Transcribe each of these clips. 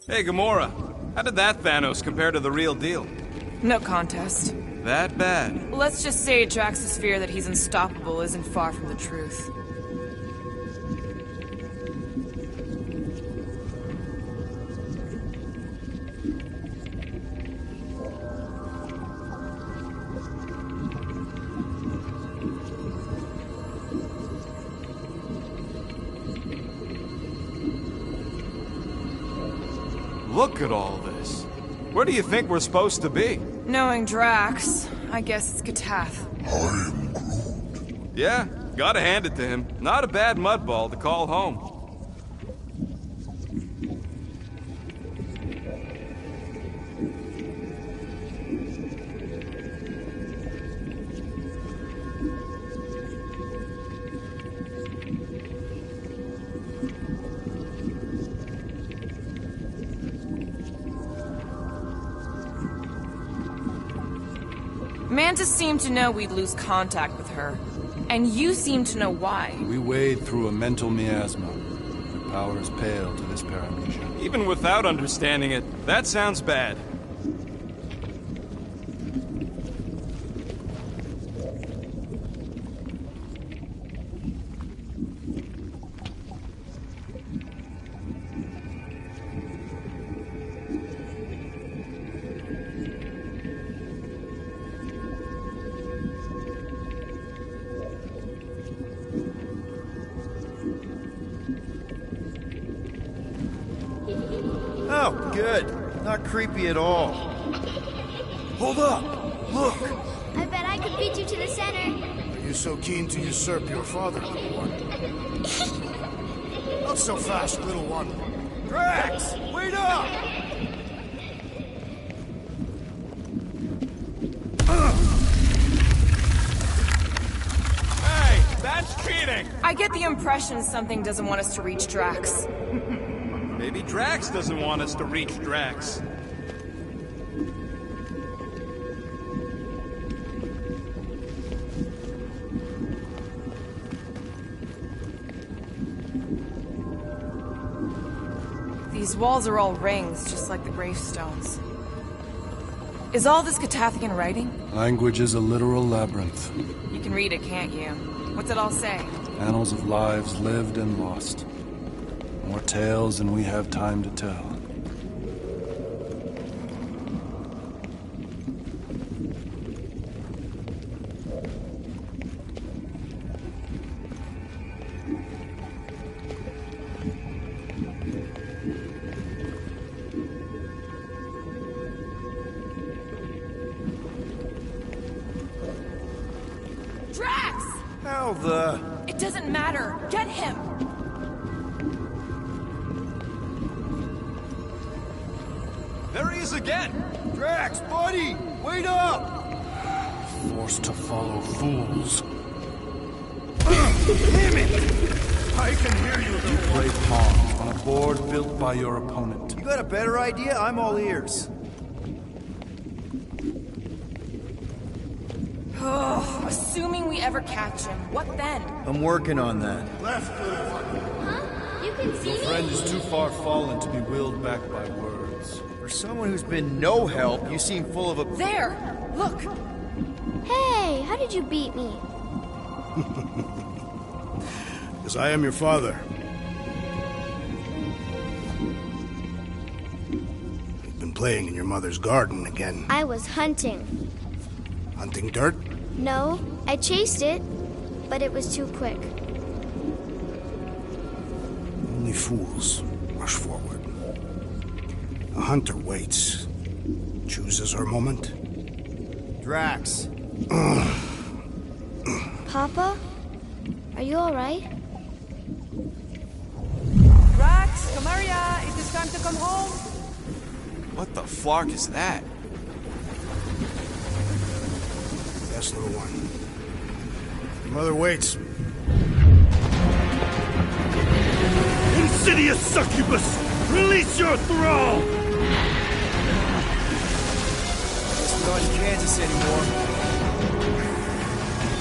Hey, Gamora. How did that Thanos compare to the real deal? No contest. That bad? Let's just say Drax's fear that he's unstoppable isn't far from the truth. Look at all this. Where do you think we're supposed to be? Knowing Drax, I guess it's Catath. I am Groot. Yeah, gotta hand it to him. Not a bad mudball to call home. Mantis seemed to know we'd lose contact with her. And you seem to know why. We wade through a mental miasma. Your powers pale to this paramnesia. Even without understanding it, that sounds bad. Oh, good. Not creepy at all. Hold up! Look! I bet I could beat you to the center. Are you so keen to usurp your father, little one? Not so fast, little one. Drax! Wait up! Hey, that's cheating! I get the impression something doesn't want us to reach Drax. Maybe Drax doesn't want us to reach Drax. These walls are all rings, just like the gravestones. Is all this Catathian writing? Language is a literal labyrinth. You can read it, can't you? What's it all say? Annals of lives lived and lost. More tales than we have time to tell. Drax! How the... It doesn't matter. Get him! There he is again! Drax, buddy! Wait up! Forced to follow fools. Damn it! I can hear you, You little play one. pawn on a board built by your opponent. You got a better idea? I'm all ears. Assuming we ever catch him, what then? I'm working on that. Left, little one. Huh? You can see Your me? friend is too far fallen to be willed back by words. For someone who's been no help, you seem full of a... There! Look! Hey, how did you beat me? Because I am your father. You've been playing in your mother's garden again. I was hunting. Hunting dirt? No, I chased it, but it was too quick. Only fools rush forward. A hunter waits. Chooses her moment. Drax. Papa? Are you alright? Drax, Kamaria, it is time to come home. What the flark is that? Yes, little one. Your mother waits. Insidious succubus! Release your thrall! Guess we're not in Kansas anymore.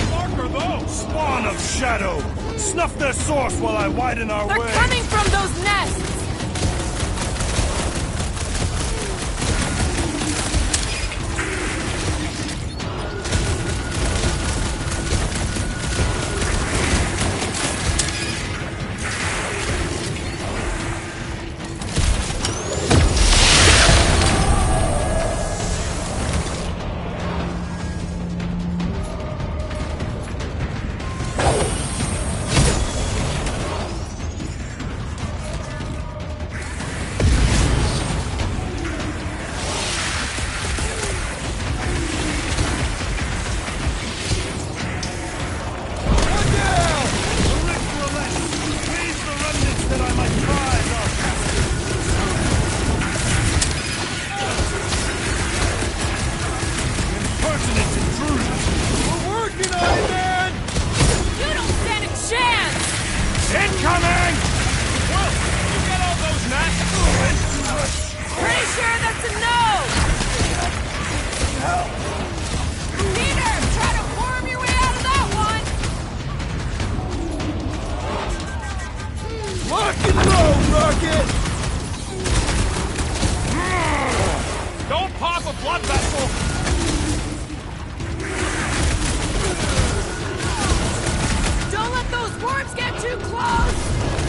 Mark are those! Spawn of shadow! Snuff their source while I widen our They're way! coming from those nests! sure that's a no? Peter, try to worm your way out of that one! Lock and load, Rocket! Don't pop a blood vessel! Don't let those worms get too close!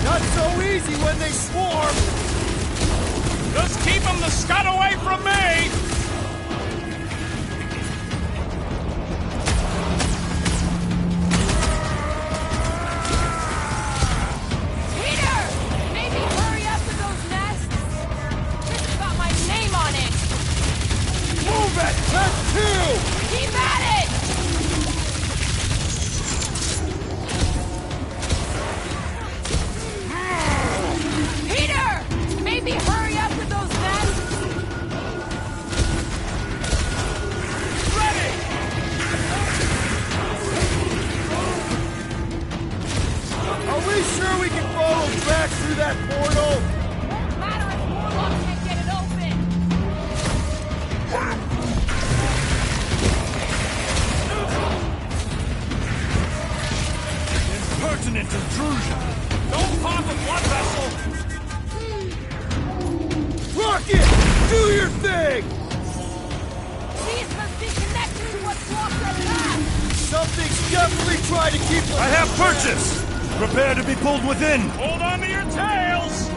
Not so easy when they swarm! Just keep them the scud away from me! Peter! Maybe hurry up with those nests! This has got my name on it! Move it! That's two! Keep at it! Peter! Maybe hurry up with those nests! Ready! Are we sure we can follow Drax through that portal? Won't matter if Warlock can't get it open! Impertinent intrusion! Don't pop a blood vessel! Rocket! Do your thing! These must be connected to what blocked our path! Something's definitely trying to keep us... I have purchase! Prepare to be pulled within! Hold on to your tails!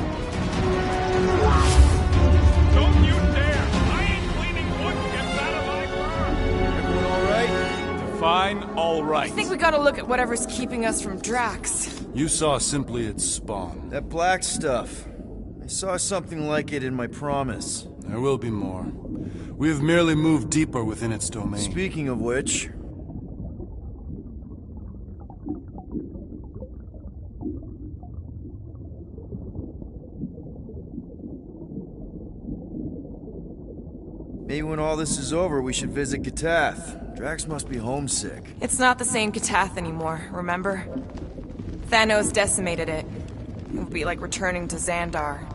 Don't you dare! I ain't cleaning wood to get that of my burn! Everyone alright? Fine, all right. I think we gotta look at whatever's keeping us from Drax. You saw simply its spawn. That black stuff. I saw something like it in my promise. There will be more. We have merely moved deeper within its domain. Speaking of which... Maybe when all this is over, we should visit Katath. Drax must be homesick. It's not the same Katath anymore, remember? Thanos decimated it. It would be like returning to Xandar.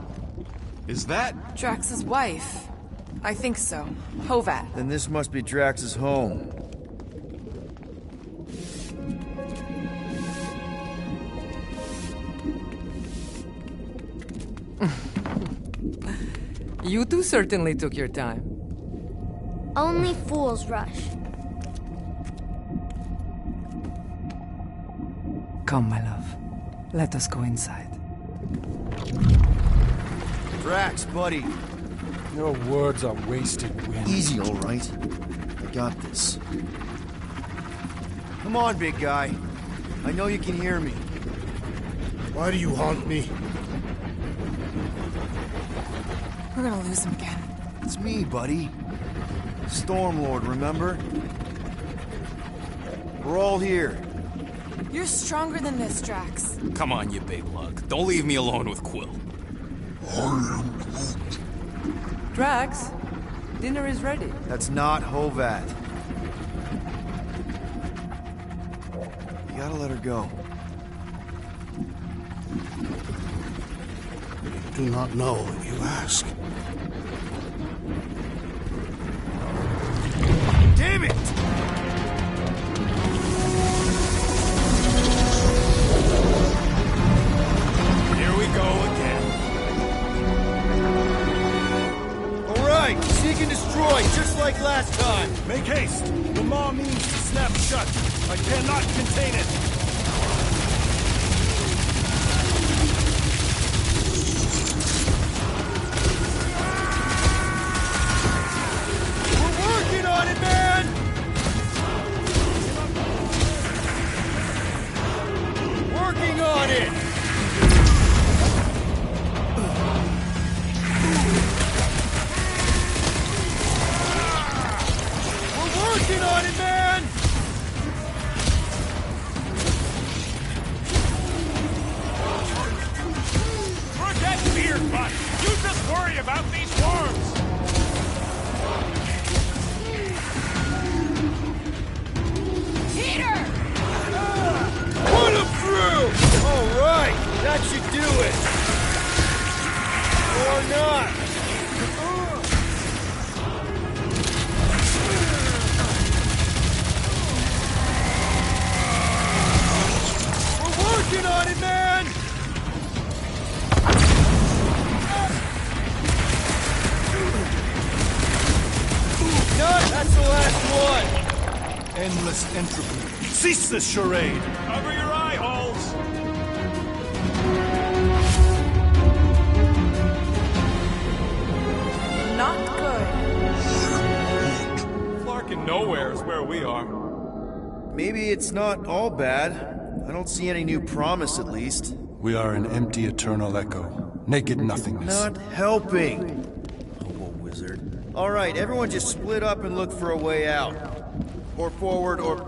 Is that... Drax's wife. I think so. Hovat. Then this must be Drax's home. You two certainly took your time. Only fools rush. Come, my love. Let us go inside. Drax, buddy. Your words are wasted wind. Easy, all right. I got this. Come on, big guy. I know you can hear me. Why do you haunt me? We're gonna lose him again. It's me, buddy. Stormlord, remember? We're all here. You're stronger than this, Drax. Come on, you big lug. Don't leave me alone with Quill. Drax, dinner is ready. That's not Hovat. You gotta let her go. Do not know if you ask. Damn it! Here we go again. All right, seek and destroy, just like last time. Make haste! The maw means to snap shut. I cannot contain it. We're working on it, man! Working on it! We're working on it, man! Forget Beard Butt! You just worry about these worms! Peter! Put him through! All right, that should do it. Or not. working on it, man! Nut, that's the last one! Endless entropy. Cease this charade! Cover your eye holes! Not good. Flarkin' nowhere is where we are. Maybe it's not all bad. I don't see any new promise, at least. We are an empty eternal echo. Naked nothingness. Not helping. Hobo wizard. Alright, everyone just split up and look for a way out. Or forward, or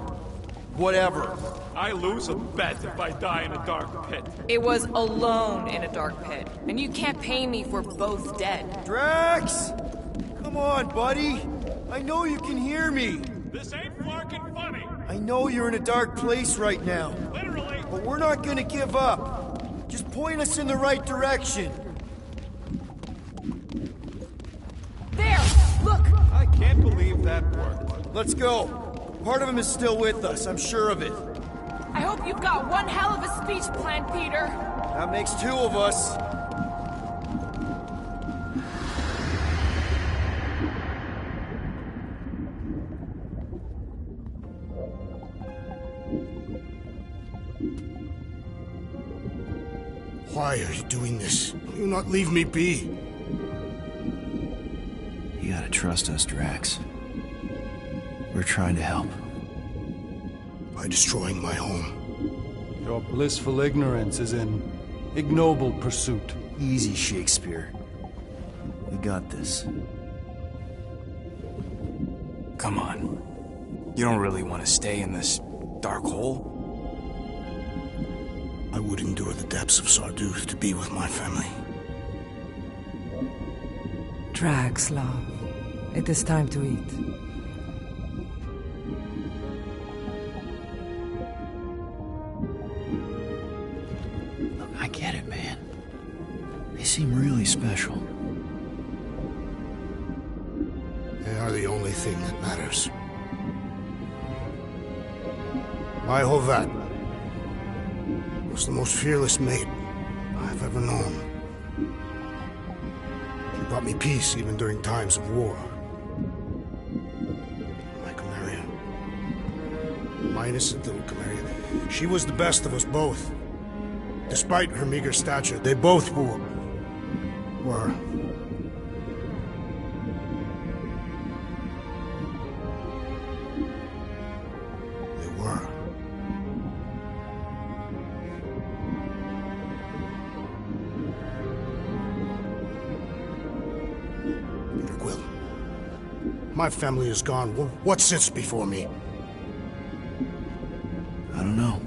whatever. I lose a bet if I die in a dark pit. It was alone in a dark pit, and you can't pay me if we're both dead. Drax! Come on, buddy! I know you can hear me! This ain't Flarkin' funny. I know you're in a dark place right now, Literally. but we're not gonna give up. Just point us in the right direction. There! Look! I can't believe that worked. Let's go. Part of him is still with us, I'm sure of it. I hope you've got one hell of a speech plan, Peter. That makes two of us. Why are you doing this? Will you not leave me be? You gotta trust us, Drax. We're trying to help. By destroying my home. Your blissful ignorance is an ignoble pursuit. Easy, Shakespeare. We got this. Come on. You don't really want to stay in this dark hole? I would endure the depths of Sarduth to be with my family. Drax, love. It is time to eat. Look, I get it, man. They seem really special. They are the only thing that matters. My Hovat was the most fearless mate I've ever known. She brought me peace even during times of war. My Chimera. My innocent little Chimera. She was the best of us both. Despite her meager stature, they both were. They were. Peter Quill. My family is gone. What sits before me? I don't know.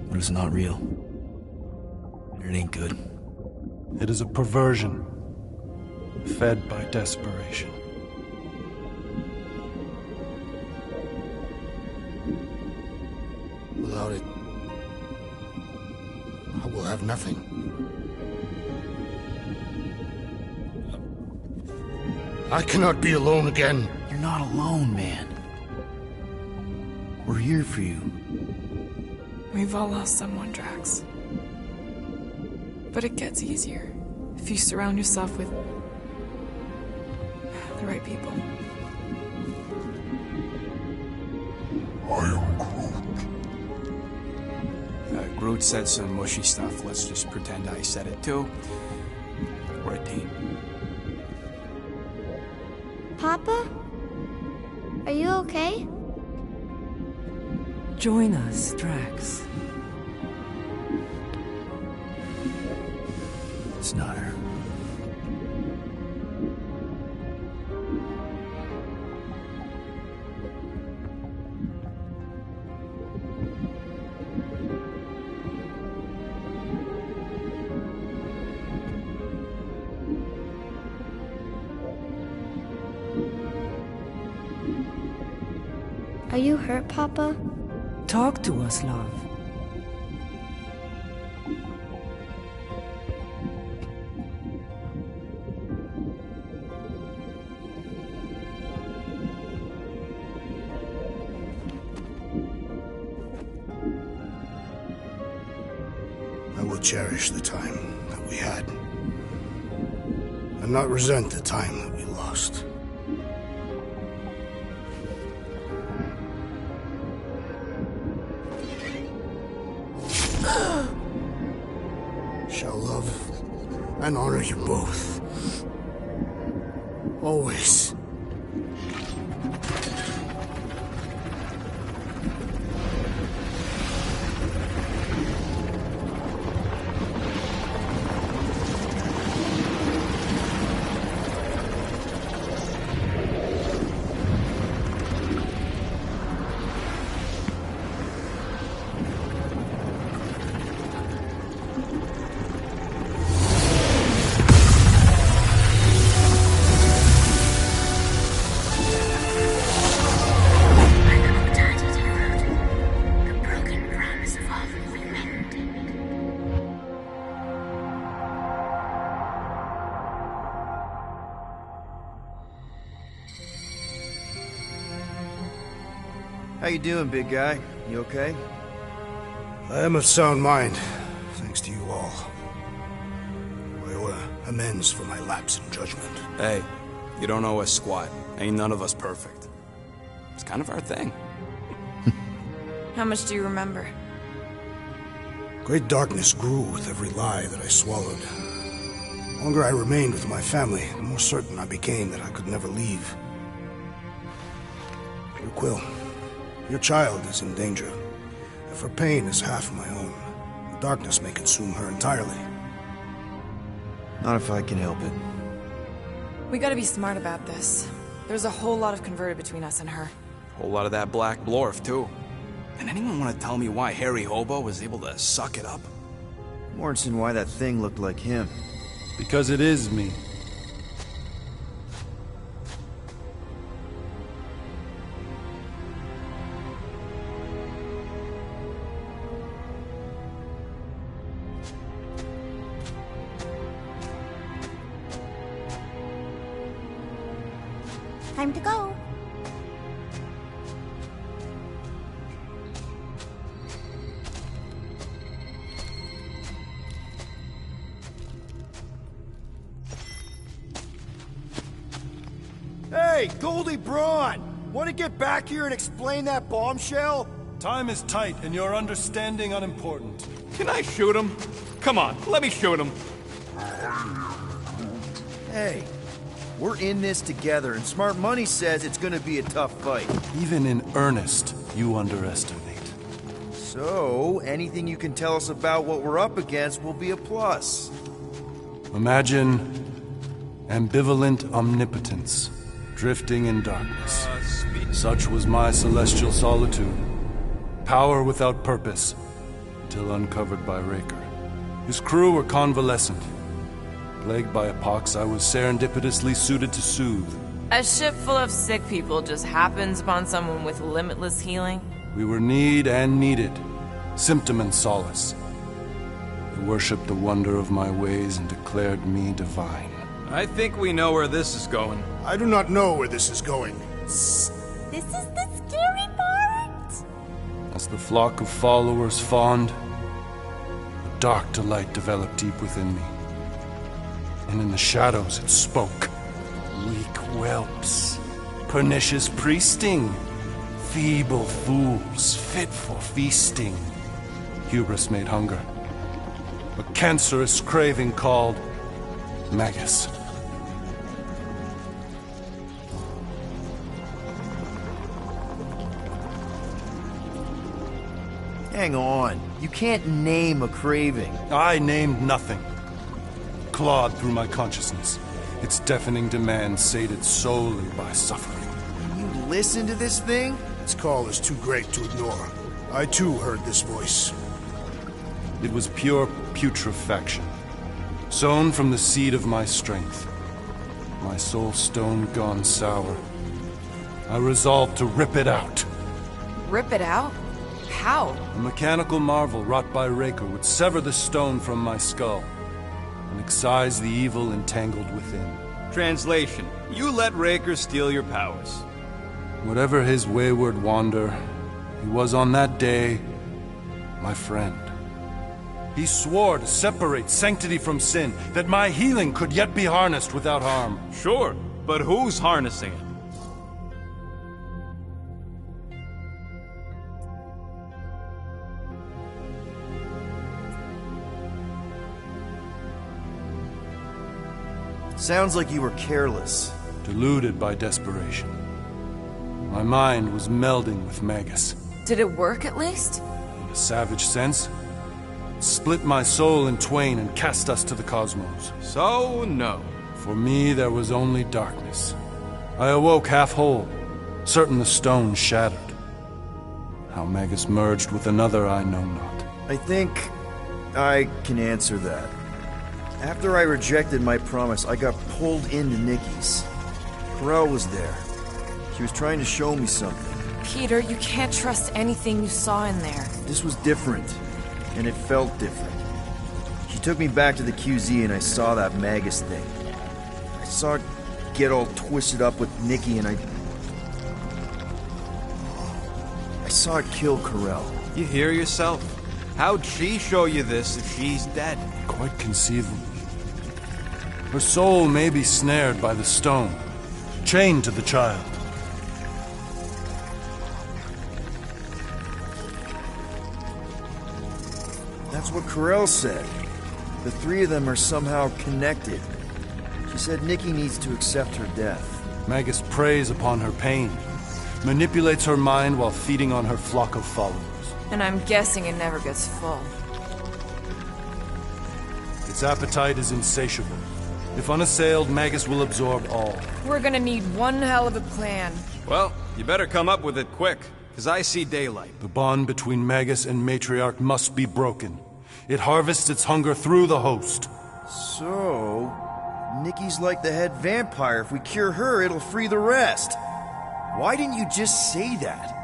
But it's not real. It ain't good. It is a perversion, fed by desperation. Without it, I will have nothing. I cannot be alone again. You're not alone, man. We're here for you. We've all lost someone, Drax. But it gets easier if you surround yourself with the right people. Groot said some mushy stuff. Let's just pretend I said it too. We're a team. Papa? Are you okay? Join us, Drax. It's not her. Are you hurt, Papa? Talk to us, love. I will cherish the time that we had, and not resent the time that we lost. Shall love and honor you both. Always. How you doing, big guy? You okay? I am of sound mind, thanks to you all. I owe amends for my lapse in judgment. Hey, you don't owe us squat. Ain't none of us perfect. It's kind of our thing. How much do you remember? Great darkness grew with every lie that I swallowed. The longer I remained with my family, the more certain I became that I could never leave. Your Quill, your child is in danger. If her pain is half my own, the darkness may consume her entirely. Not if I can help it. We gotta be smart about this. There's a whole lot of converted between us and her. Whole lot of that black blorf, too. And anyone want to tell me why Harry Hobo was able to suck it up? Morrison, why that thing looked like him. Because it is me. Time to go. Hey, Goldie Braun! Want to get back here and explain that bombshell? Time is tight and your understanding unimportant. Can I shoot him? Come on, let me shoot him. Hey, we're in this together, and Smart Money says it's gonna be a tough fight. Even in earnest, you underestimate. So, anything you can tell us about what we're up against will be a plus. Imagine ambivalent omnipotence, drifting in darkness. Such was my celestial solitude. Power without purpose, until uncovered by Raker. His crew were convalescent. Plagued by a pox I was serendipitously suited to soothe. A ship full of sick people just happens upon someone with limitless healing? We were need and needed, symptom and solace. They worshipped the wonder of my ways and declared me divine. I think we know where this is going. I do not know where this is going. This is the scary part. As the flock of followers fawned, a dark delight developed deep within me. And in the shadows it spoke. Weak whelps, pernicious priesting, feeble fools, fit for feasting. Hubris made hunger. A cancerous craving called Magus. Hang on. You can't name a craving. I named nothing. Clawed through my consciousness, its deafening demand sated solely by suffering. You listen to this thing? Its call is too great to ignore. I too heard this voice. It was pure putrefaction, sown from the seed of my strength. My soul stone gone sour. I resolved to rip it out. Rip it out? How? A mechanical marvel wrought by Raker would sever the stone from my skull and excise the evil entangled within. Translation: you let Raker steal your powers. Whatever his wayward wander, he was on that day my friend. He swore to separate sanctity from sin, that my healing could yet be harnessed without harm. Sure, but who's harnessing it? Sounds like you were careless. Deluded by desperation. My mind was melding with Magus. Did it work at least? In a savage sense, it split my soul in twain and cast us to the cosmos. So, no. For me, there was only darkness. I awoke half whole, certain the stone shattered. How Magus merged with another, I know not. I think I can answer that. After I rejected my promise, I got pulled into Nikki's. Corel was there. She was trying to show me something. Peter, you can't trust anything you saw in there. This was different, and it felt different. She took me back to the QZ and I saw that Magus thing. I saw it get all twisted up with Nikki and I saw it kill Corel. You hear yourself? How'd she show you this if she's dead? Quite conceivably. Her soul may be snared by the stone, chained to the child. That's what Corel said. The three of them are somehow connected. She said Nikki needs to accept her death. Magus preys upon her pain, manipulates her mind while feeding on her flock of followers. And I'm guessing it never gets full. Its appetite is insatiable. If unassailed, Magus will absorb all. We're gonna need one hell of a plan. Well, you better come up with it quick, because I see daylight. The bond between Magus and Matriarch must be broken. It harvests its hunger through the host. So, Nikki's like the head vampire. If we cure her, it'll free the rest. Why didn't you just say that?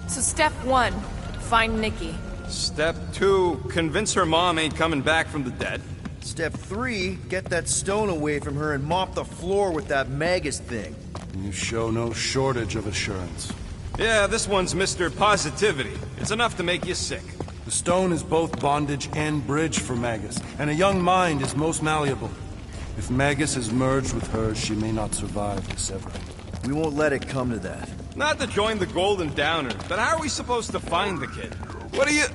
So step 1, find Nikki. Step 2, convince her mom ain't coming back from the dead. Step 3, get that stone away from her and mop the floor with that Magus thing. You show no shortage of assurance. Yeah, this one's Mr. Positivity. It's enough to make you sick. The stone is both bondage and bridge for Magus, and a young mind is most malleable. If Magus is merged with hers, she may not survive the severing. We won't let it come to that. Not to join the Golden Downers, but how are we supposed to find the kid? What are you...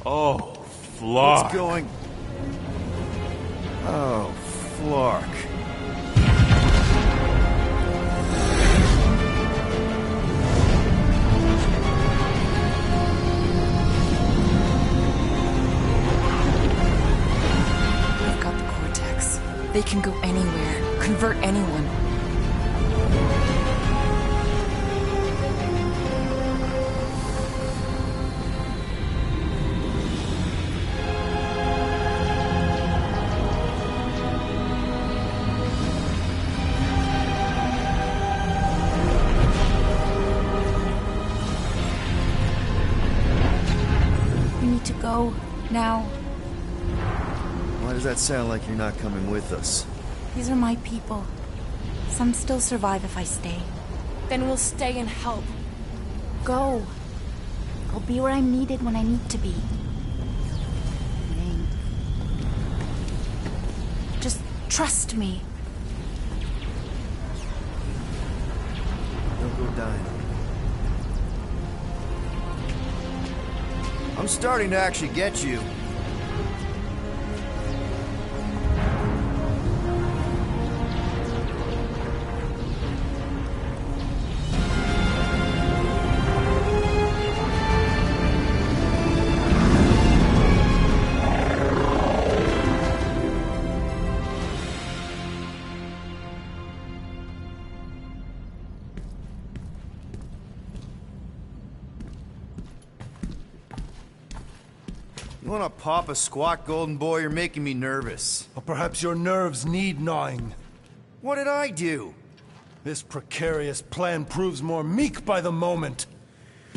Oh, Flark. What's going... Oh, Flark. We've got the Cortex. They can go anywhere, convert anyone. Go now. Why does that sound like you're not coming with us? These are my people. Some still survive if I stay. Then we'll stay and help. Go. I'll be where I'm needed when I need to be. Just trust me. Don't go dying. I'm starting to actually get you. You wanna pop a squat, golden boy? You're making me nervous. Or perhaps your nerves need gnawing. What did I do? This precarious plan proves more meek by the moment.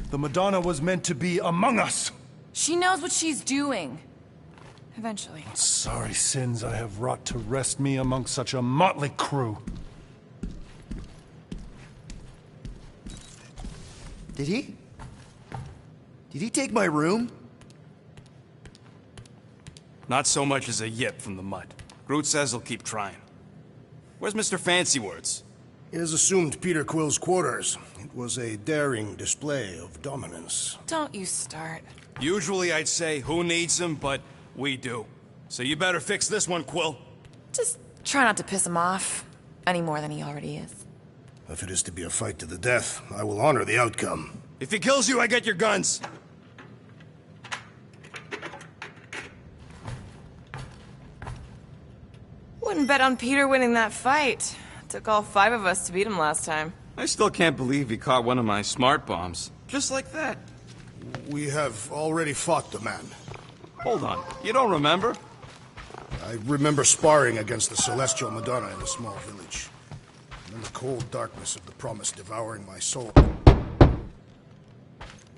The Madonna was meant to be among us. She knows what she's doing. Eventually. Sorry sins I have wrought to wrest me among such a motley crew. Did he? Did he take my room? Not so much as a yip from the mud. Groot says he'll keep trying. Where's Mr. Fancy Words? He has assumed Peter Quill's quarters. It was a daring display of dominance. Don't you start. Usually I'd say, who needs him, but we do. So you better fix this one, Quill. Just try not to piss him off any more than he already is. If it is to be a fight to the death, I will honor the outcome. If he kills you, I get your guns. Wouldn't bet on Peter winning that fight. Took all 5 of us to beat him last time. I still can't believe he caught one of my smart bombs. Just like that. We have already fought the man. Hold on, you don't remember? I remember sparring against the Celestial Madonna in a small village. And in the cold darkness of the promise devouring my soul.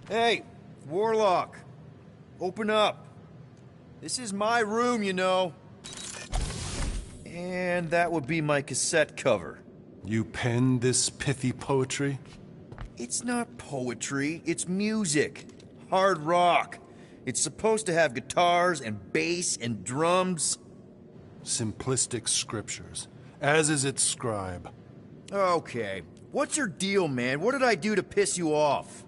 Hey, Warlock. Open up. This is my room, you know. And that would be my cassette cover. You penned this pithy poetry? It's not poetry, it's music. Hard rock. It's supposed to have guitars and bass and drums. Simplistic scriptures, as is its scribe. Okay. What's your deal, man? What did I do to piss you off?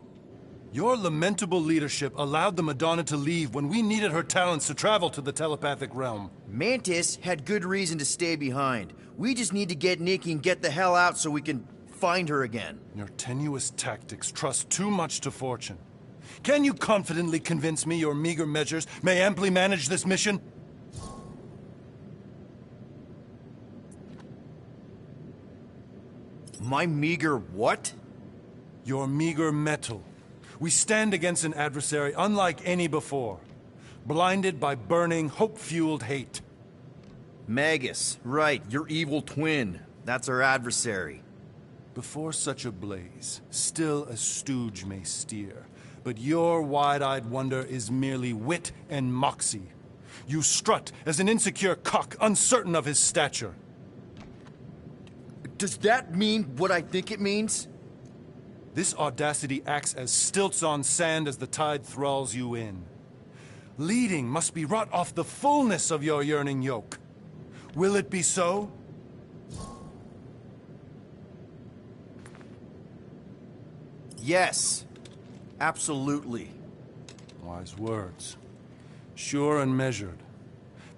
Your lamentable leadership allowed the Madonna to leave when we needed her talents to travel to the telepathic realm. Mantis had good reason to stay behind. We just need to get Nikki and get the hell out so we can find her again. Your tenuous tactics trust too much to fortune. Can you confidently convince me your meager measures may amply manage this mission? My meager what? Your meager metal. We stand against an adversary unlike any before, blinded by burning, hope-fueled hate. Magus, right, your evil twin. That's our adversary. Before such a blaze, still a stooge may steer, but your wide-eyed wonder is merely wit and moxie. You strut as an insecure cock, uncertain of his stature. Does that mean what I think it means? This audacity acts as stilts on sand as the tide thralls you in. Leading must be wrought off the fullness of your yearning yoke. Will it be so? Yes. Absolutely. Wise words. Sure and measured.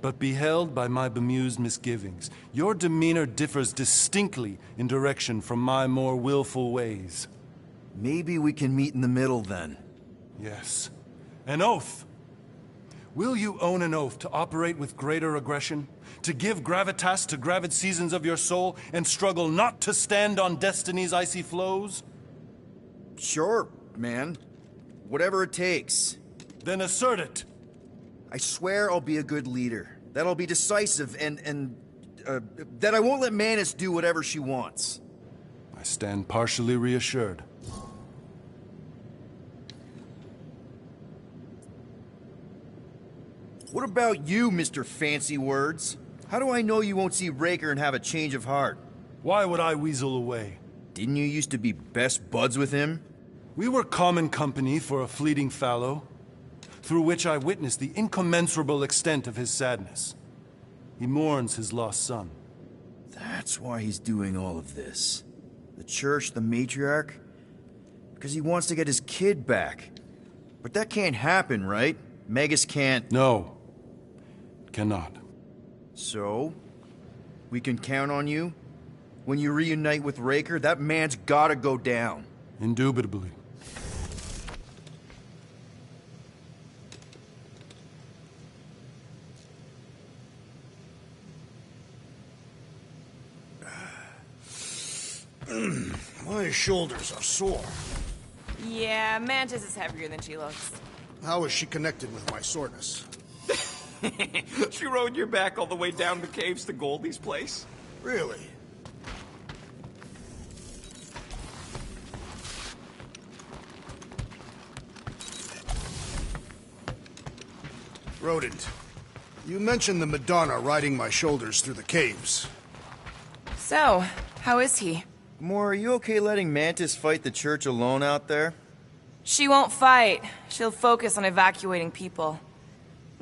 But beheld by my bemused misgivings, your demeanor differs distinctly in direction from my more willful ways. Maybe we can meet in the middle then. Yes. An oath. Will you own an oath to operate with greater aggression? To give gravitas to gravid seasons of your soul and struggle not to stand on destiny's icy flows? Sure, man. Whatever it takes. Then assert it. I swear I'll be a good leader. That I'll be decisive and that I won't let Mantis do whatever she wants. I stand partially reassured. What about you, Mr. Fancy Words? How do I know you won't see Raker and have a change of heart? Why would I weasel away? Didn't you used to be best buds with him? We were common company for a fleeting fallow, through which I witnessed the incommensurable extent of his sadness. He mourns his lost son. That's why he's doing all of this. The church, the matriarch? Because he wants to get his kid back. But that can't happen, right? Magus can't... No. Cannot. So? We can count on you? When you reunite with Raker, that man's gotta go down. Indubitably. My shoulders are sore. Yeah, Mantis is heavier than she looks. How is she connected with my soreness? She rode your back all the way down the caves to Goldie's place? Really? Rodent, you mentioned the Madonna riding my shoulders through the caves. So, how is he? Gamora, are you okay letting Mantis fight the church alone out there? She won't fight. She'll focus on evacuating people.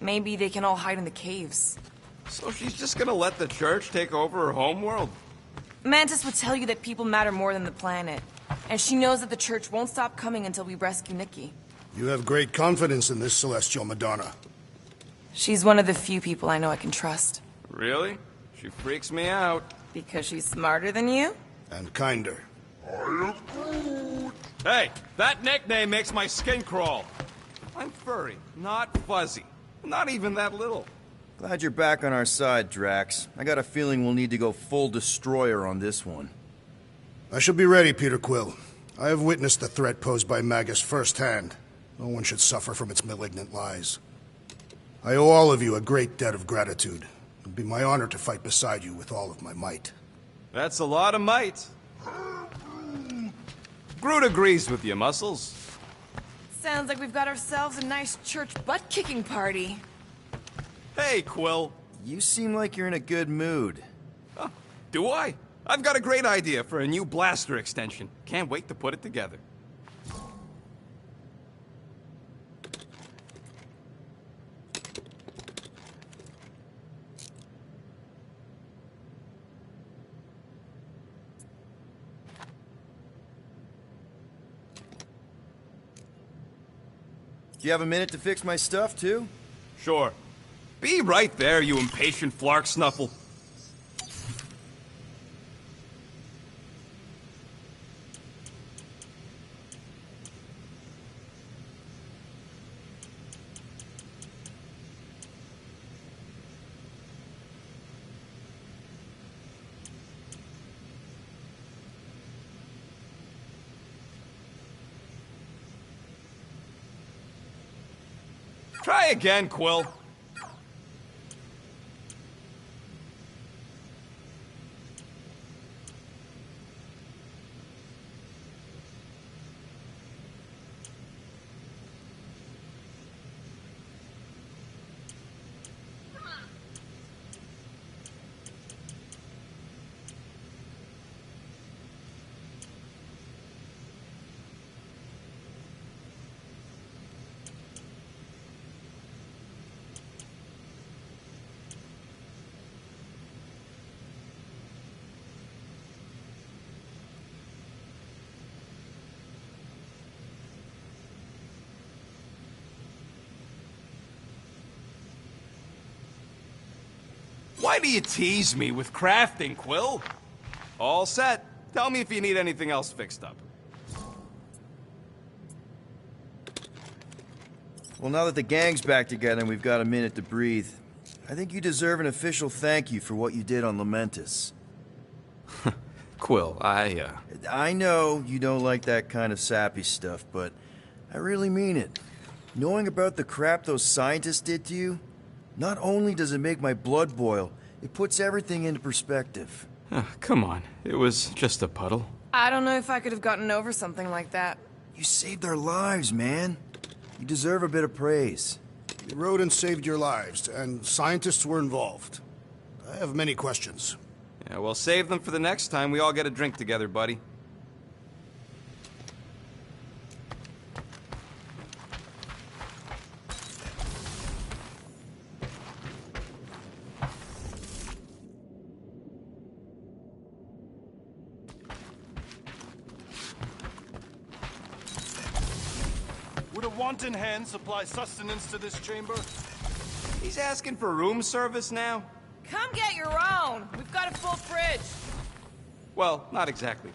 Maybe they can all hide in the caves. So she's just gonna let the church take over her homeworld? Mantis would tell you that people matter more than the planet. And she knows that the church won't stop coming until we rescue Nikki. You have great confidence in this celestial Madonna. She's one of the few people I know I can trust. Really? She freaks me out. Because she's smarter than you? And kinder. Hey, that nickname makes my skin crawl. I'm furry, not fuzzy. Not even that little. Glad you're back on our side, Drax. I got a feeling we'll need to go full destroyer on this one. I shall be ready, Peter Quill. I have witnessed the threat posed by Magus firsthand. No one should suffer from its malignant lies. I owe all of you a great debt of gratitude. It would be my honor to fight beside you with all of my might. That's a lot of might. Groot agrees with you, Muscles. Sounds like we've got ourselves a nice church butt-kicking party. Hey, Quill. You seem like you're in a good mood. Oh, do I? I've got a great idea for a new blaster extension. Can't wait to put it together. Do you have a minute to fix my stuff, too? Sure. Be right there, you impatient flark snuffle. Try again, Quill. Why do you tease me with crafting, Quill? All set. Tell me if you need anything else fixed up. Well, now that the gang's back together and we've got a minute to breathe, I think you deserve an official thank you for what you did on Lamentus. Quill, I know you don't like that kind of sappy stuff, but I really mean it. Knowing about the crap those scientists did to you, not only does it make my blood boil, it puts everything into perspective. Come on. It was just a puddle. I don't know if I could have gotten over something like that. You saved our lives, man. You deserve a bit of praise. You rode and saved your lives, and scientists were involved. I have many questions. Yeah, well, save them for the next time we all get a drink together, buddy. Would a wanton hand supply sustenance to this chamber? He's asking for room service now? Come get your own. We've got a full fridge. Well, not exactly.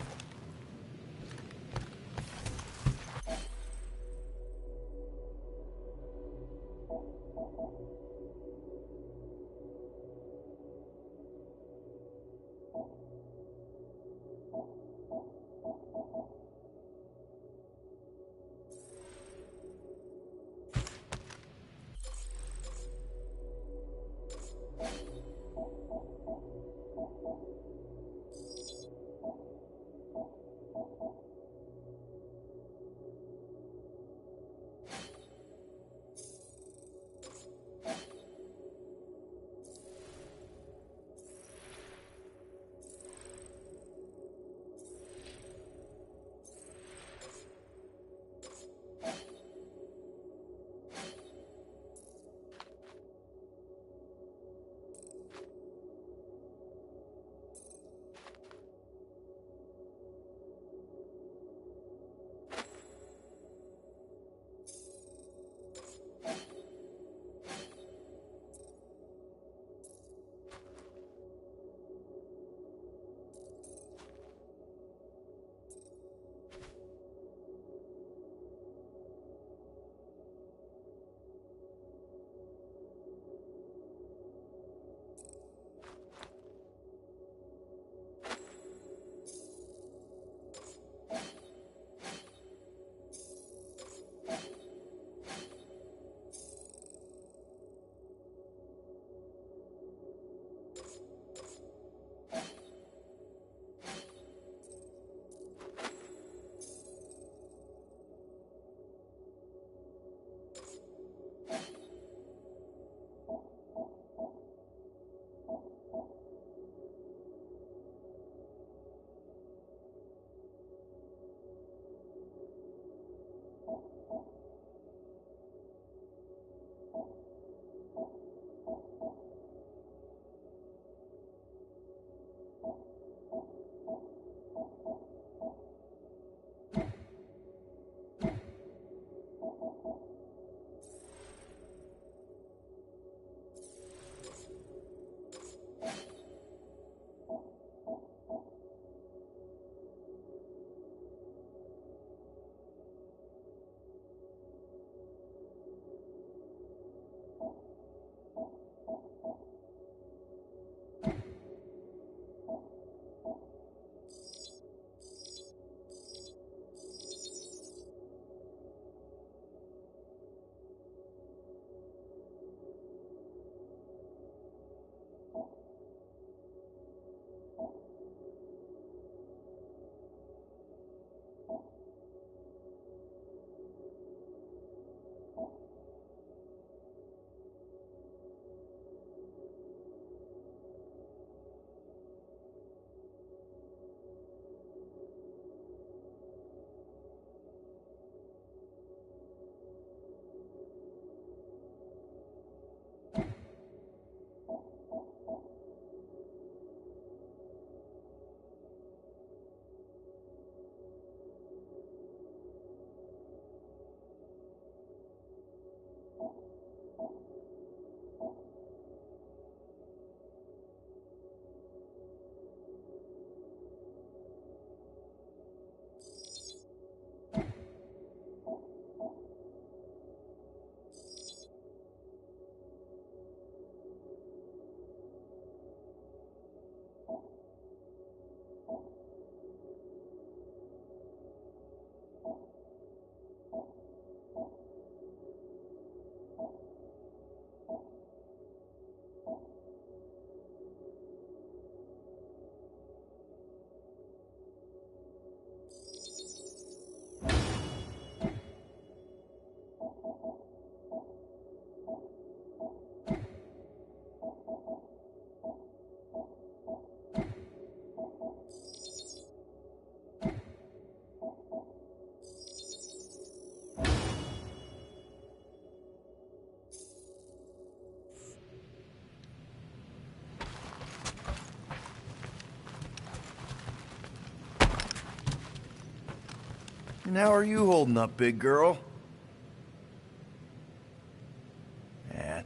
And how are you holding up, big girl?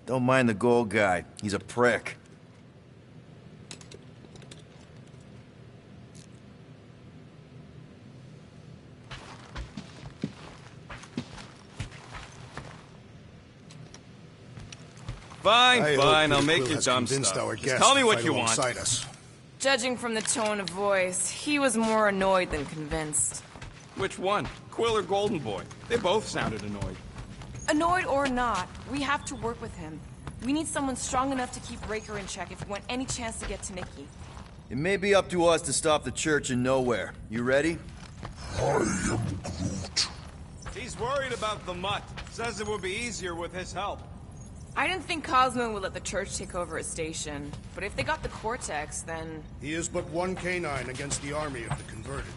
Don't mind the gold guy. He's a prick. Fine, I'll make your dumb stuff. Just tell me what you want. Us. Judging from the tone of voice, he was more annoyed than convinced. Which one? Quill or Golden Boy? They both sounded annoyed. Annoyed or not, we have to work with him. We need someone strong enough to keep Raker in check if we want any chance to get to Nikki. It may be up to us to stop the church in nowhere. You ready? I am Groot. He's worried about the mutt. Says it would be easier with his help. I didn't think Cosmo would let the church take over his station, but if they got the Cortex, then... He is but one canine against the army of the converted.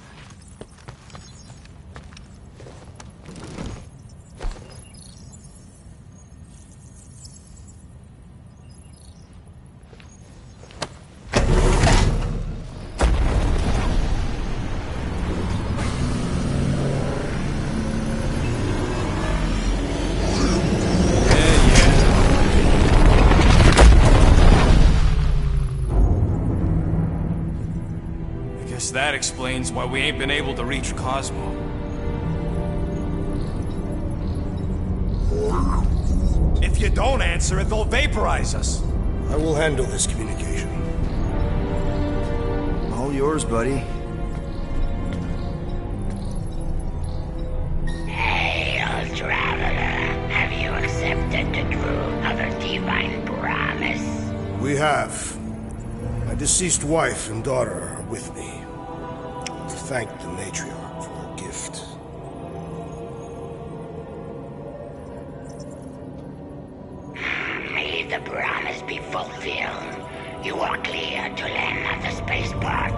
That explains why we ain't been able to reach Cosmo. If you don't answer it, they'll vaporize us. I will handle this communication. All yours, buddy. Hail, traveler. Have you accepted the truth of a divine promise? We have. My deceased wife and daughter are with me. Thank the matriarch for her gift. May the promise be fulfilled. You are clear to land at the spaceport.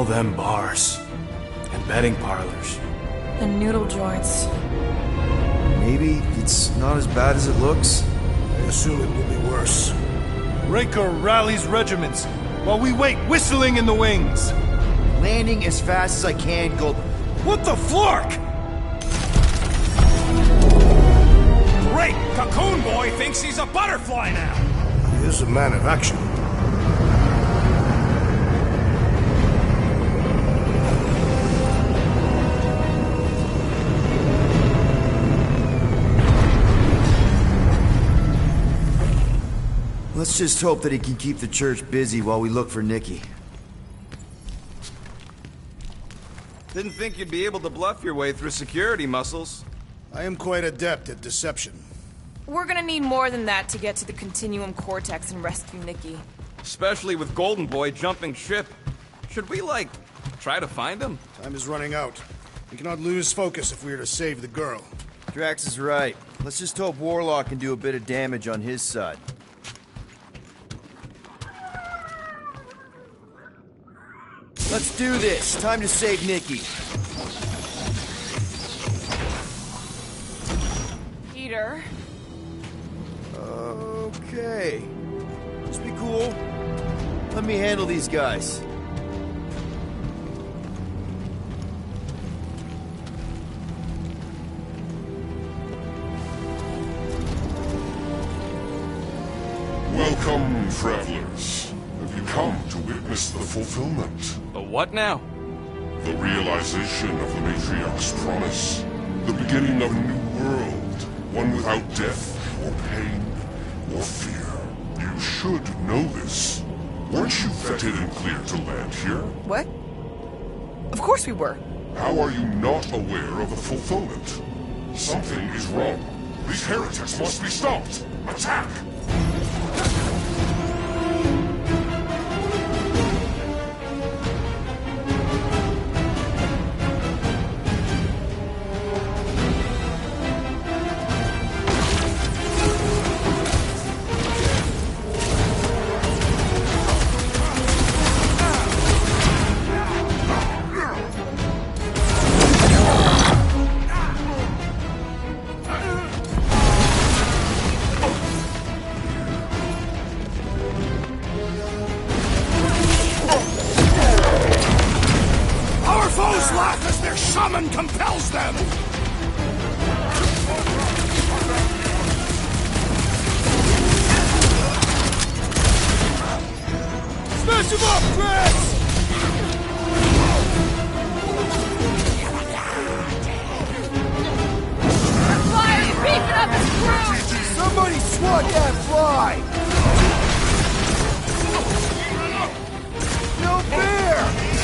them bars. And betting parlors. And noodle joints. Maybe it's not as bad as it looks. I assume it will be worse. Raker rallies regiments, while we wait whistling in the wings. Landing as fast as I can, Gold. What the flark? Great! Cocoon Boy thinks he's a butterfly now! He is a man of action. Let's just hope that he can keep the church busy while we look for Nikki. Didn't think you'd be able to bluff your way through security, Muscles. I am quite adept at deception. We're gonna need more than that to get to the Continuum Cortex and rescue Nikki. Especially with Golden Boy jumping ship. Should we, like, try to find him? Time is running out. We cannot lose focus if we are to save the girl. Drax is right. Let's just hope Warlock can do a bit of damage on his side. Let's do this. Time to save Nikki. Peter? Okay. Just be cool. Let me handle these guys. Welcome, travelers. Have you come to witness the fulfillment? The what now? The realization of the Matriarch's promise. The beginning of a new world. One without death, or pain, or fear. You should know this. Weren't you vetted and cleared to land here? What? Of course we were. How are you not aware of the fulfillment? Something is wrong. These heretics must be stopped. Attack! Compels them! Smash him up, Drax! Flyer's beefing up his crew! Somebody swat that fly! No fair!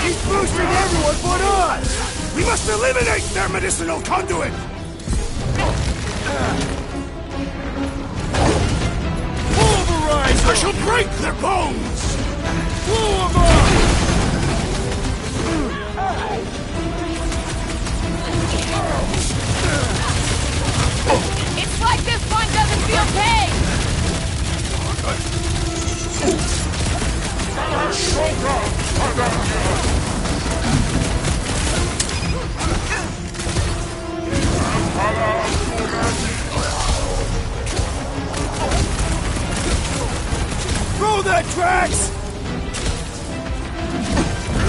He's boosting everyone but us! We must eliminate their medicinal conduit! Pulverize! I shall break their bones! Blow them up! It's like this one doesn't feel pain! Throw that, Drax!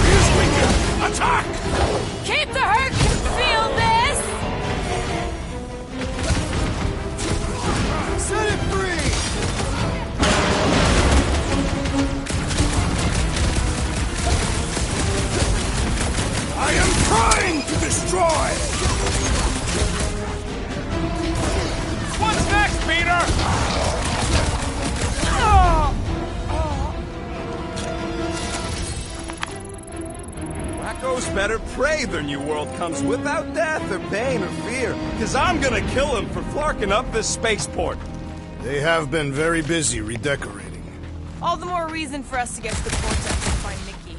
Here's weakened! Attack! Keep the hurt can feel this! Set it free! I am trying to destroy! What's next, Peter? Racco's better pray their new world comes without death or pain or fear, because I'm gonna kill him for flarking up this spaceport. They have been very busy redecorating. All the more reason for us to get to the Cortex and find Nikki.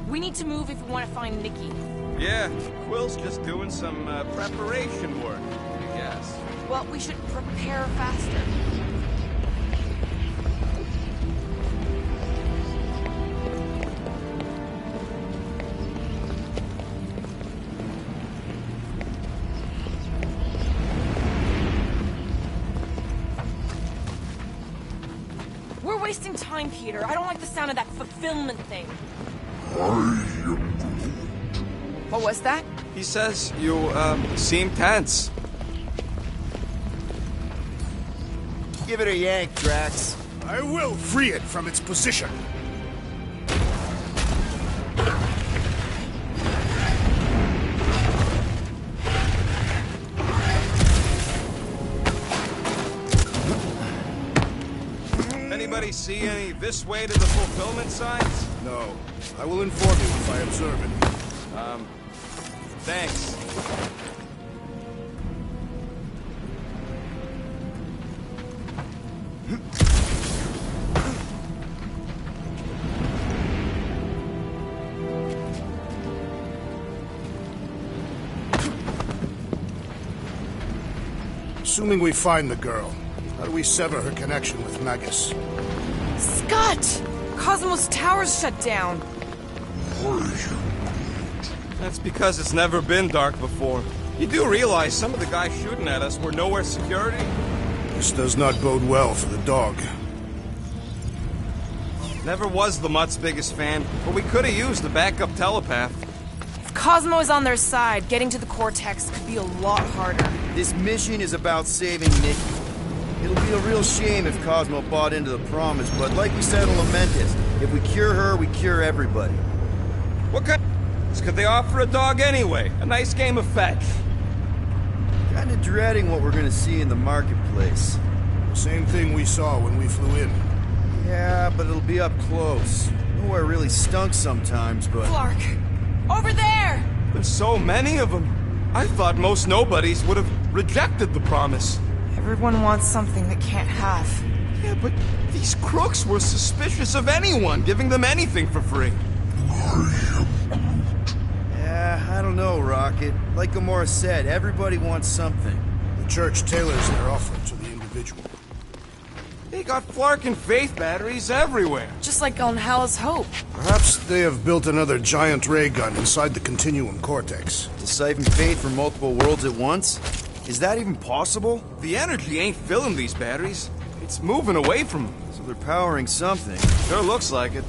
We need to move if we want to find Nikki. Yeah, Quill's just doing some preparation work, I guess. Well, we should prepare faster. We're wasting time, Peter. I don't like the sound of that fulfillment thing. What was that? He says you, seem tense. Give it a yank, Drax. I will free it from its position. Anybody see any this way to the fulfillment signs? No. I will inform you if I observe it. Thanks. Assuming we find the girl, how do we sever her connection with Magus? Scott! Cosmos Tower's shut down. That's because it's never been dark before. You do realize some of the guys shooting at us were nowhere security? This does not bode well for the dog. Never was the Mutt's biggest fan, but we could have used a backup telepath. If Cosmo is on their side, getting to the Cortex could be a lot harder. This mission is about saving Nikki. It'll be a real shame if Cosmo bought into the promise, but like we said in Lamentus, if we cure her, we cure everybody. What kind could they offer a dog anyway? A nice game of fetch. Kinda dreading what we're gonna see in the marketplace. The same thing we saw when we flew in. Yeah, but it'll be up close. Nowhere really stunk sometimes, but... Clark! Over there! There's so many of them. I thought most nobodies would have rejected the promise. Everyone wants something they can't have. Yeah, but these crooks were suspicious of anyone giving them anything for free. Yeah, I don't know, Rocket. Like Gamora said, everybody wants something. The church tailors their offer to the individual. They got Flark and Faith batteries everywhere. Just like on Hala's Hope. Perhaps they have built another giant ray gun inside the Continuum Cortex. To siphon Faith from multiple worlds at once? Is that even possible? The energy ain't filling these batteries. It's moving away from them. So they're powering something. Sure looks like it.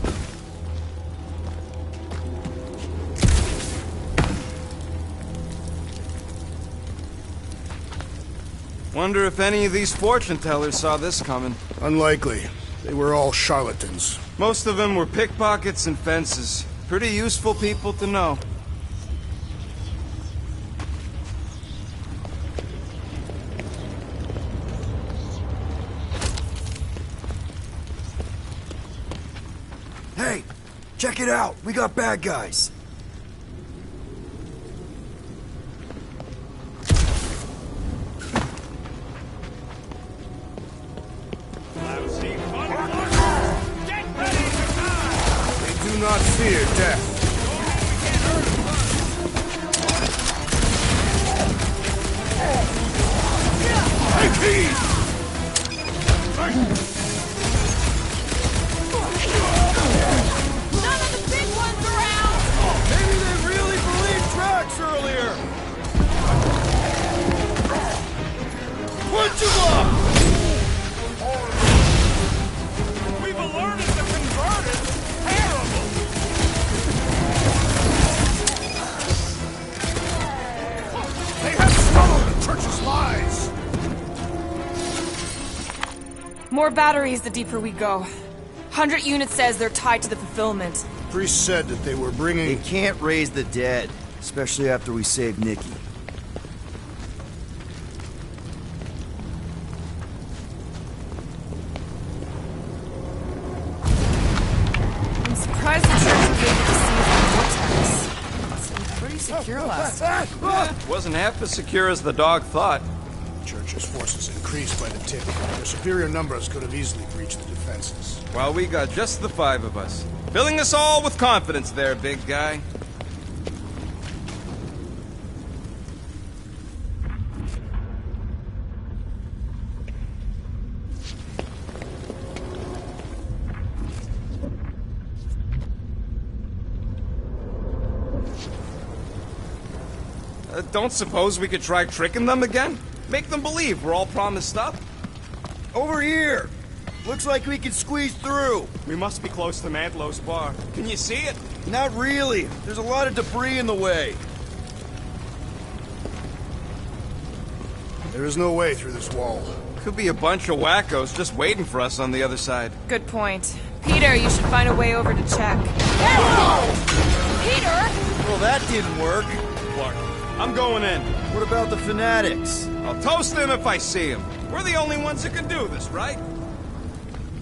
Wonder if any of these fortune tellers saw this coming. Unlikely. They were all charlatans. Most of them were pickpockets and fences. Pretty useful people to know. Hey, check it out. We got bad guys. Lousy fun. Get ready to die! They do not fear death. Take heed! None of the big ones around! Maybe they really believed Drax earlier! Punch him up! We've alerted the converted. Terrible! They have swallowed the church's lies! More batteries the deeper we go. 100 units says they're tied to the fulfillment. Priest said that they were bringing... They can't raise the dead, especially after we save Nikki. I'm surprised the church was able to see the Cortex. Seemed pretty secure last time. Wasn't half as secure as the dog thought. The church's forces increased by the tick. Their superior numbers could have easily breached the defenses. While we got just the 5 of us. Filling us all with confidence there, big guy. Don't suppose we could try tricking them again? Make them believe we're all promised up? Over here! Looks like we can squeeze through. We must be close to Mantlo's bar. Can you see it? Not really. There's a lot of debris in the way. There is no way through this wall. Could be a bunch of wackos just waiting for us on the other side. Good point. Peter, you should find a way over to check. Peter! Well, that didn't work. Clark, I'm going in. What about the fanatics? I'll toast them if I see them. We're the only ones that can do this, right?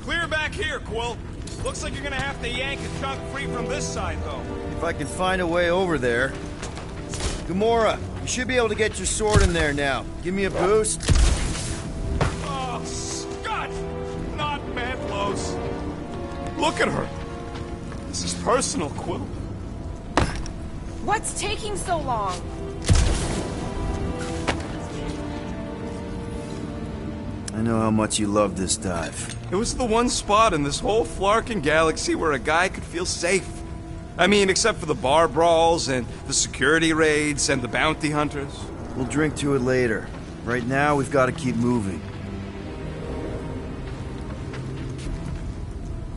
Clear back here, Quill. Looks like you're gonna have to yank a chunk free from this side, though. If I can find a way over there. Gamora, you should be able to get your sword in there now. Give me a boost. Oh, Scott! Not Mantlo's. Look at her. This is personal, Quill. What's taking so long? I know how much you love this dive. It was the one spot in this whole Flarkin galaxy where a guy could feel safe. I mean, except for the bar brawls and the security raids and the bounty hunters. We'll drink to it later. Right now, we've got to keep moving.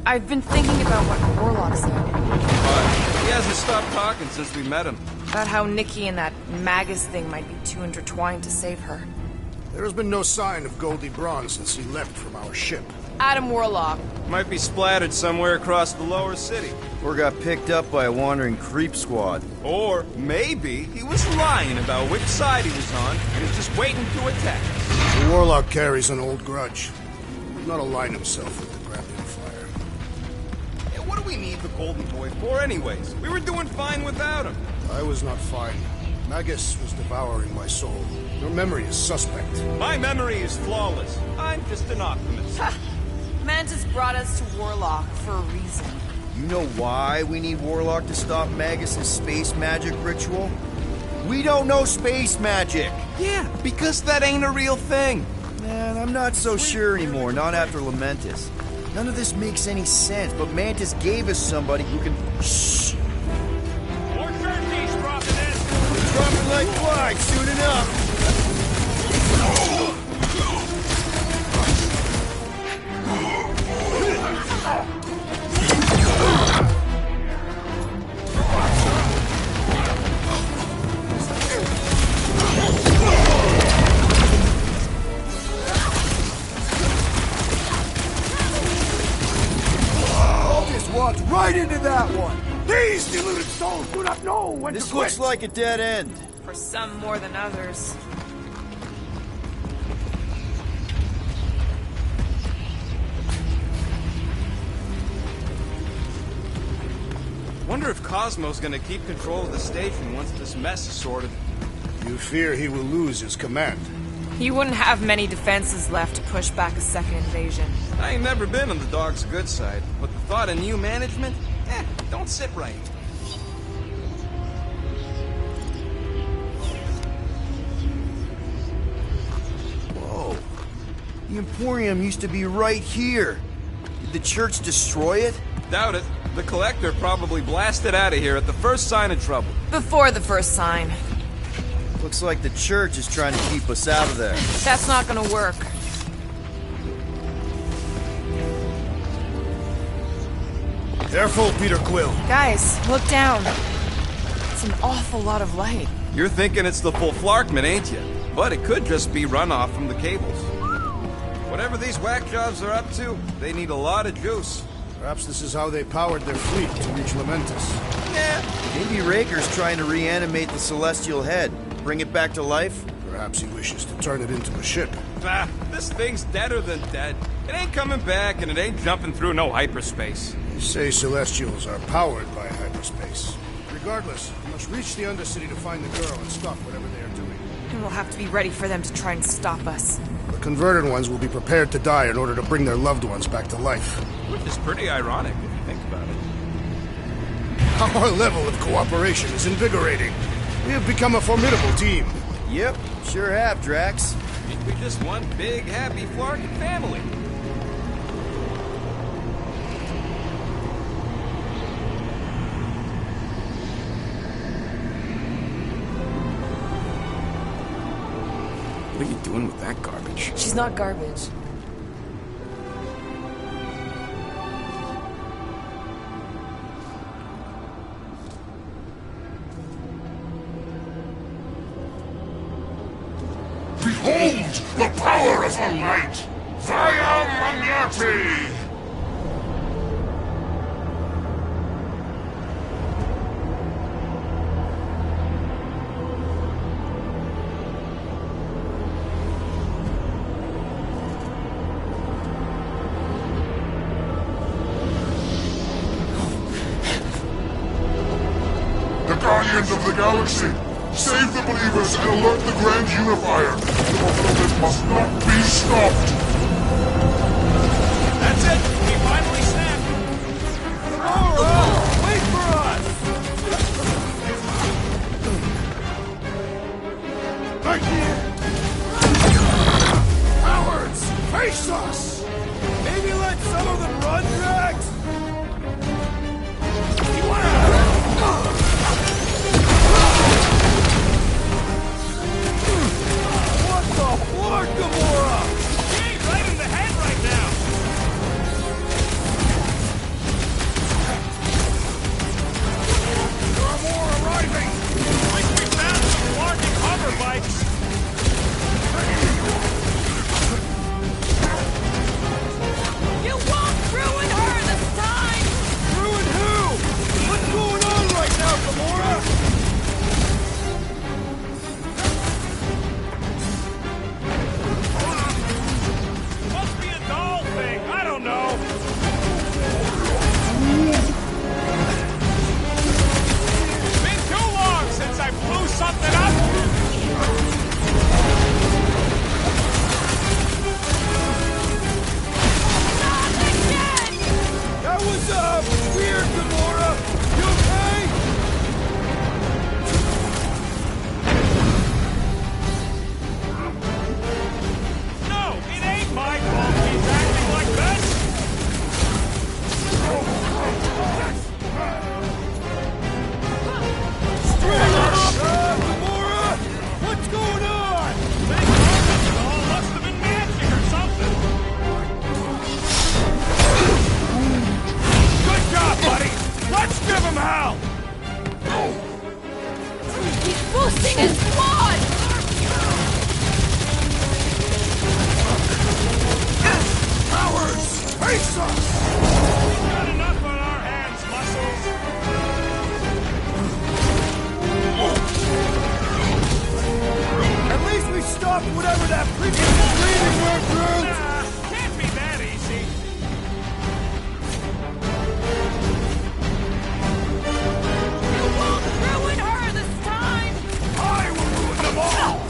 I've been thinking about what Warlock said. He hasn't stopped talking since we met him. About how Nikki and that Magus thing might be too intertwined to save her. There has been no sign of Goldie Braun since he left from our ship. Adam Warlock. Might be splattered somewhere across the lower city. Or got picked up by a wandering creep squad. Or maybe he was lying about which side he was on and is just waiting to attack. The Warlock carries an old grudge. He would not align himself with the Grappling Fire. Yeah, what do we need the Golden Boy for anyways? We were doing fine without him. I was not fine. Magus was devouring my soul. Your memory is suspect. My memory is flawless. I'm just an optimist. Mantis brought us to Warlock for a reason. You know why we need Warlock to stop Magus' space magic ritual? We don't know space magic! Yeah, because that ain't a real thing. Man, I'm not so sure anymore, not after Lamentis. None of this makes any sense, but Mantis gave us somebody who can... Shh! More turkeys dropping in! We're dropping like flies soon enough! Walked right into that one! These deluded souls do not know when to quit! This looks like a dead end. For some more than others. Wonder if Cosmo's gonna keep control of the station once this mess is sorted. You fear he will lose his command. He wouldn't have many defenses left to push back a second invasion. I ain't never been on the dog's good side, but the thought of new management, don't sit right. Whoa. The Emporium used to be right here. Did the church destroy it? Doubt it. The Collector probably blasted out of here at the first sign of trouble. Before the first sign. Looks like the church is trying to keep us out of there. That's not gonna work. Careful, Peter Quill. Guys, look down. It's an awful lot of light. You're thinking it's the full Flarkman, ain't you? But it could just be runoff from the cables. Whatever these whack jobs are up to, they need a lot of juice. Perhaps this is how they powered their fleet to reach Lamentis. Yeah. Maybe Raker's trying to reanimate the Celestial Head. Bring it back to life? Perhaps he wishes to turn it into a ship. Ah, this thing's deader than dead. It ain't coming back, and it ain't jumping through no hyperspace. They say Celestials are powered by hyperspace. Regardless, we must reach the Undercity to find the girl and stop whatever they are doing. And we'll have to be ready for them to try and stop us. The converted ones will be prepared to die in order to bring their loved ones back to life. Which is pretty ironic, if you think about it. Our level of cooperation is invigorating. We have become a formidable team. Yep, sure have, Drax. Ain't we just one big, happy Flarkin family? She's not garbage. Behold the power of the light! Via Magnati! The Guardians of the Galaxy! Save the believers and alert the Grand Unifier! The fulfillment must not be stopped! That's it! We finally snapped! Gamora! Wait for us! Right here! Cowards! Face us! Maybe let some of them run, Drax? What the flark, Gamora? Hey, right in the head right now! There are more arriving! At least we found some larking hover bikes! You won't ruin her this time! Ruin who? What's going on right now, Gamora? Must be a doll thing, I don't know! Been too long since I blew something up! That was, weird, Gamora! You okay? No, it ain't my fault he's acting like this! Gamora! What's going on? Thank goodness it all must have been magic or something! Good job, buddy! Let's give him hell! He's boosting his squad! Cowards! Face us! We've got enough on our hands, muscles! At least we stopped whatever that previous bleeding went through! Nah, can't be that easy! You won't ruin her this time! I will ruin them all!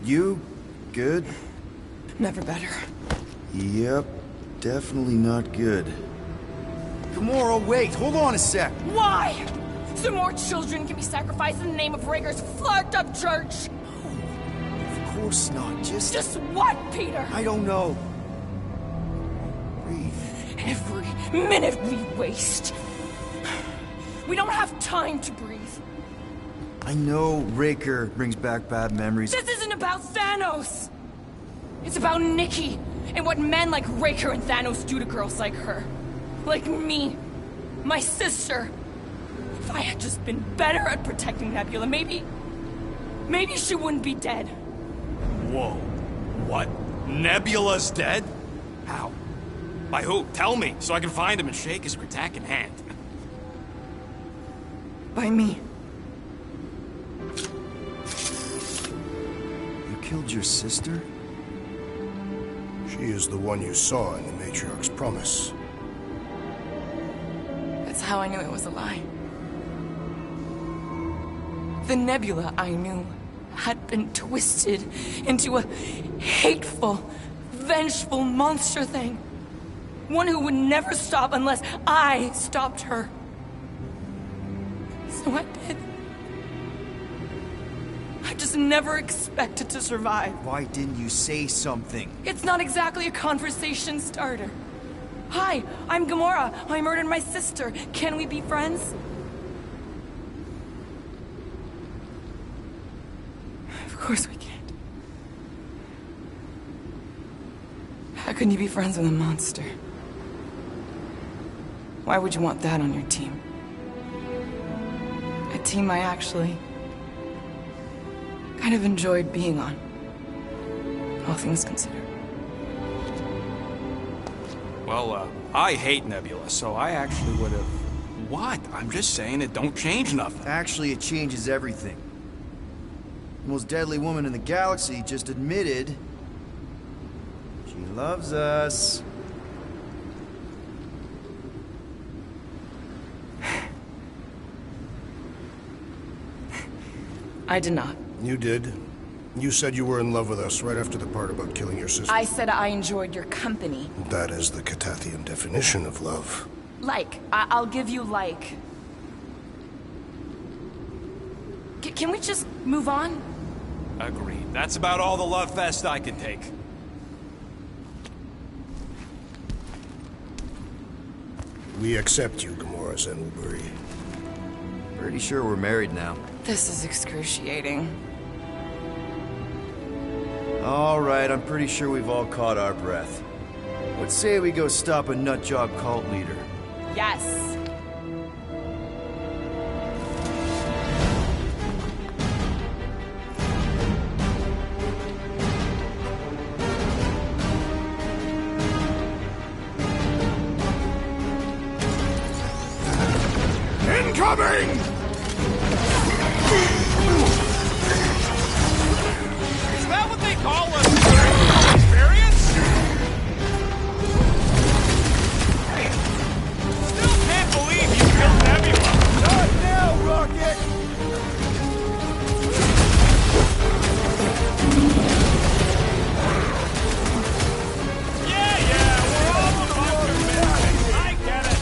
You good? Never better. Yep, definitely not good. Gamora, wait, hold on a sec. Why? So more children can be sacrificed in the name of Rager's flarked up church? Of course not, Just what, Peter? I don't know. Breathe. Every minute we waste. We don't have time to breathe. I know Raker brings back bad memories. This isn't about Thanos! It's about Nikki, and what men like Raker and Thanos do to girls like her. Like me. My sister. If I had just been better at protecting Nebula, maybe she wouldn't be dead. Whoa. What? Nebula's dead? How? By who? Tell me, so I can find him and shake his Kratak in hand. By me. You killed your sister? She is the one you saw in the Matriarch's promise. That's how I knew it was a lie. The Nebula I knew had been twisted into a hateful, vengeful monster thing. One who would never stop unless I stopped her. So I did. I just never expected to survive. Why didn't you say something? It's not exactly a conversation starter. Hi, I'm Gamora. I murdered my sister. Can we be friends? Of course we can't. How can you be friends with a monster? Why would you want that on your team? A team I actually kind of enjoyed being on, all things considered. Well, I hate Nebula, so I actually would have... What? I'm just saying it don't change nothing. Actually, it changes everything. The most deadly woman in the galaxy just admitted she loves us. I did not. You did. You said you were in love with us right after the part about killing your sister. I said I enjoyed your company. That is the Catathian definition of love. Like. I'll give you like. Can we just move on? Agreed. That's about all the love fest I can take. We accept you, Gamora Zenwuburi. Pretty sure we're married now. This is excruciating. All right, I'm pretty sure we've all caught our breath. Let's say we go stop a nutjob cult leader. Yes. Incoming! Is that what they call a experience? Still can't believe you killed Nebula. Not now, Rocket! Yeah, we're all a bunch of men. I get it.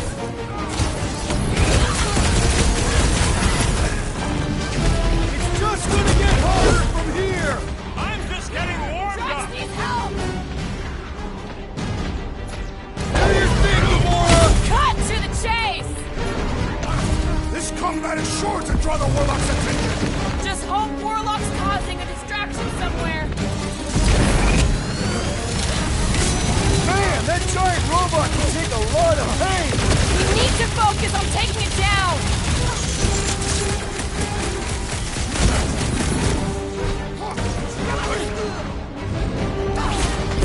It's just gonna get harder from here! I'm just getting warmed Drax up. needs help! Do your thing, Gamora! Cut to the chase! This combat is sure to draw the Warlock's attention! Just hope Warlock's causing a distraction somewhere. Man, that giant robot can take a lot of pain! We need to focus on taking it down!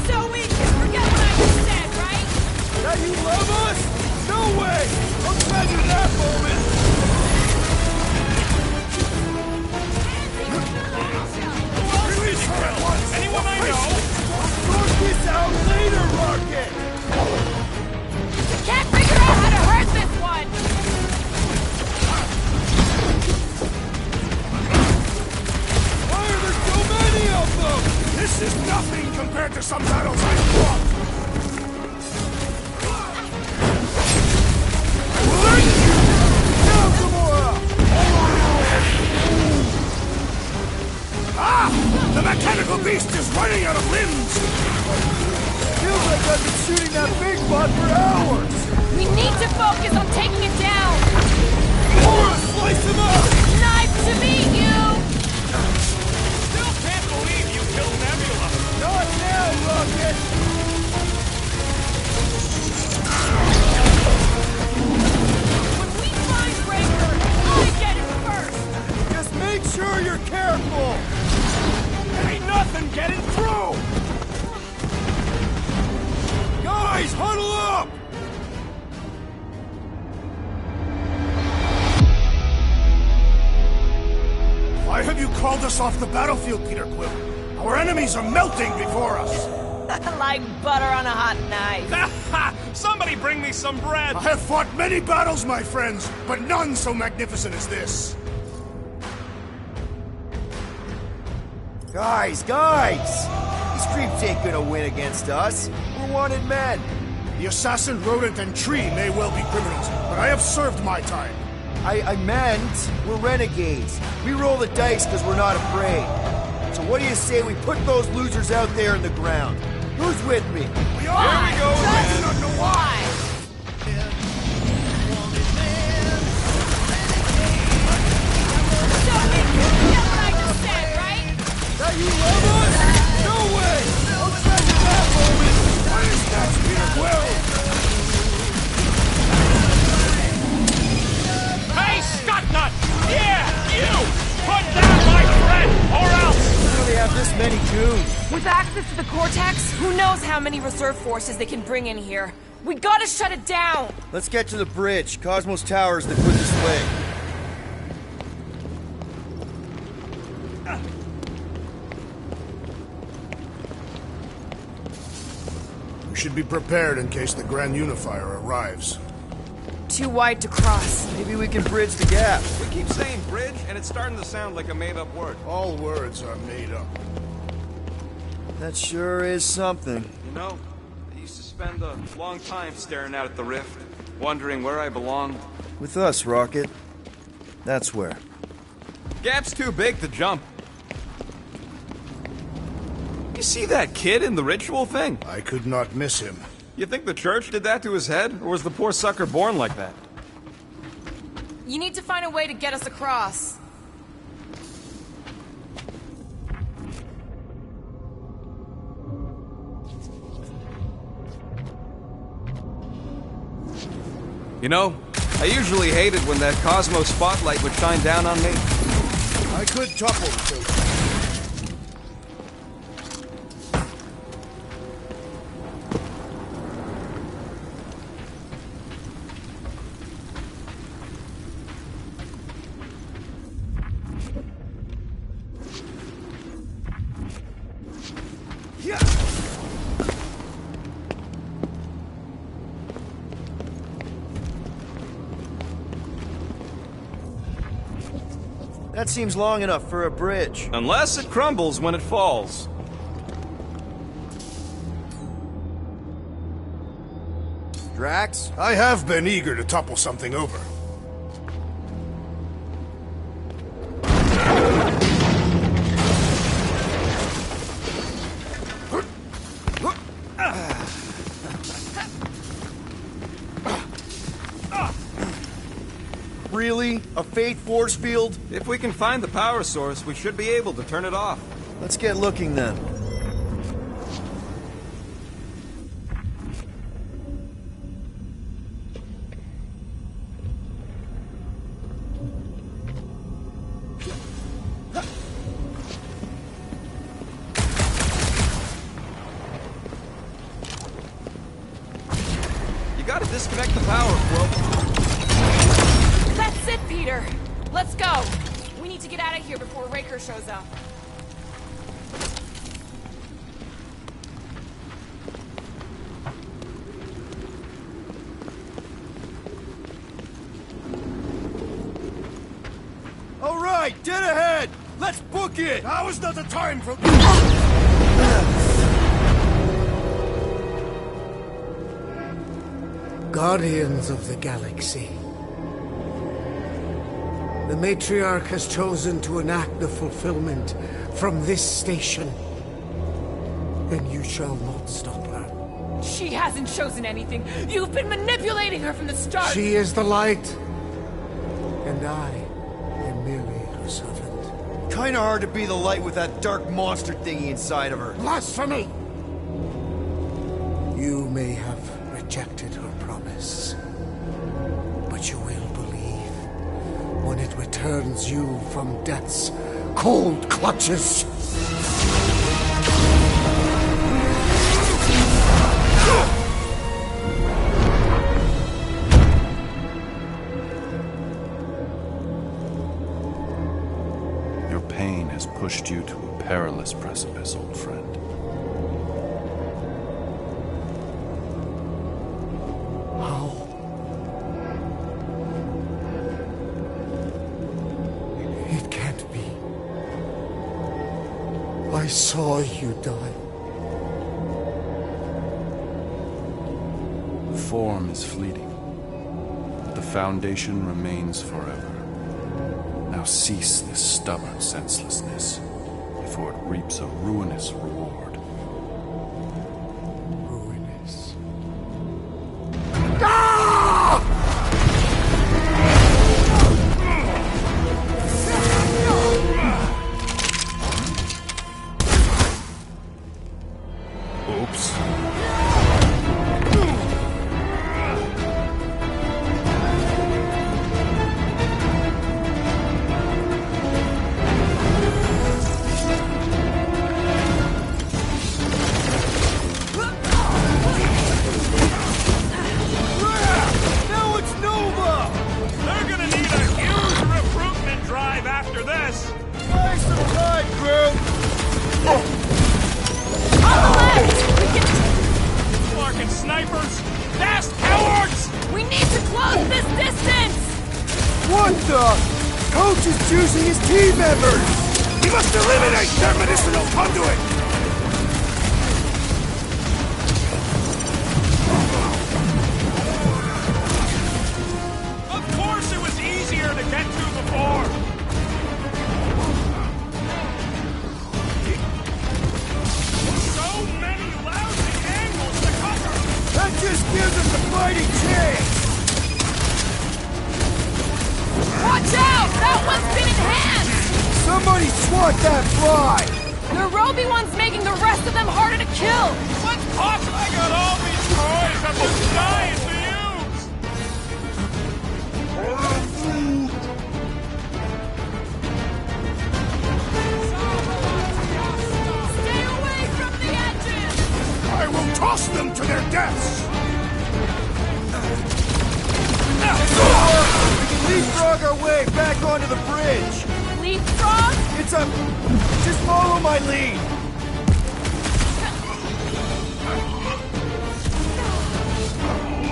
So we can forget what I just said, right? That you love us? No way! I'll treasure that moment! Release her at once! Anyone I know? Sort this out later, Rocket! Can't figure out how to hurt this one! Why are there so many of them? This is nothing compared to some battles I've fought! Now, Gamora! Ah! The mechanical beast is running out of limbs! Feels like I've been shooting that big bot for hours! We need to focus on taking it down! Gamora, slice him up! Nice to meet you! Still can't believe you killed Nebula. Not now, Rocket! When we find Raker, I get it first! Just make sure you're careful! Ain't nothing getting through! Guys, huddle up! Why have you called us off the battlefield, Peter Quill? Our enemies are melting before us! Like butter on a hot knife. Somebody bring me some bread. I have fought many battles, my friends, but none so magnificent as this. Guys! These creeps ain't gonna win against us. We're wanted men. The assassin, rodent, and tree may well be criminals, but I have served my time. I meant we're renegades. We roll the dice because we're not afraid. So what do you say we put those losers out there in the ground? Who's with me? We are! Here we go again! Don't know why! So, you get what I just said, right? That you love us? No way! I'll treasure that moment! What is next, Peter Quill? Hey, Scuttnut! Yeah, you! Put down my friend, or else! How do they have this many goons? With access to the Cortex, who knows how many reserve forces they can bring in here. We gotta shut it down! Let's get to the bridge. Cosmos Tower's the quickest way. We should be prepared in case the Grand Unifier arrives. Too wide to cross. Maybe we can bridge the gap. We keep saying bridge, and it's starting to sound like a made-up word. All words are made up. That sure is something. You know, I used to spend a long time staring out at the rift, wondering where I belonged. With us, Rocket. That's where. Gap's too big to jump. You see that kid in the ritual thing? I could not miss him. You think the church did that to his head, or was the poor sucker born like that? You need to find a way to get us across. You know, I usually hated when that Cosmos spotlight would shine down on me. I could topple the thing. That seems long enough for a bridge. Unless it crumbles when it falls. Drax? I have been eager to topple something over. Really? A faith force field? If we can find the power source, we should be able to turn it off. Let's get looking then. You gotta disconnect the power, Quill. That's it, Peter! Let's go! We need to get out of here before Raker shows up. All right, dead ahead! Let's book it! Now is not the time for... Guardians of the Galaxy. The Matriarch has chosen to enact the fulfillment from this station. And you shall not stop her. She hasn't chosen anything. You've been manipulating her from the start. She is the light. And I am merely her servant. Kinda hard to be the light with that dark monster thingy inside of her. Blasphemy! You may have rejected her promise, but you will believe when it returns you from death's cold clutches. Your pain has pushed you to a perilous precipice, old friend. I saw you die. Form is fleeting, but the foundation remains forever. Now cease this stubborn senselessness, before it reaps a ruinous reward. Ruinous. Oops. Now it's Nova! They're gonna need a huge recruitment drive after this! Buy some time, Groot! On the left! We can... Fucking snipers! Fast cowards! We need to close this distance! What the? Coach is choosing his team members! He must eliminate their medicinal conduit! Of course it was easier to get to before! So many lousy angles to cover! That just gives us a fighting chance! Watch out! That one's been enhanced! Somebody swat that fly! The Roby one's making the rest of them harder to kill! What's possible? I got all these toys I'm just dying to use! Stay away from the edges! I will toss them to their deaths! We can leapfrog our way back onto the bridge! Leapfrog? It's a... Just follow my lead!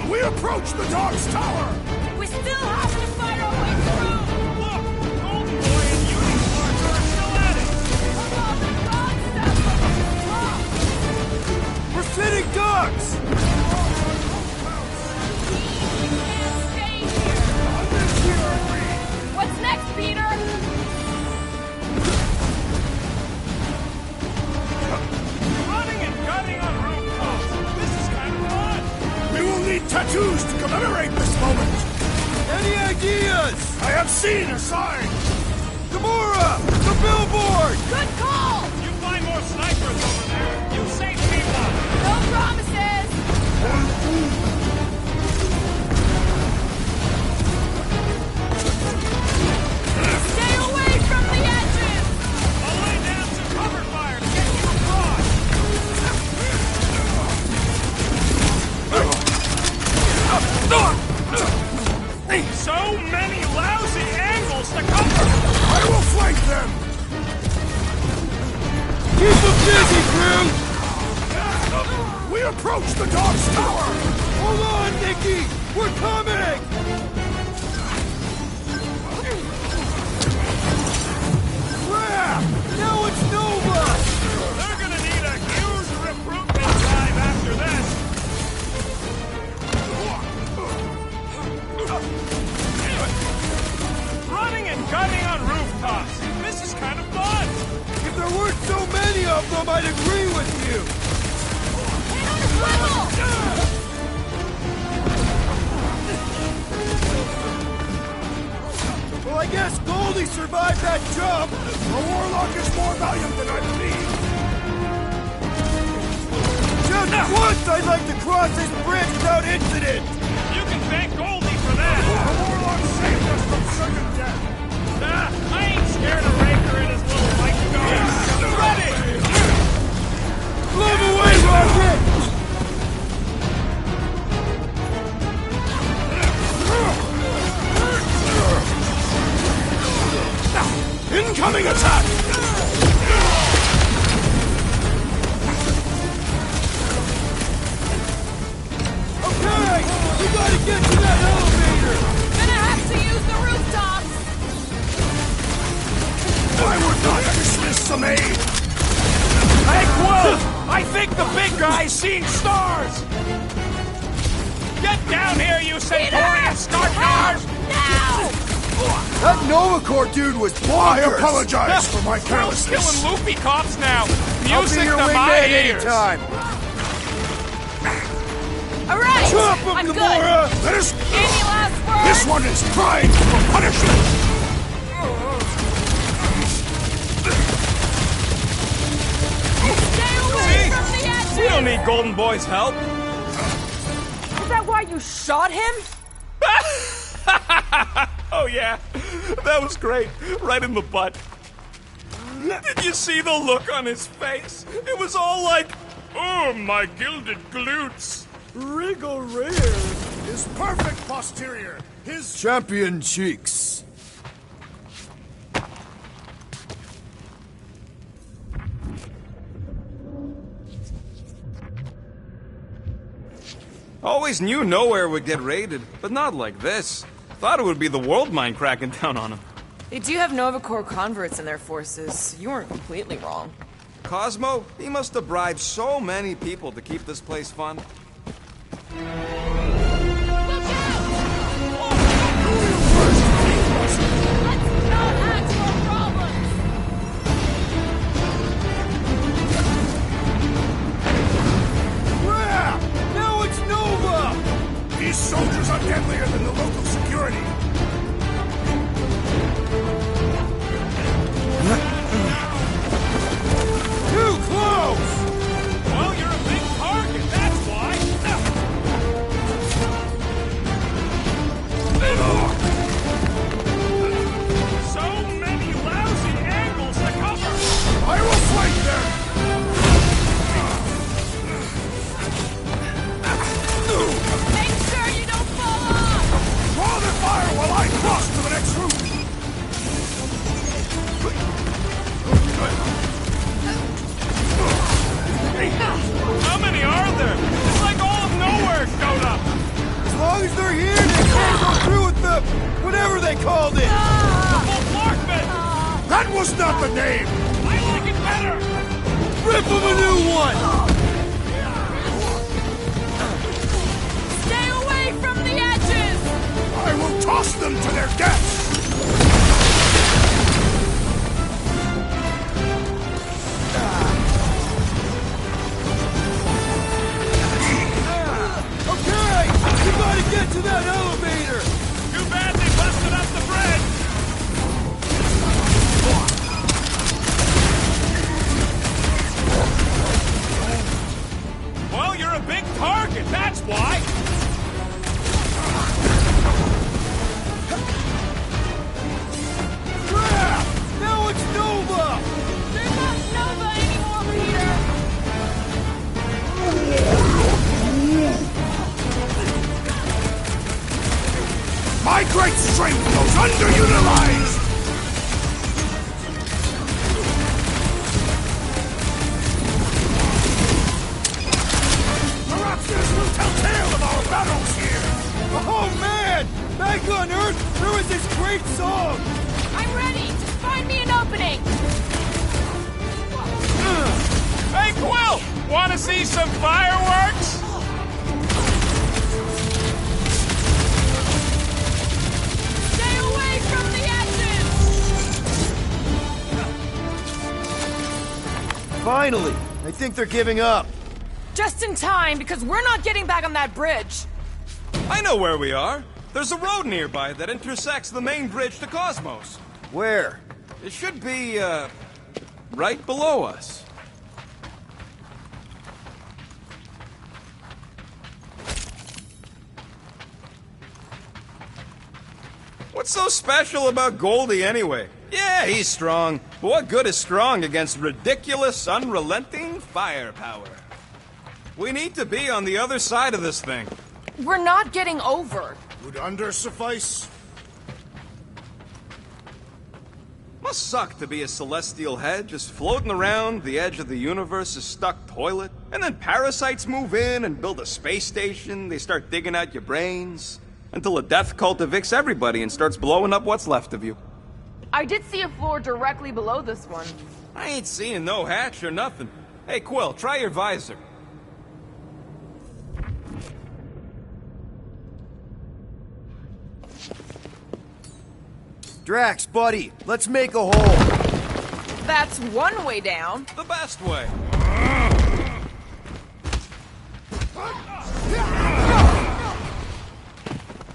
We approach the dog's tower! We still have to fight our way through! Look! Golden Boy and Unicorn are still at it! We're sitting ducks! What's next, Peter? Running and gunning on rooftops! This is kind of fun! We will need tattoos to commemorate this moment! Any ideas? I have seen a sign! Gamora! The billboard! Good call! You find more snipers over there! You save me one! No promises! Stay away from the edges! I'll lay down some cover fire to get you across! So many lousy angles to cover! I will flank them! Keep them busy, Groot! We approach the dog's tower! Hold on, Nikki! We're coming! Crap! Now it's Nova! They're gonna need a huge recruitment drive after this! Running and gunning on rooftops! This is kind of fun! If there weren't so many of them, I'd agree with you! Hit on his level! Well, I guess Goldie survived that jump! The Warlock is more valiant than I believe! Just once I'd like to cross this bridge without incident! You can thank Goldie for that! The Warlock saved us from certain death! I ain't scared of Raker and his little white dog! Ready! Move away, Rocket! Incoming attack! Okay! We gotta get to that elevator! Gonna have to use the rooftops! I would not dismiss some aid! Hey, Quill! I think the big guy's seen stars! Get down here, you Centaurian Scarfnars! Now! That Nova Corps dude was bonkers! I apologize for my carelessness. Killing loopy cops now! I'll be Music your to my wingman ears! anytime! Alright! Chop him, I'm Gamora! good! Let us... Any last words? This one is primed for punishment! Stay away from the edges! We don't need Golden Boy's help! Is that why you shot him? Oh yeah, that was great. Right in the butt. Did you see the look on his face? It was all like, oh, my gilded glutes. Wriggle rear. His perfect posterior. His... Champion cheeks. Always knew nowhere would get raided, but not like this. Thought it would be the world mine cracking down on him. They do have Nova Corps converts in their forces. You weren't completely wrong. Cosmo, he must have bribed so many people to keep this place fun. Now it's Nova! These soldiers are deadlier than the local security. Too close! Well, you're a big target, that's why! So many lousy angles to cover! I will fight them! Make sure you don't fall off! Draw their fire while I cross to the next route! How many are there? It's like all of nowhere showed up! As long as they're here, they can't go through with the... whatever they called it! The full Clarkman! That was not the name! I like it better! Rip them a new one! Stay away from the edges! I will toss them to their deaths! Okay! You gotta get to that elevator! Too bad they busted up the bridge! Well, you're a big target, that's why! Crap! Now it's Nova! They're not Nova anymore, Peter! My great strength goes underutilized! Perhaps this will tell tale of our battles here! Oh man! Back on Earth, there was this great song! I'm ready! Just find me an opening! Hey, Quill! Want to see some fireworks? Stay away from the edges! Finally! I think they're giving up. Just in time, because we're not getting back on that bridge. I know where we are. There's a road nearby that intersects the main bridge to Cosmos. Where? It should be, right below us. What's so special about Goldie anyway? Yeah, he's strong, but what good is strong against ridiculous, unrelenting firepower? We need to be on the other side of this thing. We're not getting over. Would under suffice? Must suck to be a celestial head just floating around the edge of the universe's stuck toilet, and then parasites move in and build a space station. They start digging out your brains until a death cult evicts everybody and starts blowing up what's left of you. I did see a floor directly below this one. I ain't seeing no hatch or nothing. Hey, Quill, try your visor. Drax, buddy, let's make a hole. That's one way down. The best way.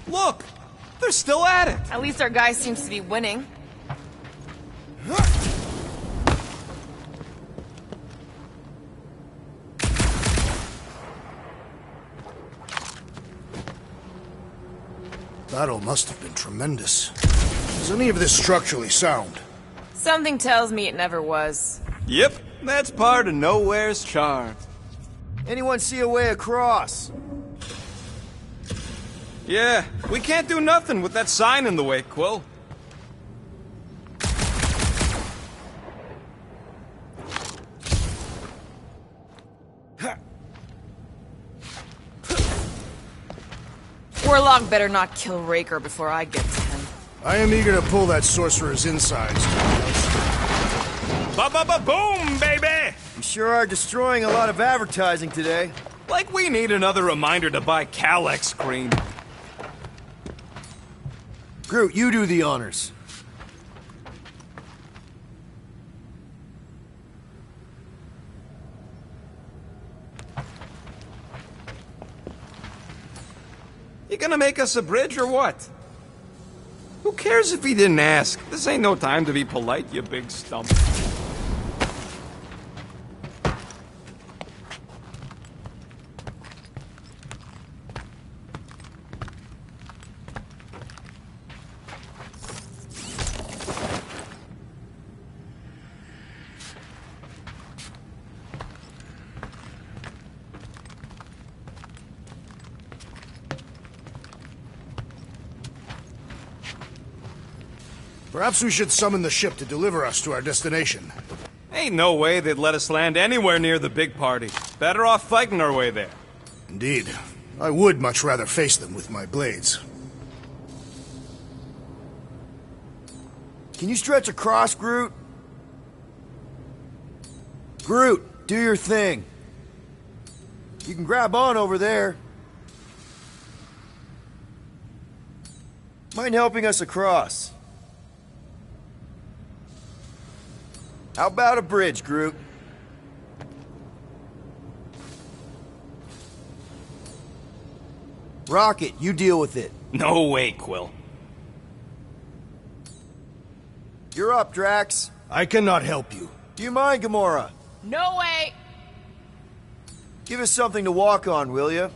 Look! They're still at it! At least our guy seems to be winning. Battle must have been tremendous. Is any of this structurally sound? Something tells me it never was. Yep, that's part of Nowhere's charm. Anyone see a way across? Yeah, we can't do nothing with that sign in the way, Quill. Warlock better not kill Raker before I get to him. I am eager to pull that sorcerer's insides. Ba-ba-ba-boom, baby! You sure are destroying a lot of advertising today. Like we need another reminder to buy Calyx cream. Groot, you do the honors. You gonna make us a bridge or what? Who cares if he didn't ask? This ain't no time to be polite, you big stump. Perhaps we should summon the ship to deliver us to our destination. Ain't no way they'd let us land anywhere near the big party. Better off fighting our way there. Indeed. I would much rather face them with my blades. Can you stretch across, Groot? Groot, do your thing. You can grab on over there. Mind helping us across? How about a bridge, Groot? Rocket, you deal with it. No way, Quill. You're up, Drax. I cannot help you. Do you mind, Gamora? No way! Give us something to walk on, will you?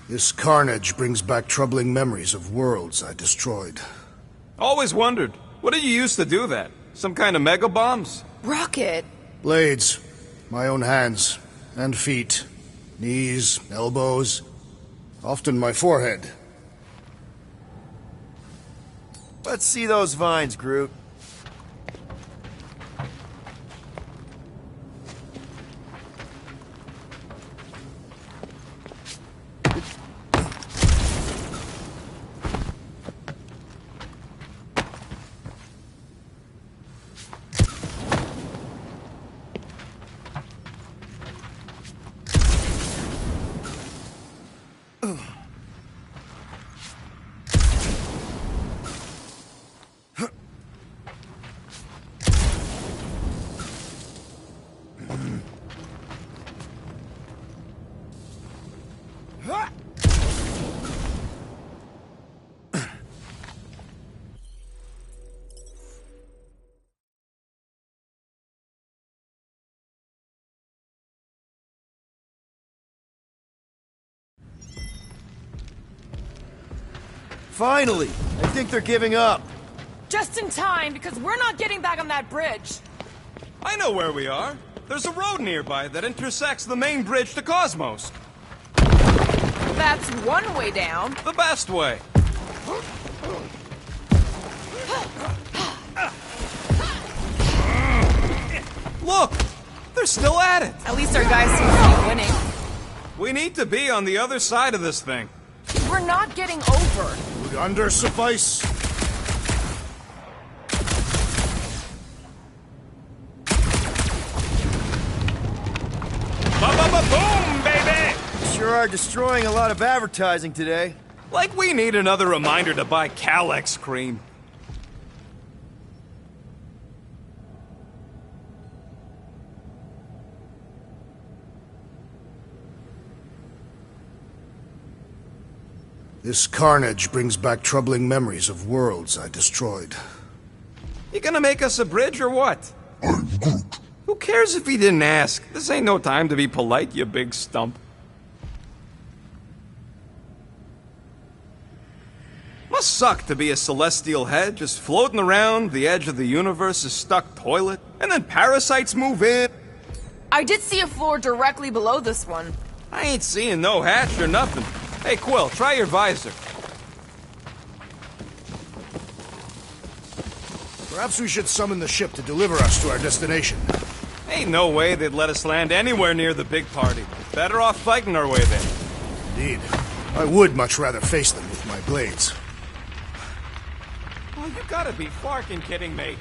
This carnage brings back troubling memories of worlds I destroyed. Always wondered, what did you use to do that? Some kind of mega bombs? Rocket! Blades. My own hands. And feet. Knees, elbows. Often my forehead. Let's see those vines, Groot. Finally! I think they're giving up. Just in time, because we're not getting back on that bridge. I know where we are. There's a road nearby that intersects the main bridge to Cosmos. That's one way down. The best way. Look! they're still at it. At least our guys seem to be winning. We need to be on the other side of this thing. We're not getting over. Would under suffice? Ba-ba-ba-boom, baby! Sure are destroying a lot of advertising today. Like we need another reminder to buy Calex cream. This carnage brings back troubling memories of worlds I destroyed. You gonna make us a bridge or what? I'm Groot. Who cares if he didn't ask? This ain't no time to be polite, you big stump. Must suck to be a celestial head, just floating around the edge of the universe's stuck toilet, and then parasites move in. I did see a floor directly below this one. I ain't seeing no hatch or nothing. Hey, Quill, try your visor. Perhaps we should summon the ship to deliver us to our destination. Ain't no way they'd let us land anywhere near the big party. Better off fighting our way there. Indeed. I would much rather face them with my blades. Oh, you gotta be fucking kidding me.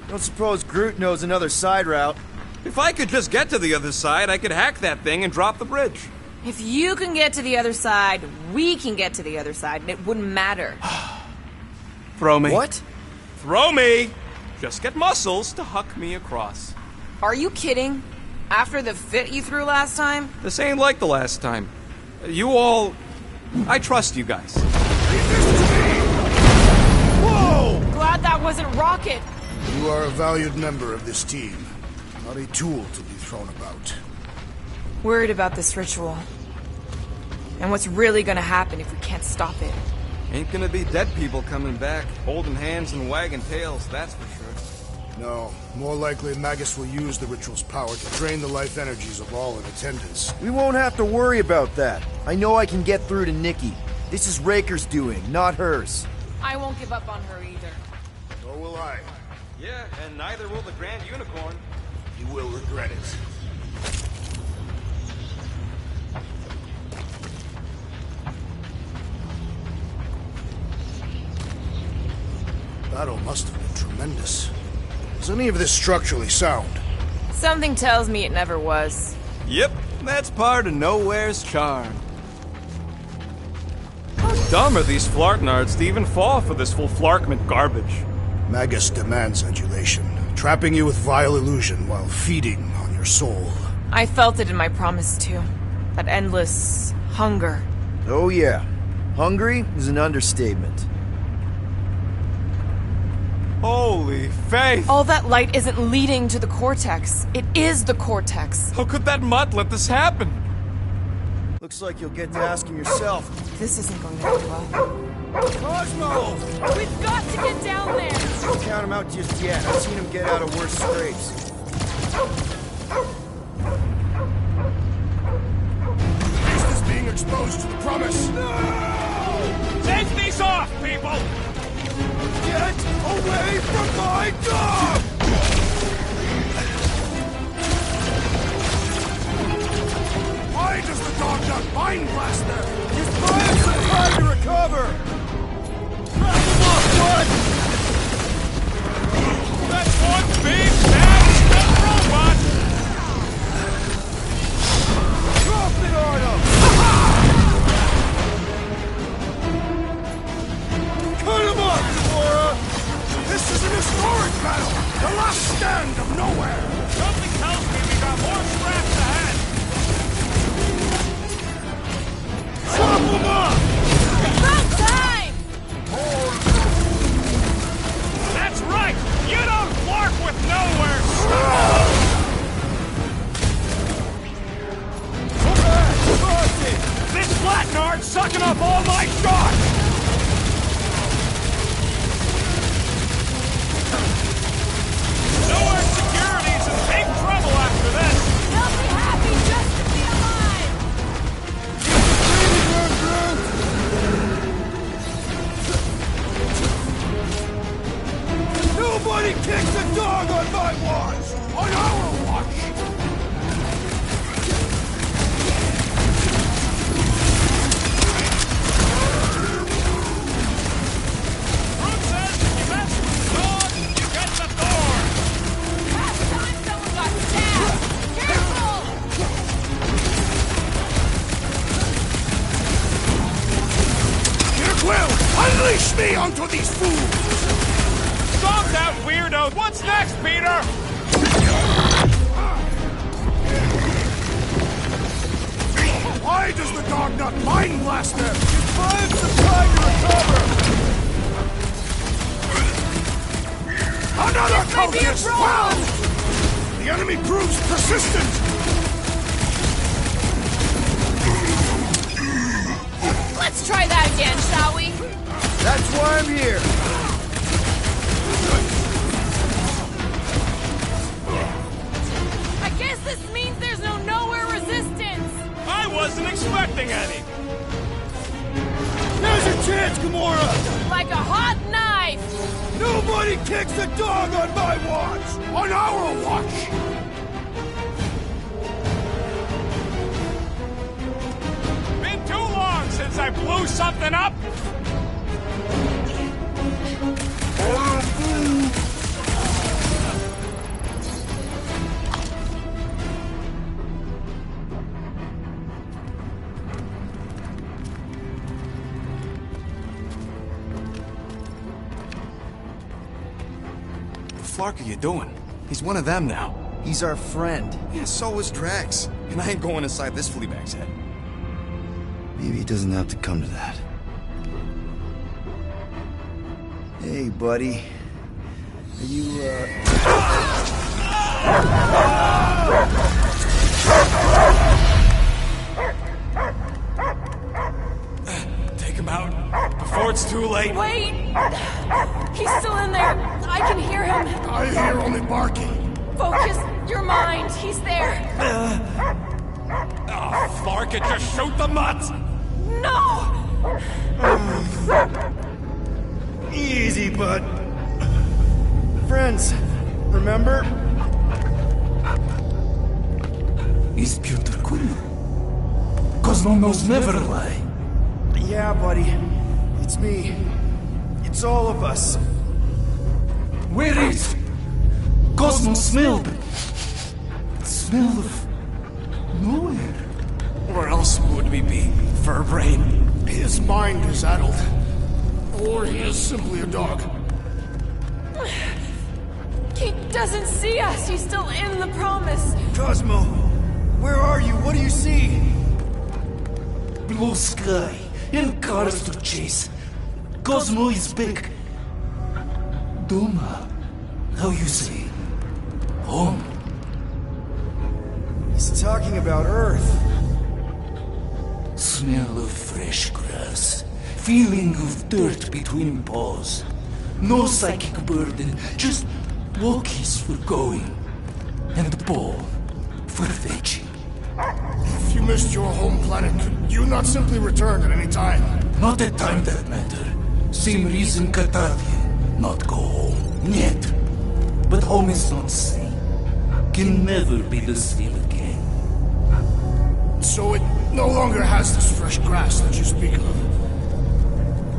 Don't suppose Groot knows another side route. If I could just get to the other side, I could hack that thing and drop the bridge. If you can get to the other side, we can get to the other side, and it wouldn't matter. Throw me. What? Throw me! Just get muscles to huck me across. Are you kidding? After the fit you threw last time? This ain't like the last time. You all... I trust you guys. Whoa! Glad that wasn't Rocket. You are a valued member of this team, not a tool to be thrown about. Worried about this ritual. And what's really gonna happen if we can't stop it. Ain't gonna be dead people coming back, holding hands and wagging tails, that's for sure. No, more likely Magus will use the ritual's power to drain the life energies of all in attendance. We won't have to worry about that. I know I can get through to Nikki. This is Raker's doing, not hers. I won't give up on her either. Nor will I. Yeah, and neither will the Grand Unicorn. You will regret it. Battle must have been tremendous. Is any of this structurally sound? Something tells me it never was. Yep, that's part of Nowhere's charm. How dumb are these flartnards to even fall for this full flarkment garbage? Magus demands adulation, trapping you with vile illusion while feeding on your soul. I felt it in my promise too. That endless hunger. Oh yeah. Hungry is an understatement. Holy faith! All that light isn't leading to the cortex. It is the cortex. How could that mutt let this happen? Looks like you'll get to ask him yourself. This isn't going to end well. Cosmo! We've got to get down there! Don't count him out just yet. I've seen him get out of worse scrapes. Beast is being exposed to the promise. No! Take these off, people! Get away from my dog! Why does the dog not mind Blaster? His bias are trying to recover! Wrap him up, bud! That's one big, bad, stuck robot! Drop it on him! Cut him up, Gamora! This is an historic battle! me onto these fools! Stop that weirdo! What's next, Peter? Why does the dog not mind blast them? Find some time to recover! Another cultist! Wow! The enemy proves persistent! Let's try that again, shall we? That's why I'm here. I guess this means there's no nowhere resistance. I wasn't expecting any. There's a chance, Gamora! Like a hot knife. Nobody kicks the dog on my watch! On our watch! Been too long since I blew something up. What the fuck are you doing? He's one of them now. He's our friend. Yeah, so is Drax. And I ain't going inside this fleabag's head. Maybe it doesn't have to come to that. Hey, buddy. Are you, Take him out before it's too late. Wait! He's still in there. I can hear him. I hear only barking. Focus your mind. He's there. Oh, fuck it, just shoot the nuts! No! Easy, bud. Friends, remember? Is Peter Quill? Cosmo knows never lie. Yeah, buddy. It's me. It's all of us. Where is Cosmo smelled? Smell of nowhere. Where else would we be? Furbrain. His mind is addled. Or he is simply a dog. He doesn't see us. He's still in the promise. Cosmo, where are you? What do you see? Blue sky and cars to chase. Cosmo is back. Doma, how you say? Home. He's talking about Earth. Smell of fresh grass. Feeling of dirt between paws. No psychic burden, just walkies for going. And the ball for fetching. If you missed your home planet, could you not simply return at any time? Not at time that matter. Same reason Catavia not go home. Yet. But home is not same. Can never be the same again. So it no longer has this fresh grass that you speak of.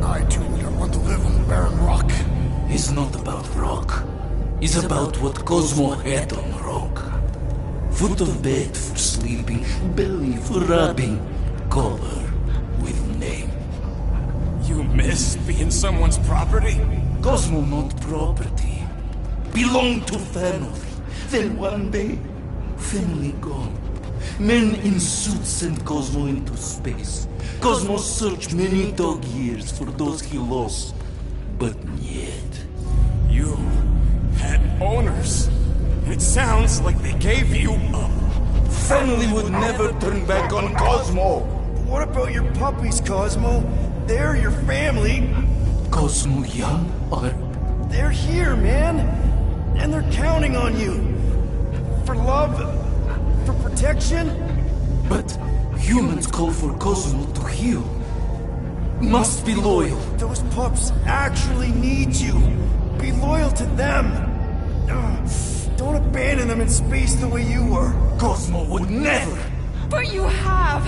I too would not want to live on the barren rock. It's not about rock. It's about what Cosmo had on rock. Foot of bed for sleeping, belly for rubbing, color with name. You miss being someone's property? Cosmo not property. Belong to family. Then one day, family gone. Men in suits sent Cosmo into space. Cosmo searched many dog years for those he lost. But yet... You had owners. It sounds like they gave you up. Family would never turn back on Cosmo. What about your puppies, Cosmo? They're your family. Cosmo young or... They're here, man. And they're counting on you. For love, for protection. But humans call for Cosmo to heal. Must be loyal. Those pups actually need you. Be loyal to them. Don't abandon them in space the way you were. Cosmo would never. But you have.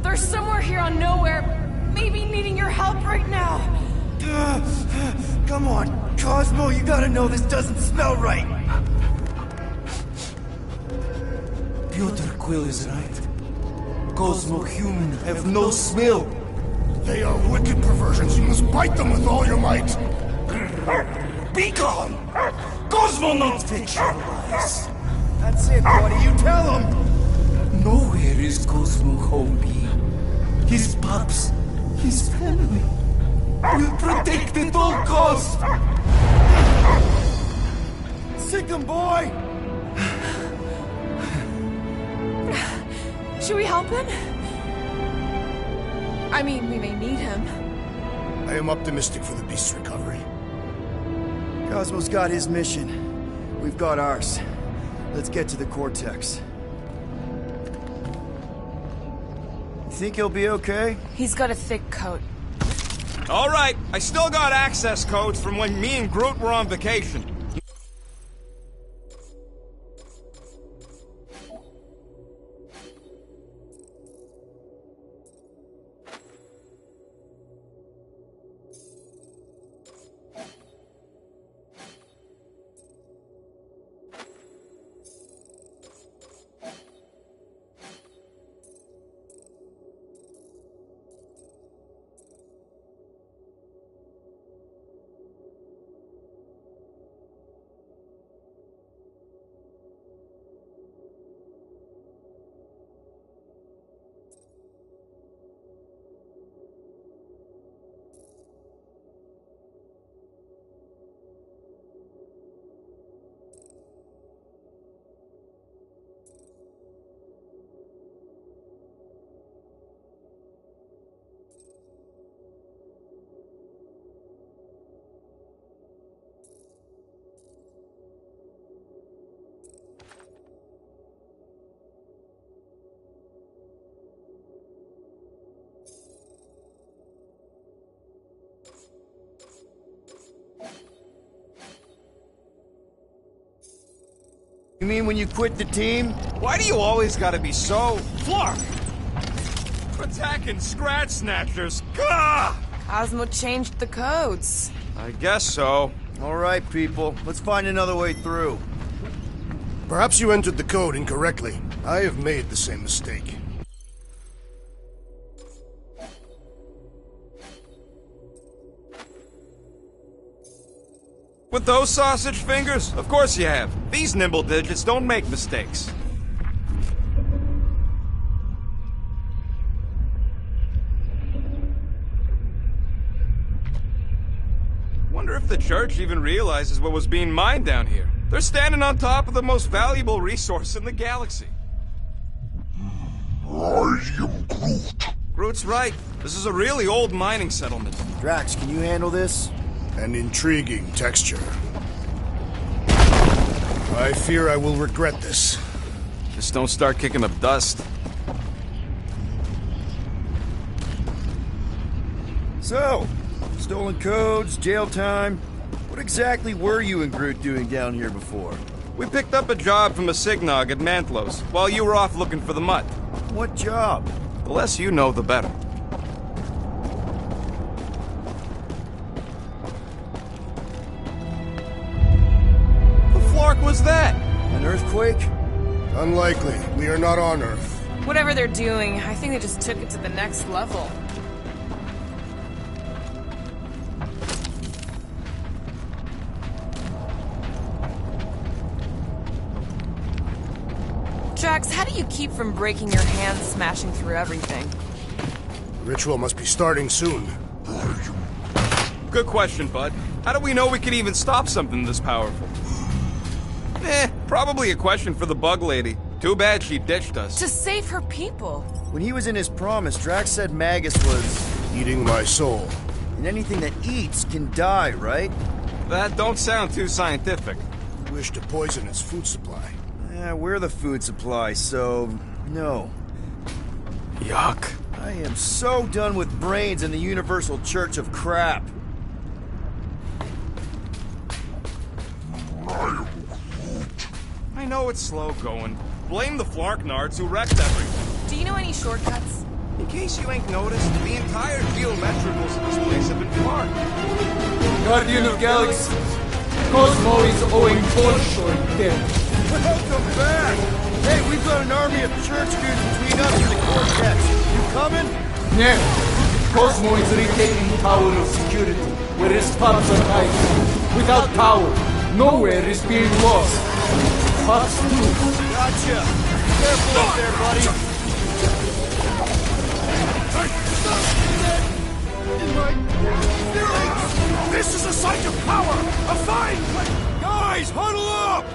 They're somewhere here on nowhere. Maybe needing your help right now. Come on, Cosmo, you gotta know this doesn't smell right. Peter Quill is right. Cosmo human have no smell. They are wicked perversions. You must bite them with all your might. Be gone! Cosmo not fetch your lies. That's it, buddy. You tell him. Nowhere is Cosmo homie. His pups, his family, will protect at all costs. Sick him, boy! Should we help him? I mean, we may need him. I am optimistic for the beast's recovery. Cosmo's got his mission. We've got ours. Let's get to the Cortex. You think he'll be okay? He's got a thick coat. All right, I still got access codes from when me and Groot were on vacation. You mean when you quit the team? Why do you always gotta be so... Flark! Attacking Scratch Snatchers! Gah! Cosmo changed the codes. I guess so. All right, people. Let's find another way through. Perhaps you entered the code incorrectly. I have made the same mistake. With those sausage fingers? Of course you have. These nimble digits don't make mistakes. Wonder if the church even realizes what was being mined down here. They're standing on top of the most valuable resource in the galaxy. I am Groot. Groot's right. This is a really old mining settlement. Drax, can you handle this? An intriguing texture. I fear I will regret this. Just don't start kicking up dust. So, stolen codes, jail time. What exactly were you and Groot doing down here before? We picked up a job from a Signog at Mantlos, while you were off looking for the mutt. What job? The less you know, the better. What was that? An earthquake? Unlikely. We are not on Earth. Whatever they're doing, I think they just took it to the next level. Drax, how do you keep from breaking your hands smashing through everything? The ritual must be starting soon. Good question, bud. How do we know we can even stop something this powerful? Probably a question for the bug lady. Too bad she ditched us. To save her people. When he was in his promise, Drax said Magus was... eating my soul. And anything that eats can die, right? That don't sound too scientific. You wish to poison its food supply. We're the food supply, so... no. Yuck. I am so done with brains and the Universal Church of Crap. I know it's slow going. Blame the Flarknards who wrecked everything. Do you know any shortcuts? In case you ain't noticed, the entire geometricals of this place have been flarked. Guardian of Galaxies, Cosmo is owing Bolshoi death. Welcome back! Hey, we've got an army of church dudes between us and the Cortex. You coming? Yeah. Cosmo is retaking Tower of Security, where his pods are hiding. Without power, nowhere is being lost. Pods too. Gotcha! Careful up there, buddy! This is a site of power! A fine place! Guys, huddle up!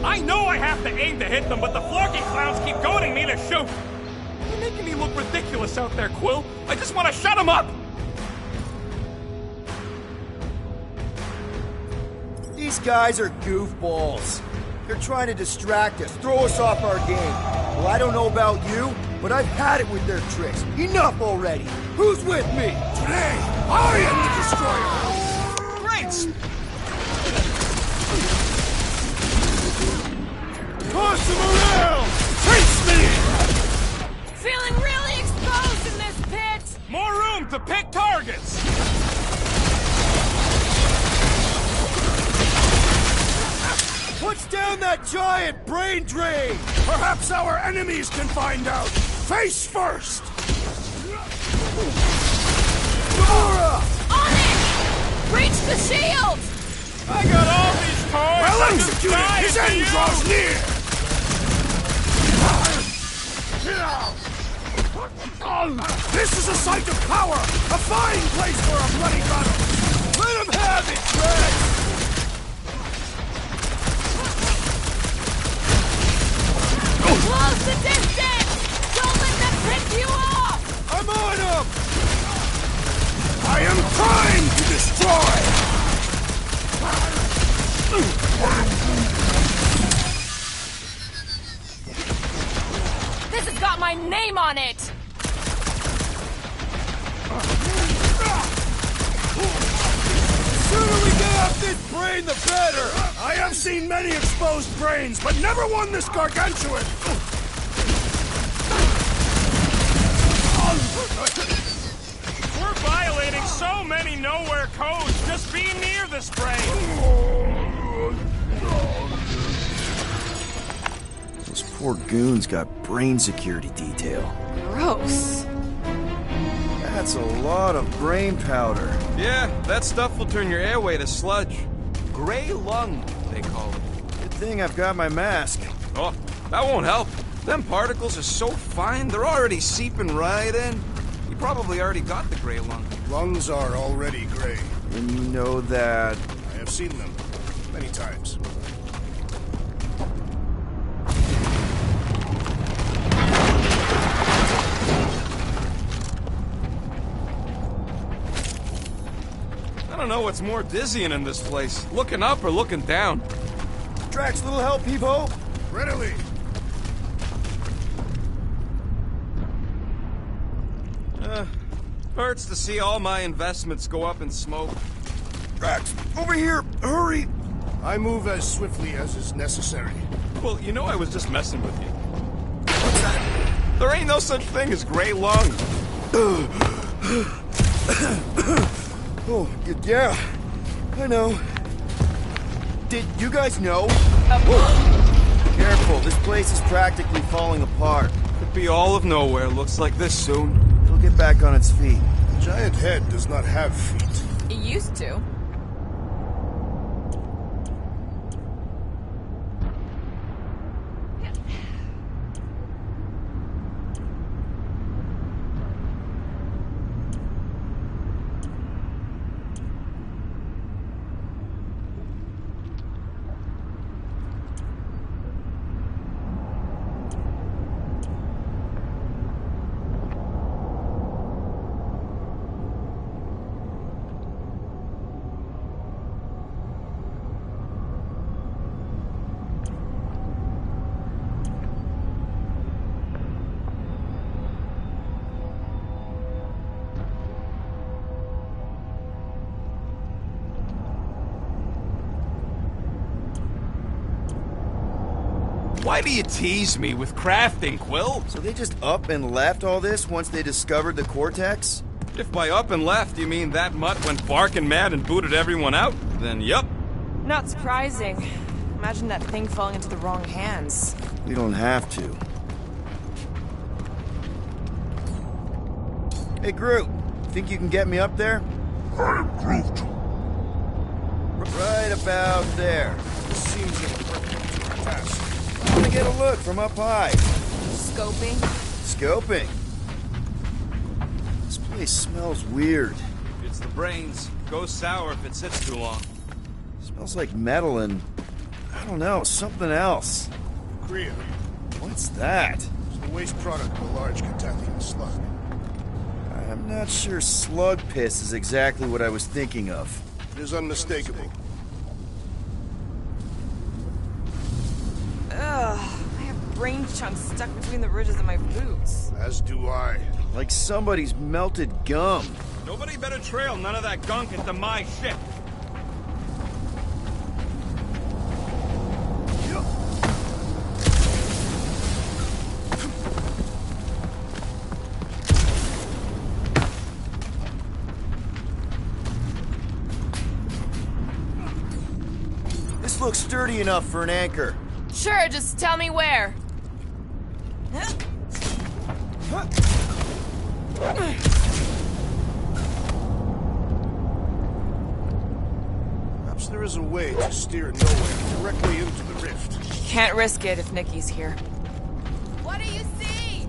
I know I have to aim to hit them, but the florky clowns keep goading me to shoot. You're making me look ridiculous out there, Quill. I just want to shut them up. These guys are goofballs. They're trying to distract us, throw us off our game. Well, I don't know about you, but I've had it with their tricks. Enough already. Who's with me? Today, I am the Destroyer! Great! Toss him around! Face me! Feeling really exposed in this pit! More room to pick targets! Push down that giant brain drain! Perhaps our enemies can find out! Face first! Gamora! On it! Reach the shield! I got all these toys! Well executed! His end draws near! This is a site of power! A fine place for a bloody battle! Let him have it, Drax! Close the distance! Don't let them pick you off! I'm on him! I am trying to destroy! This has got my name on it! The sooner we get off this brain, the better! I have seen many exposed brains, but never one this gargantuan! We're violating so many nowhere codes just being near this brain! Those poor goons got brain security detail. Gross. That's a lot of brain powder. Yeah, that stuff will turn your airway to sludge. Gray lung, they call it. Good thing I've got my mask. Oh, that won't help. Them particles are so fine, they're already seeping right in. You probably already got the gray lung. Lungs are already gray. And you know that... I have seen them many times. I don't know what's more dizzying in this place, looking up or looking down. Drax, little help, Peepo? Readily. Hurts to see all my investments go up in smoke. Drax, over here! Hurry! I move as swiftly as is necessary. Well, you know I was just messing with you. What's that? There ain't no such thing as gray lung. Oh, yeah. I know. Did you guys know? Careful, this place is practically falling apart. Could be all of nowhere, looks like this soon. It'll get back on its feet. The giant head does not have feet. It used to. Why do you tease me with crafting, Quill? So they just up and left all this once they discovered the Cortex? If by up and left you mean that mutt went barking mad and booted everyone out, then yup. Not surprising. Imagine that thing falling into the wrong hands. We don't have to. Hey, Groot. Think you can get me up there? I am Groot. Right about there. This seems inappropriate to our task. I want to get a look from up high. Scoping? Scoping? This place smells weird. It's the brains. Goes sour if it sits too long. Smells like metal and, I don't know, something else. Kriya. What's that? It's the waste product of a large Catathian slug. I'm not sure slug piss is exactly what I was thinking of. It is unmistakable. Ugh, I have brain chunks stuck between the ridges of my boots. As do I. Like somebody's melted gum. Nobody better trail none of that gunk into my ship. This looks sturdy enough for an anchor. Sure, just tell me where. Perhaps there is a way to steer nowhere directly into the rift. Can't risk it if Nikki's here. What do you see?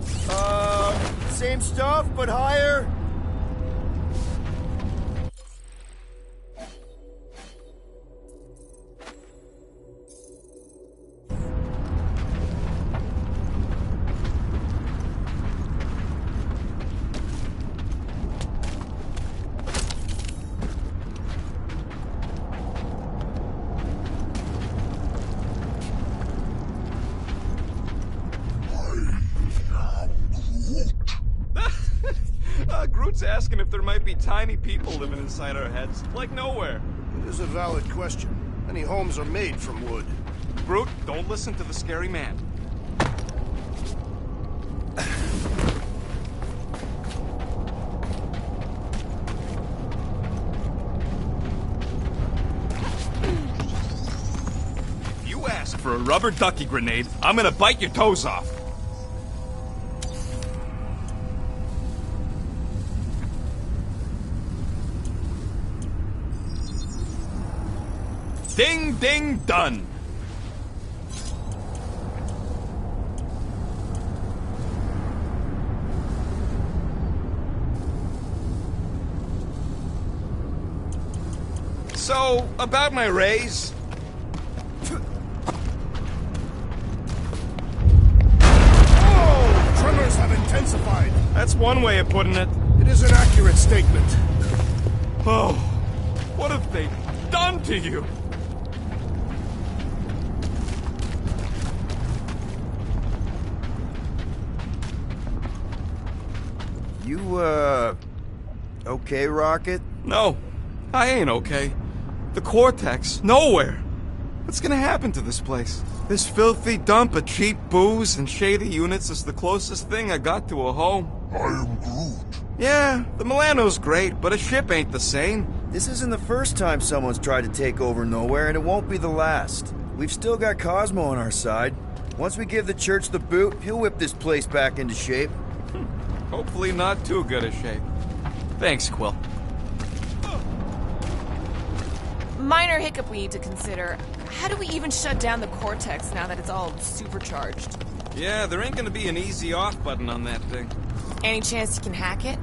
Same stuff, but higher. Groot's asking if there might be tiny people living inside our heads, like nowhere. It is a valid question. Many homes are made from wood. Groot, don't listen to the scary man. If you ask for a rubber ducky grenade, I'm gonna bite your toes off. Ding, ding, done. So, about my raise. Oh! Tremors have intensified. That's one way of putting it. It is an accurate statement. Oh, what have they done to you? You, okay, Rocket? No, I ain't okay. The Cortex, nowhere. What's gonna happen to this place? This filthy dump of cheap booze and shady units is the closest thing I got to a home. I am Groot. Yeah, the Milano's great, but a ship ain't the same. This isn't the first time someone's tried to take over Nowhere, and it won't be the last. We've still got Cosmo on our side. Once we give the church the boot, he'll whip this place back into shape. Hopefully not too good a shape. Thanks, Quill. Minor hiccup we need to consider. How do we even shut down the Cortex now that it's all supercharged? Yeah, there ain't gonna be an easy off button on that thing. Any chance you can hack it?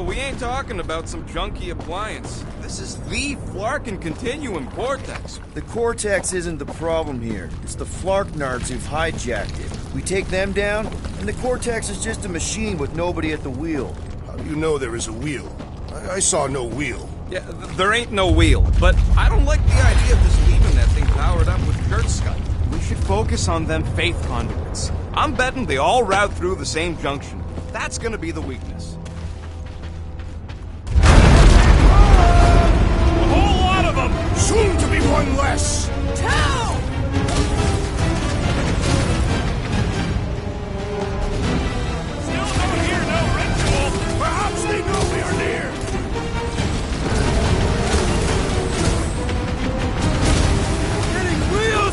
We ain't talking about some junky appliance. This is the Flarkin Continuum Cortex. The Cortex isn't the problem here. It's the Flarknards who've hijacked it. We take them down, and the Cortex is just a machine with nobody at the wheel. How do you know there is a wheel? I saw no wheel. Yeah, there ain't no wheel, but I don't like the idea of just leaving that thing powered up with church scum. We should focus on them faith conduits. I'm betting they all route through the same junction. That's gonna be the weakness. A whole lot of them! Soon to be one less! Two! Still don't hear no ritual! Perhaps they know we are near! Getting real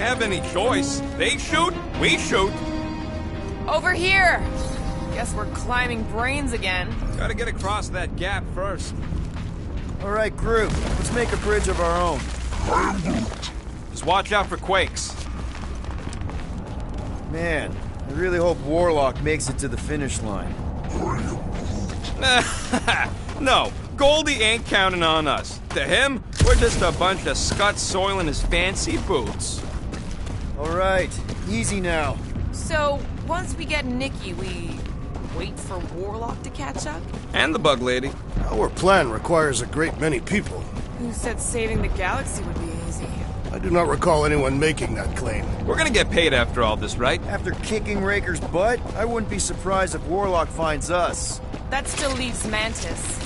have any choice. They shoot, we shoot. Over here! Guess we're climbing brains again. Gotta get across that gap first. All right, Groot, let's make a bridge of our own. Just watch out for quakes. Man, I really hope Warlock makes it to the finish line. No, Goldie ain't counting on us. To him, we're just a bunch of scuts soiling his fancy boots. All right, easy now. So, once we get Nikki, we wait for Warlock to catch up? And the bug lady. Our plan requires a great many people. Who said saving the galaxy would be easy? I do not recall anyone making that claim. We're gonna get paid after all this, right? After kicking Raker's butt, I wouldn't be surprised if Warlock finds us. That still leaves Mantis.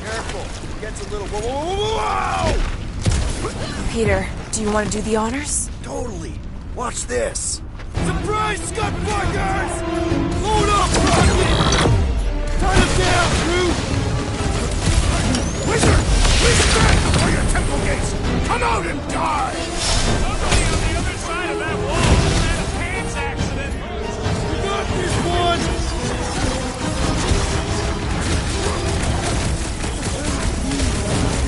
Careful, it gets a little... Whoa! Peter, do you want to do the honors? Totally. Watch this. Surprise, Scott Fuckers! Load up, Rocket! Turn it down, Groot! Wizard! Please stand before your temple gates! Come out and die! Somebody on the other side of that wall had a pants accident! We got this one!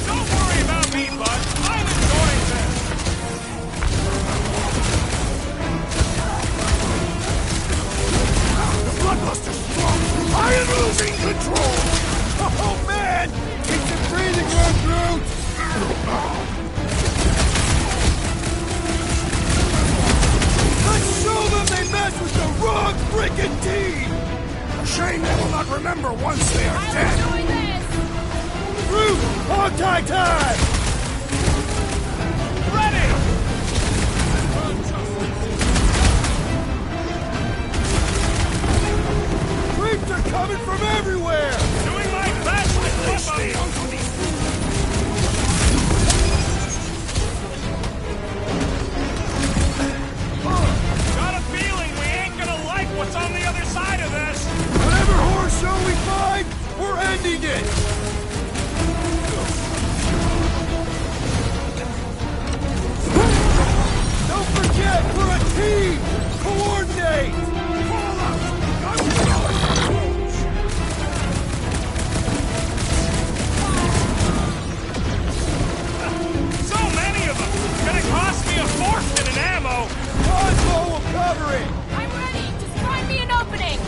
Don't worry about me, bud. I'm enjoying this! The Bloodbuster's strong! I am losing control! Oh, man! Keep your breathing room, Groot! Let's show them they mess with the wrong frickin' team! A shame they will not remember once they are dead! Doing this! Groot, hog tie time! Ready! Creeps are coming from everywhere! Doing my best to flip them! Got a feeling we ain't gonna like what's on the other side of this! Whatever horse show we find, we're ending it! Don't forget, we're a team! Coordinate! Fall out! So many of them! It's gonna cost me a fortune in ammo! Crossbow will cover it! I'm ready! Just find me an opening!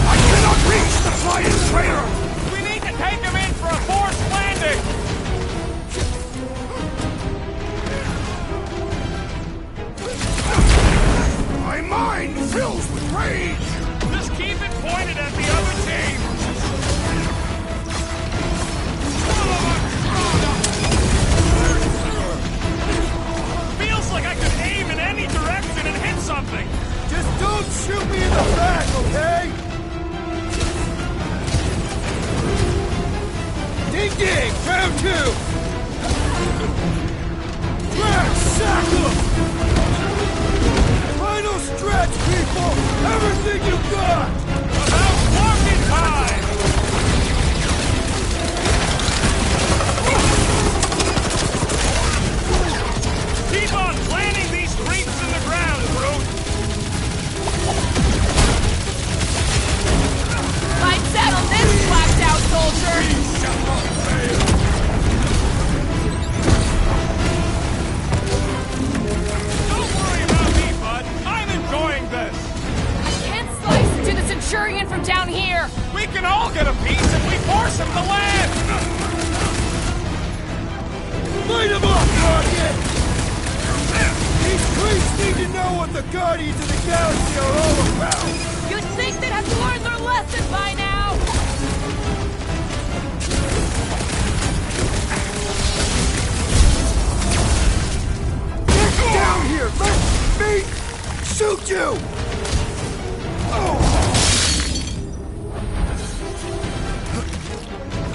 I cannot reach the flying traitor! We need to take him in for a forced landing! My mind fills with rage! Just keep it pointed at the other team! Feels like I could aim in any direction and hit something! Just don't shoot me in the back, okay? Ding ding! Round two! Drax, sack 'em! Final stretch, people! Everything you got! About walking time! Keep on planting these creeps in the ground, Groot! Lights out on this blacked out soldier! Don't worry about me, bud. I'm enjoying this. I can't slice into the Centurion from down here! We can all get a piece if we force him to land! Light him up, Rocket! These creeps need to know what the Guardians of the Galaxy are all about! You'd think they'd have learned their lesson by now! Get down here! Let me shoot you!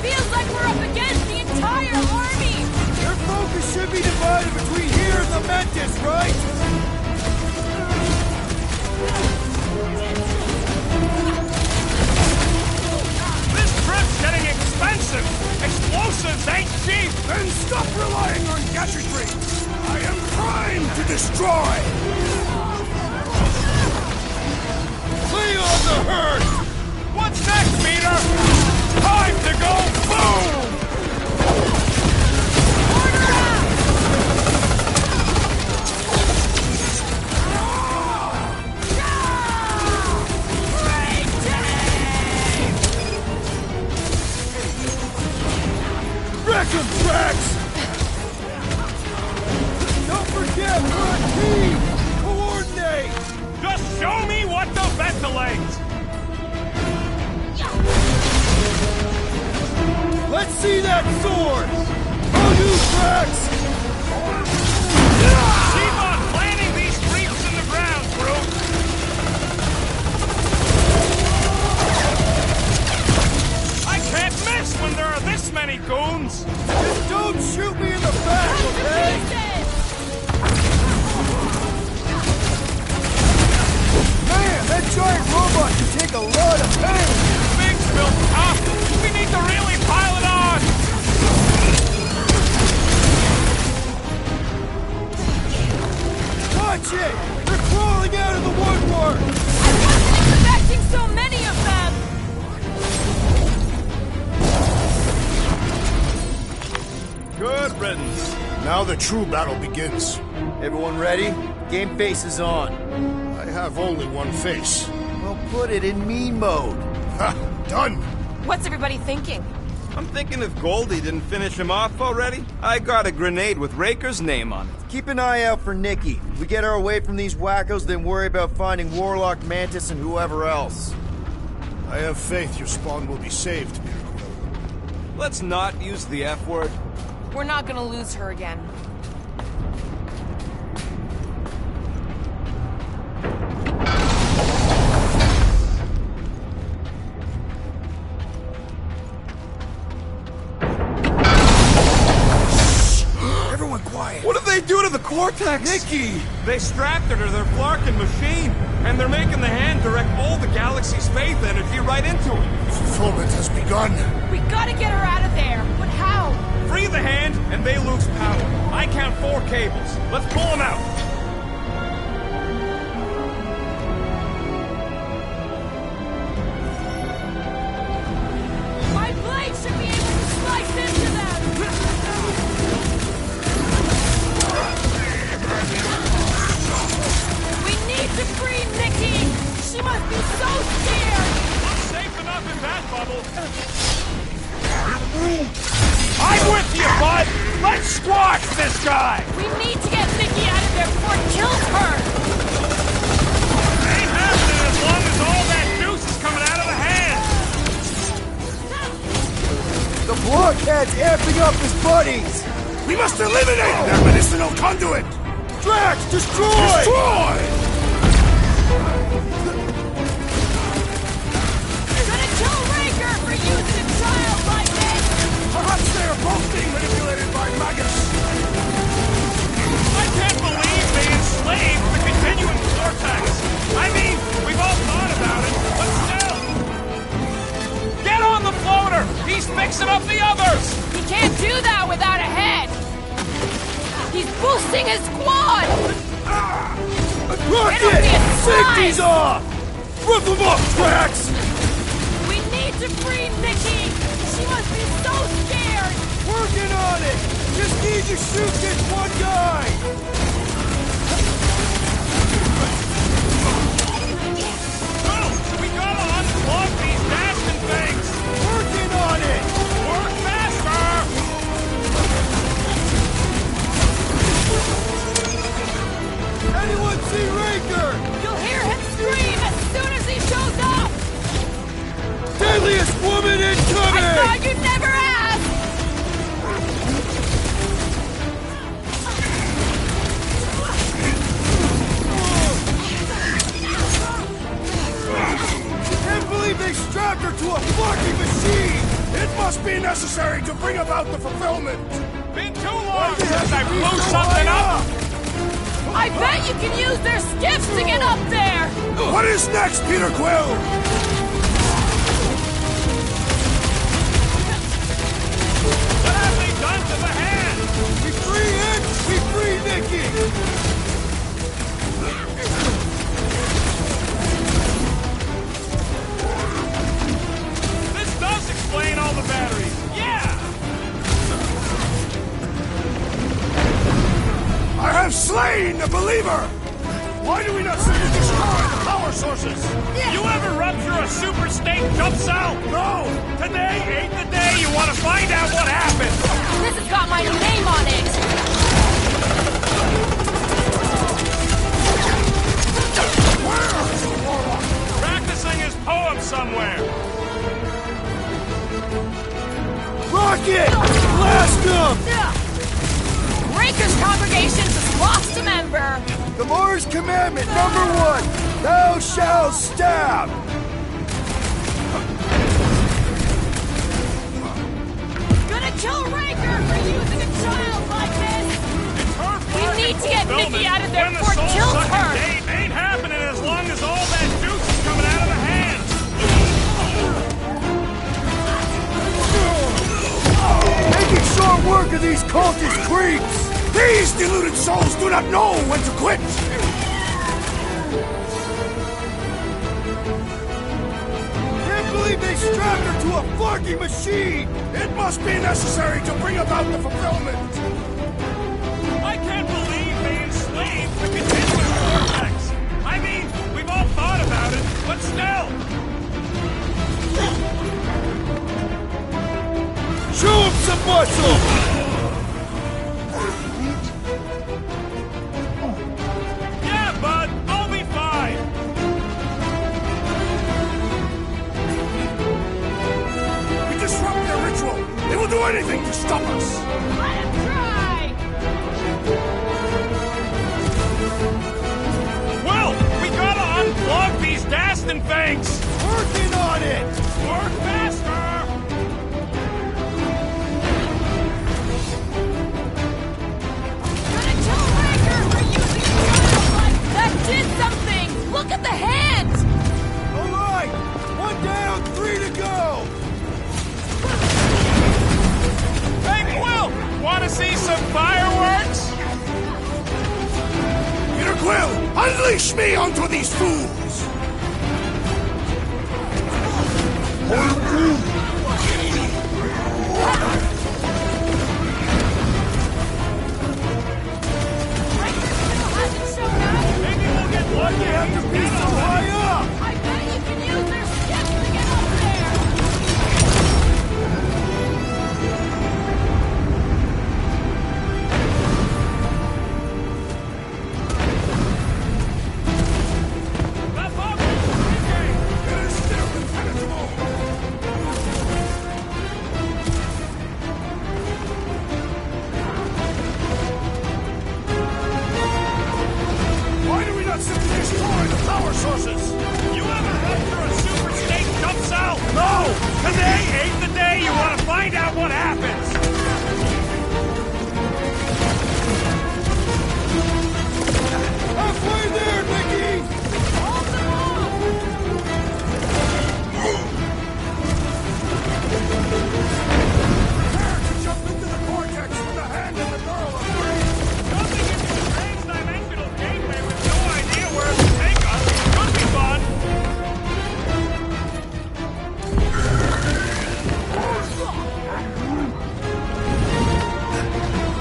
Feels like we're up against the entire army! Their focus should be divided between here and the Mantis, right? This trip's getting expensive! Explosives ain't cheap! Then stop relying on gadgetry! I destroy! Flee on the herd! What's next, Peter? Time to go boom! Order out! Wreck 'em, Drax! Don't forget, we're a team! Coordinate! Just show me what to ventilate! Let's see that sword! On you, Drax! Keep on planting these creeps in the ground, Groot! I can't miss when there are this many goons! Just don't shoot me in the back, okay? Man, that giant robot can take a lot of pain! Things built tough! We need to really pile it on! Watch it! They're crawling out of the woodwork! I wasn't expecting so many of them! Good riddance. Now the true battle begins. Everyone ready? Game face is on. I have only one face. Well, put it in me mode. Ha! Done! What's everybody thinking? I'm thinking if Goldie didn't finish him off already, I got a grenade with Raker's name on it. Keep an eye out for Nikki. If we get her away from these wackos, then worry about finding Warlock, Mantis, and whoever else. I have faith your spawn will be saved, Peter Quill. Let's not use the F word. We're not gonna lose her again. Everyone quiet! What did they do to the Cortex? Nikki! They strapped her to their Flarkin machine, and they're making the hand direct all the galaxy's faith energy right into it. Fulfillment has begun. We gotta get her out of there, but how? Free the hand, and they lose power. I count 4 cables. Let's pull them out. My blade should be able to slice into them! We need to free Nikki! She must be so scared! I'm safe enough in that bubble. I'm with you, bud! Let's squash this guy! We need to get Nikki out of there before it kills her! Ain't happening as long as all that juice is coming out of the hand! The blockhead's amping up his buddies! We must eliminate their medicinal conduit! Drax, destroy! Destroy! You're gonna kill Raker for using a child like this! Perhaps they are both being manipulated by Magus! I can't believe they enslaved the continuum vortex! I mean, we've all thought about it, but still! Get on the floater! He's fixing up the others! He can't do that without a head! He's boosting his squad! Rocket! Safety's off! Rip them up, Drax! We need to free Nikki! She must be so scared! Working on it! Just need to shoot this one guy! No! We gotta unplug these nasty things! Working on it! Work faster! Anyone see Raker? You'll hear him scream as soon as he shows up! Deadliest woman incoming! I thought you'd never ask! Can't believe they strapped her to a fucking machine! It must be necessary to bring about the fulfillment! Been too long since I blew something up! I bet you can use their skiffs to get up there! What is next, Peter Quill? What have they done to the hand? We free it! We free Nikki! have slain the believer! Why do we not simply destroy the power sources? You ever rupture a super state jump cell? No! Today ain't the day you want to find out what happened! This has got my name on it! Where is the warlock? Practicing his poem somewhere! Rocket! Blast him! Raker's congregation just lost a member! Gamora's commandment #1, thou shalt stab! Gonna kill Raker for using a child like this! We need to get Nikki out of there before it kills her! Ain't happening as long as all that juice is coming out of the hands! Making short work of these cultist creeps! These deluded souls do not know when to quit! Can't believe they strapped her to a fucking machine! It must be necessary to bring about the fulfillment! I can't believe they enslaved the continuous vortex! I mean, we've all thought about it, but still! Show him some muscle! Yeah, bud, I'll be fine! We disrupt their ritual! They will do anything to stop us! Let him try! Well, we gotta unplug these Dastin things! Working on it! Work faster! That did something! Look at the hand! All right! 1 down, 3 to go! Hey, Quill! Wanna see some fireworks? Peter Quill, unleash me onto these fools! Lucky after being so high up! I bet you can use their ships to get up there! That's up! It is still impenetrable! Why do we not simply destroy the power sources? You ever rupture a super state jump cell? No! Today ain't the day you want to find out what happens! Halfway there, Mickey! Hold them off! Prepare to jump into the vortex with the hand and the girl are free! Jumping into the trans-dimensional gateway with no idea where it will take us could be fun!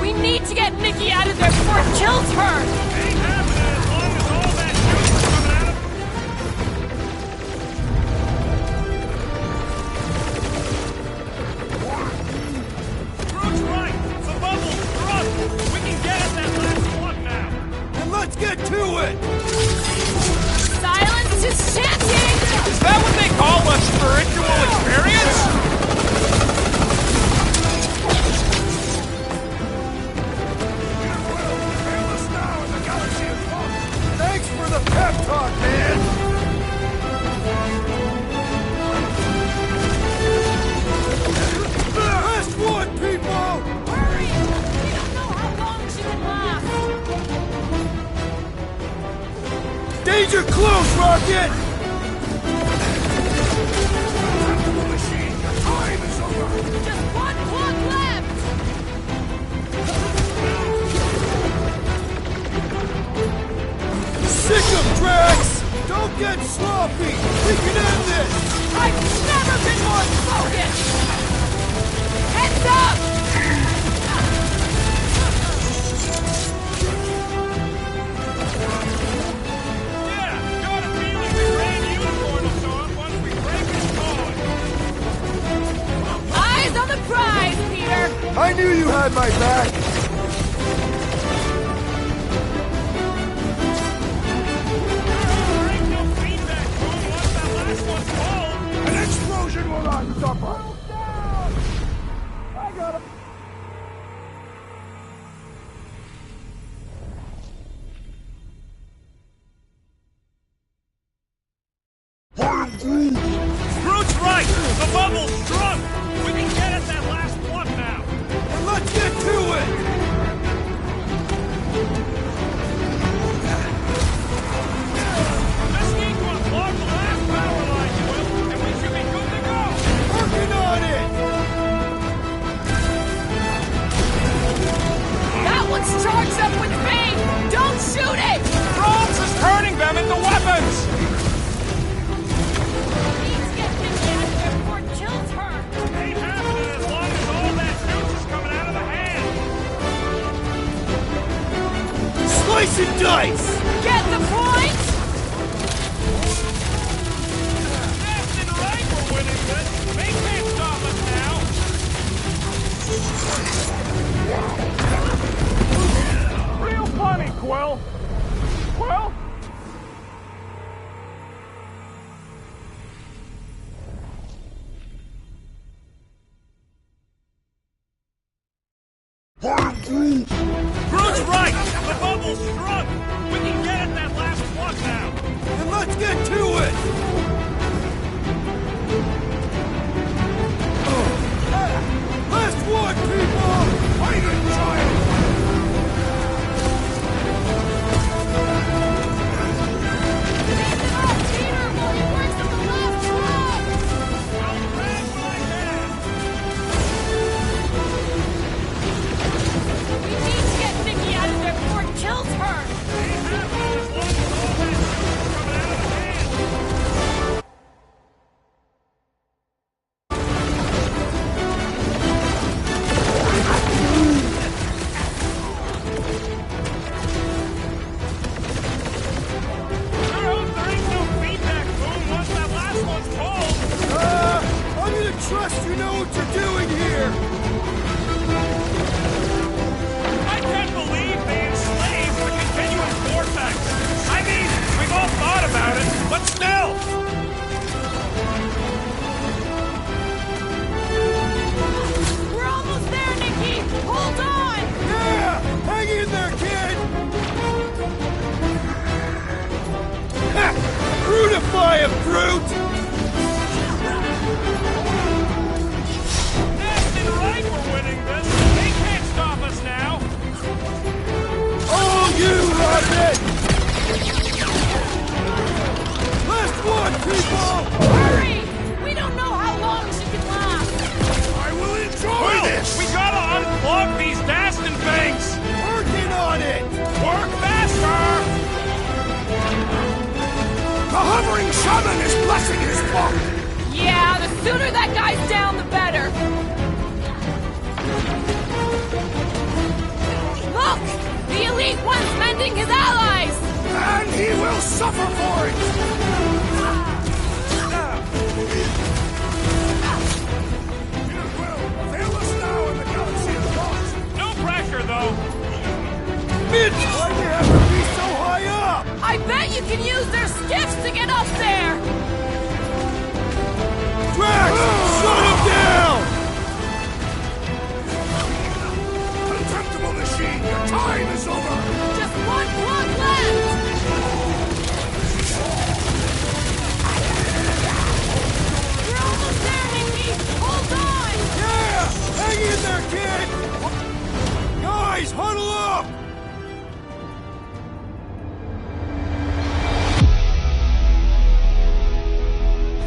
We need to get Nikki out of there before it kills her! Ain't happening as long as all that juice is coming out of Groot's right! The bubble's drunk! We can get at that last one now! And let's get to it! Silence is chanting! Is that what they call a spiritual experience? Thanks for the pep talk, man! Last one, people! Hurry! We don't know how long she can last! Danger close, Rocket! Machine, your time is over! Just 1 plug left! Sick of Drax! Don't get sloppy! We can end this! I've never been more focused! Heads up! behind my back! An explosion will not stop us! I got him! Groot's right! The bubble's shrunk! We can get at that last one now! And let's get to it! Just need to unplug the last power line, Will, and we should be good to go! Working on it! That one's charged up with pain! Don't shoot it! Rhodes is turning them into weapons! Slice and dice! Get the point? Left and right we're winning this. They can't stop us now. Real funny, Quill. Quill? Groot's right! The bubble's shrunk! We can get at that last one now! And let's get to it! Last one, people! Fight it, child! Peter, while he works on the last one! I'll grab what I can! We need to get Nikki out of there before it kills her! I'm gonna trust you know what you're doing here! I can't believe they enslaved the continuous vortex! I mean, we've all thought about it, but still! We're almost there, Nikki! Hold on! Yeah! Hang in there, kid! Ha! Brutify him, Groot! Left and right we're winning this! They can't stop us now! All you, Rocket! Last one, people! Hurry! We don't know how long she can last! I will enjoy Will, this! we gotta unplug these Dastin things! Working on it! Work faster! The hovering shaman is blessing his flock! Yeah, the sooner that guy's down, the better! Look! The Elite One's mending his allies! And he will suffer for it! Fail us now in the galaxy is lost! No pressure, though! Mitch, why'd they have to be so high up? I bet you can use their skiffs to get up there! Drax, shut him down! Contemptible machine, your time is over! Just one plug left! We're almost there, Nikki! Hold on! Yeah! Hang in there, kid! Guys, huddle up!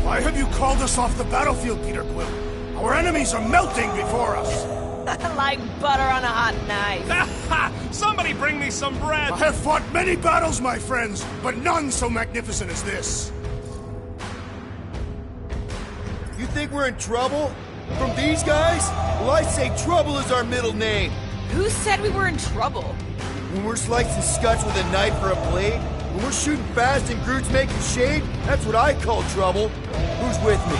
Why have you called us off the battlefield, Peter Quill? Our enemies are melting before us! Like butter on a hot knife. Somebody bring me some bread! I have fought many battles, my friends, but none so magnificent as this. You think we're in trouble? From these guys? Well, I say trouble is our middle name. Who said we were in trouble? When we're slicing scotch with a knife or a blade, when we're shooting fast and Groot's making shade, that's what I call trouble. Who's with me?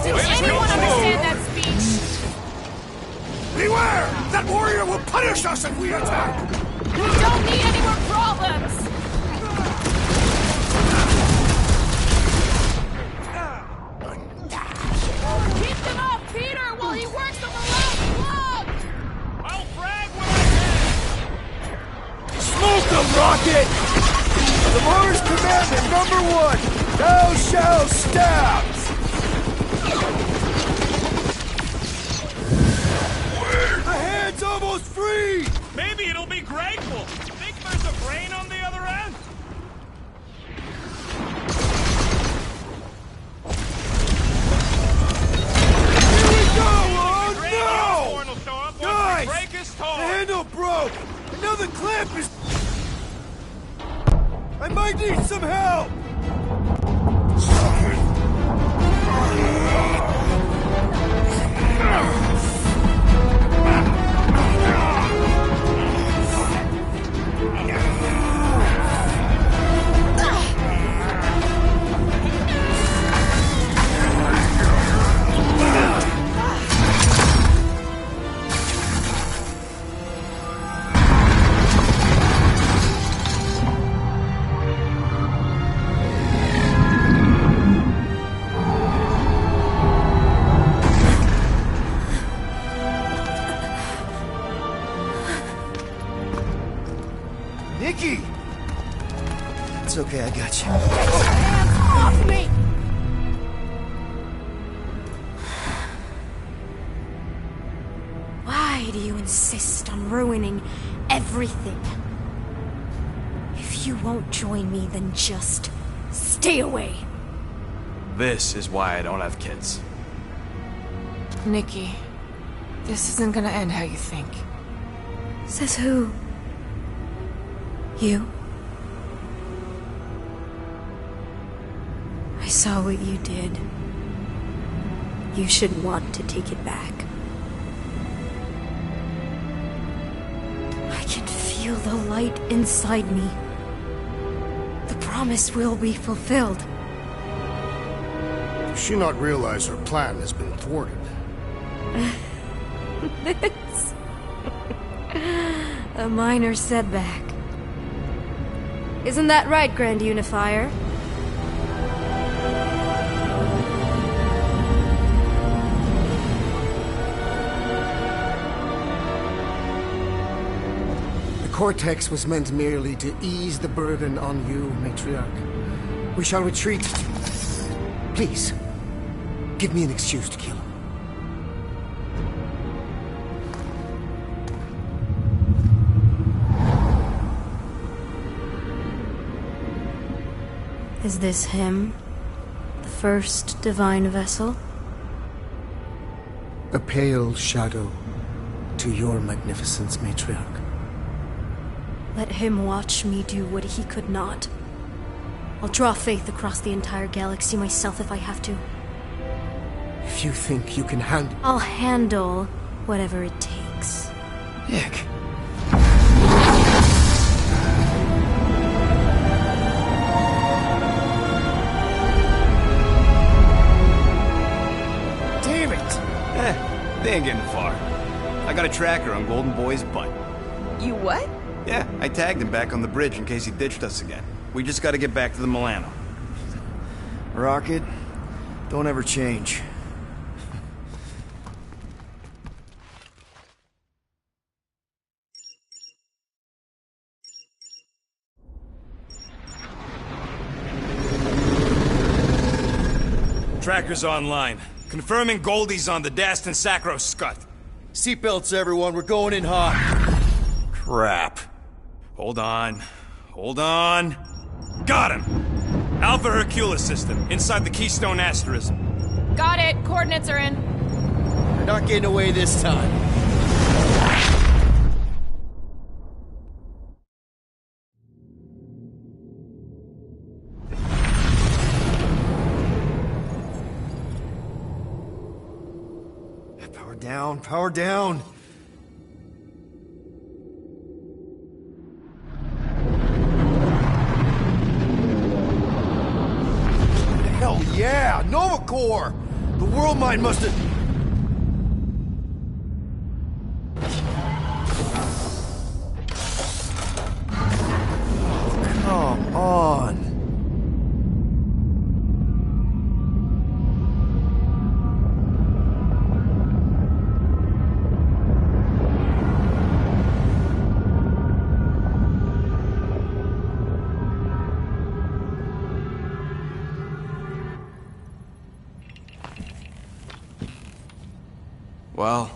Does anyone understand that speech? Beware! That warrior will punish us if we attack! We don't need any more problems! Keep them off Peter while he works on the last plug! I'll frag when I can! Smoke them, Rocket! The Mars Commandment #1! Thou shalt stab! The hand's almost free! Maybe it'll be grateful. Think there's a brain on the other end? Here we go! Oh Will show up no! once we Guys! break his The toe. handle broke! Another clamp is... I might need some help! Nikki! It's okay, I got you. Hands off me! Why do you insist on ruining everything? If you won't join me, then just stay away. This is why I don't have kids. Nikki, this isn't gonna end how you think. Says who? You? I saw what you did. You should want to take it back. I can feel the light inside me. The promise will be fulfilled. Does she not realize her plan has been thwarted? This... a minor setback. Isn't that right, Grand Unifier? The Cortex was meant merely to ease the burden on you, Matriarch. We shall retreat. Please, give me an excuse to kill him. Is this him? The first divine vessel? A pale shadow to your magnificence, Matriarch. Let him watch me do what he could not. I'll draw faith across the entire galaxy myself if I have to. If you think you can handle... I'll handle whatever it takes. Nick. Damn it! They ain't getting far. I got a tracker on Golden Boy's butt. You what? Yeah, I tagged him back on the bridge in case he ditched us again. We just gotta get back to the Milano. Rocket, don't ever change. Tracker's online. Confirming Goldie's on the Dastan Sacro Scut. Seatbelts, everyone. We're going in hot. Crap. Hold on. Hold on. Got him! Alpha Hercules system, inside the Keystone Asterism. Got it. Coordinates are in. You're not getting away this time. Power down, power down. Hell yeah! Nova Corps! The world mine must have... Well,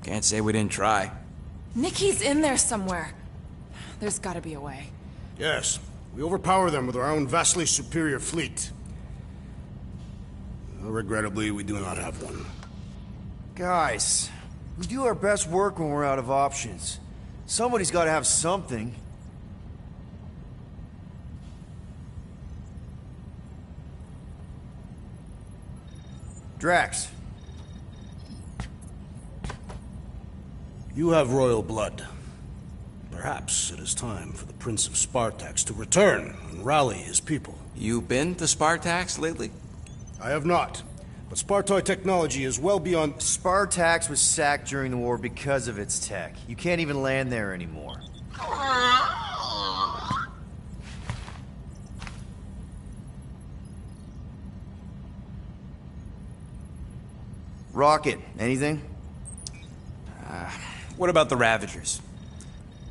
can't say we didn't try. Nikki's in there somewhere. There's gotta be a way. Yes, we overpower them with our own vastly superior fleet. Regrettably, we do not have one. Guys, we do our best work when we're out of options. Somebody's got to have something. Drax. You have royal blood. Perhaps it is time for the Prince of Spartax to return and rally his people. You been to Spartax lately? I have not. But Spartoid technology is well beyond... Spartax was sacked during the war because of its tech. You can't even land there anymore. Rocket, anything? What about the Ravagers?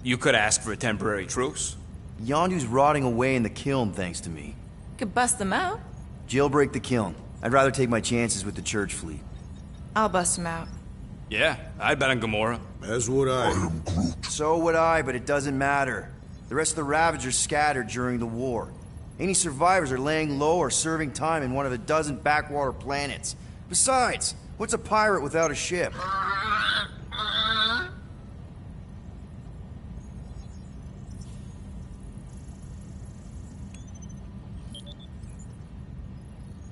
You could ask for a temporary truce. Yondu's rotting away in the kiln thanks to me. Could bust them out. Jailbreak the kiln. I'd rather take my chances with the church fleet. I'll bust them out. Yeah, I'd bet on Gamora. As would I. So would I, but it doesn't matter. The rest of the Ravagers scattered during the war. Any survivors are laying low or serving time in one of a dozen backwater planets. Besides, what's a pirate without a ship?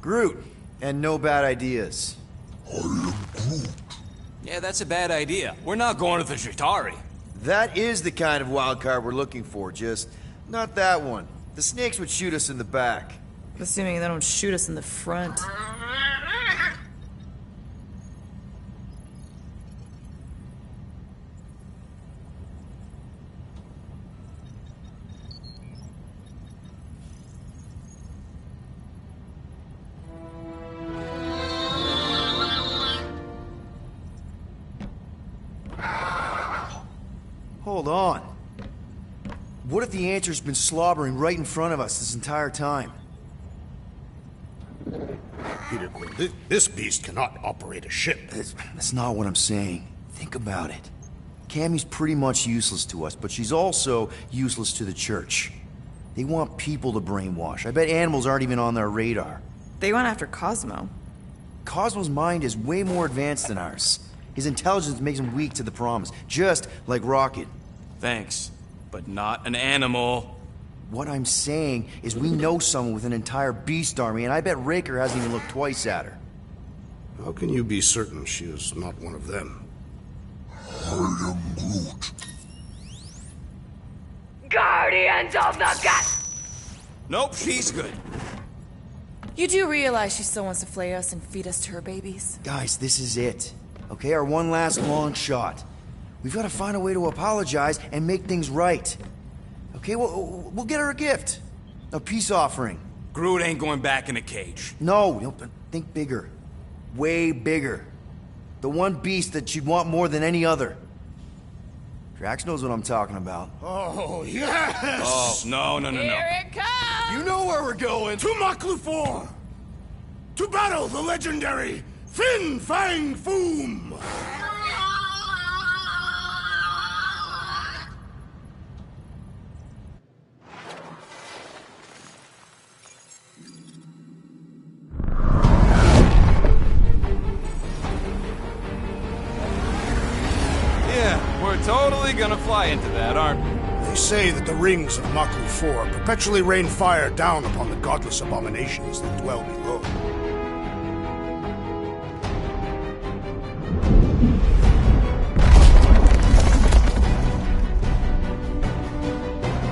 Groot, and no bad ideas. Yeah, that's a bad idea. We're not going to the Chitauri. That is the kind of wild card we're looking for, just not that one. The snakes would shoot us in the back. Assuming they don't shoot us in the front. Hold on. What if the answer's been slobbering right in front of us this entire time? Peter Quill, this beast cannot operate a ship. That's not what I'm saying. Think about it. Cammy's pretty much useless to us, but she's also useless to the church. They want people to brainwash. I bet animals aren't even on their radar. They went after Cosmo. Cosmo's mind is way more advanced than ours. His intelligence makes him weak to the promise, just like Rocket. Thanks, but not an animal. What I'm saying is we know someone with an entire beast army, and I bet Raker hasn't even looked twice at her. How can you be certain she is not one of them? I am Groot. Guardians of the Gut! Nope, she's good. You do realize she still wants to flay us and feed us to her babies? Guys, this is it. Okay, our one last long shot. We've got to find a way to apologize and make things right. Okay, we'll get her a gift. A peace offering. Groot ain't going back in a cage. No, think bigger. Way bigger. The one beast that she'd want more than any other. Drax knows what I'm talking about. Oh, yes! Oh, no. Here it comes! You know where we're going. To Maklu 4! To battle the legendary Fin Fang Foom! Yeah, we're totally gonna fly into that, aren't we? They say that the rings of Maklu 4 perpetually rain fire down upon the godless abominations that dwell below.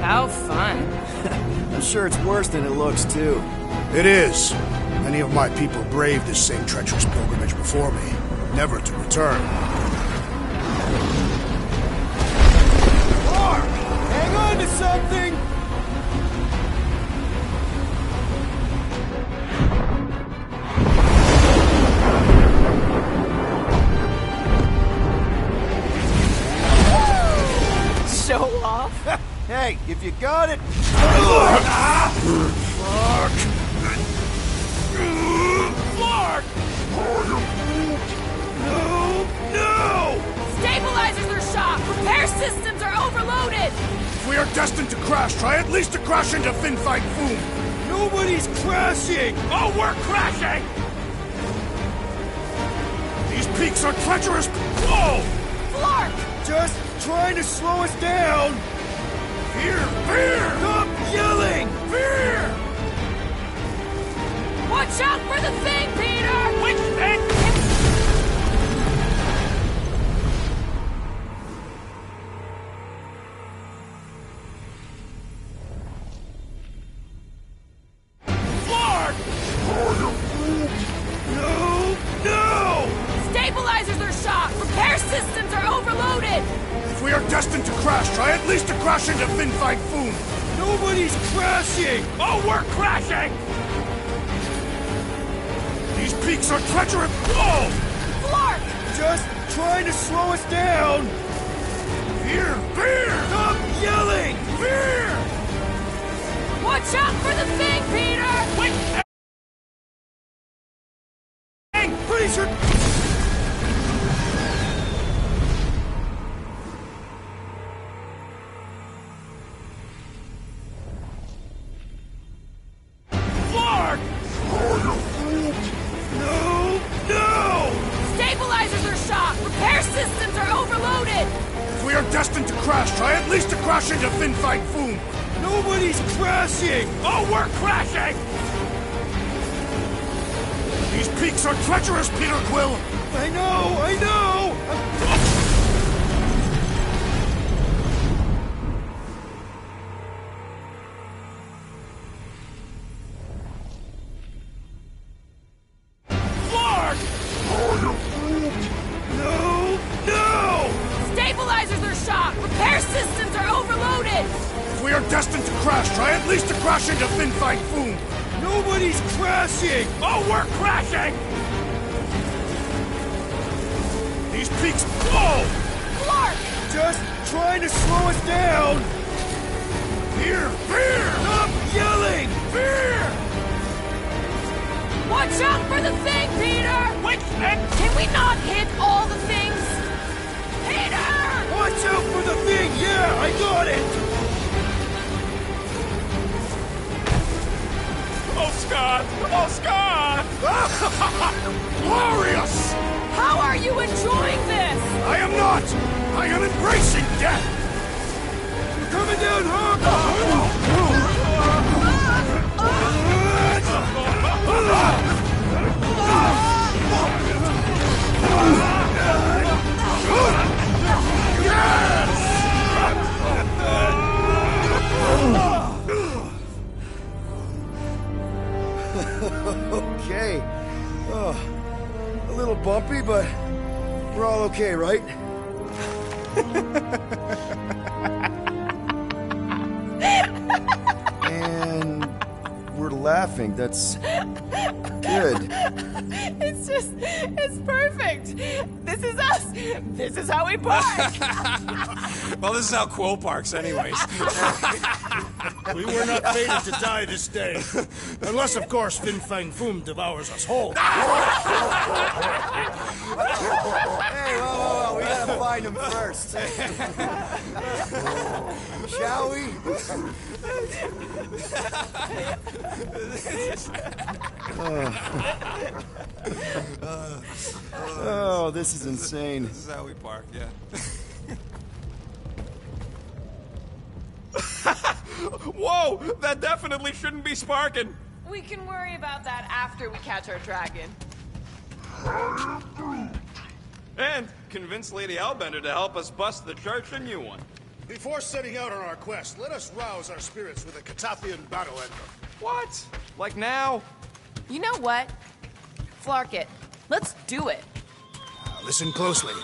How fun. I'm sure it's worse than it looks, too. It is. Many of my people braved this same treacherous pilgrimage before me, never to return. Mark! Hang on to something! Show off. Hey, if you got it... Mark! Stabilizers are shot! Repair systems are overloaded! If we are destined to crash, try at least to crash into Fin Fang Foom! Nobody's crashing! Oh, we're crashing! These peaks are treacherous! Whoa! Flark! Just trying to slow us down! Fear! Fear! Stop yelling! Fear! Watch out for the thing, Peter! Which thing? Flark! No! Stabilizers are shot! Repair systems are overloaded! If we are destined to crash, try at least to crash into Fin Fang Foom! Nobody's crashing! Oh, we're crashing! These peaks are treacherous! Whoa! Flark! Just trying to slow us down! Fear! Fear! Stop yelling! Fear! Watch out for the thing, Peter! Which thing? Pretty sure... Flark! No! Stabilizers are shot! Repair systems are overloaded! If we are destined to crash, try at least to crash into Fin Fang Foom! Nobody's crashing! Oh, we're crashing! These peaks are treacherous, Peter Quill! I know! Flark! No! Stabilizers are shot! Repair systems are overloaded! If we are destined to crash, try at least to crash into Fin Fang Foom! Nobody's crashing! Oh, we're crashing! These peaks... Whoa! Flark! Just trying to slow us down! Fear! Fear! Stop yelling! Fear! Watch out for the thing, Peter! Which thing? Can we not hit all the things? Peter! Watch out for the thing! Yeah, I got it! Oh, Scott! Oh, Scott! Glorious! How are you enjoying this? I am not! I am embracing death! We're coming down hard! Okay. Oh, a little bumpy, but we're all okay, right? And we're laughing. That's good. It's perfect. This is us. This is how we park. Well, this is how Quill parks anyways. We were not fated to die this day. Unless, of course, Fin Fang Foom devours us whole. Hey, whoa. We gotta find him first. Shall we? Oh, this is insane. This is how we park, yeah. Whoa! That definitely shouldn't be sparking! We can worry about that after we catch our dragon. And convince Lady Hellbender to help us bust the church a new one. Before setting out on our quest, let us rouse our spirits with a Catathian battle anthem. What? Like now? You know what? Flark it. Let's do it. Listen closely.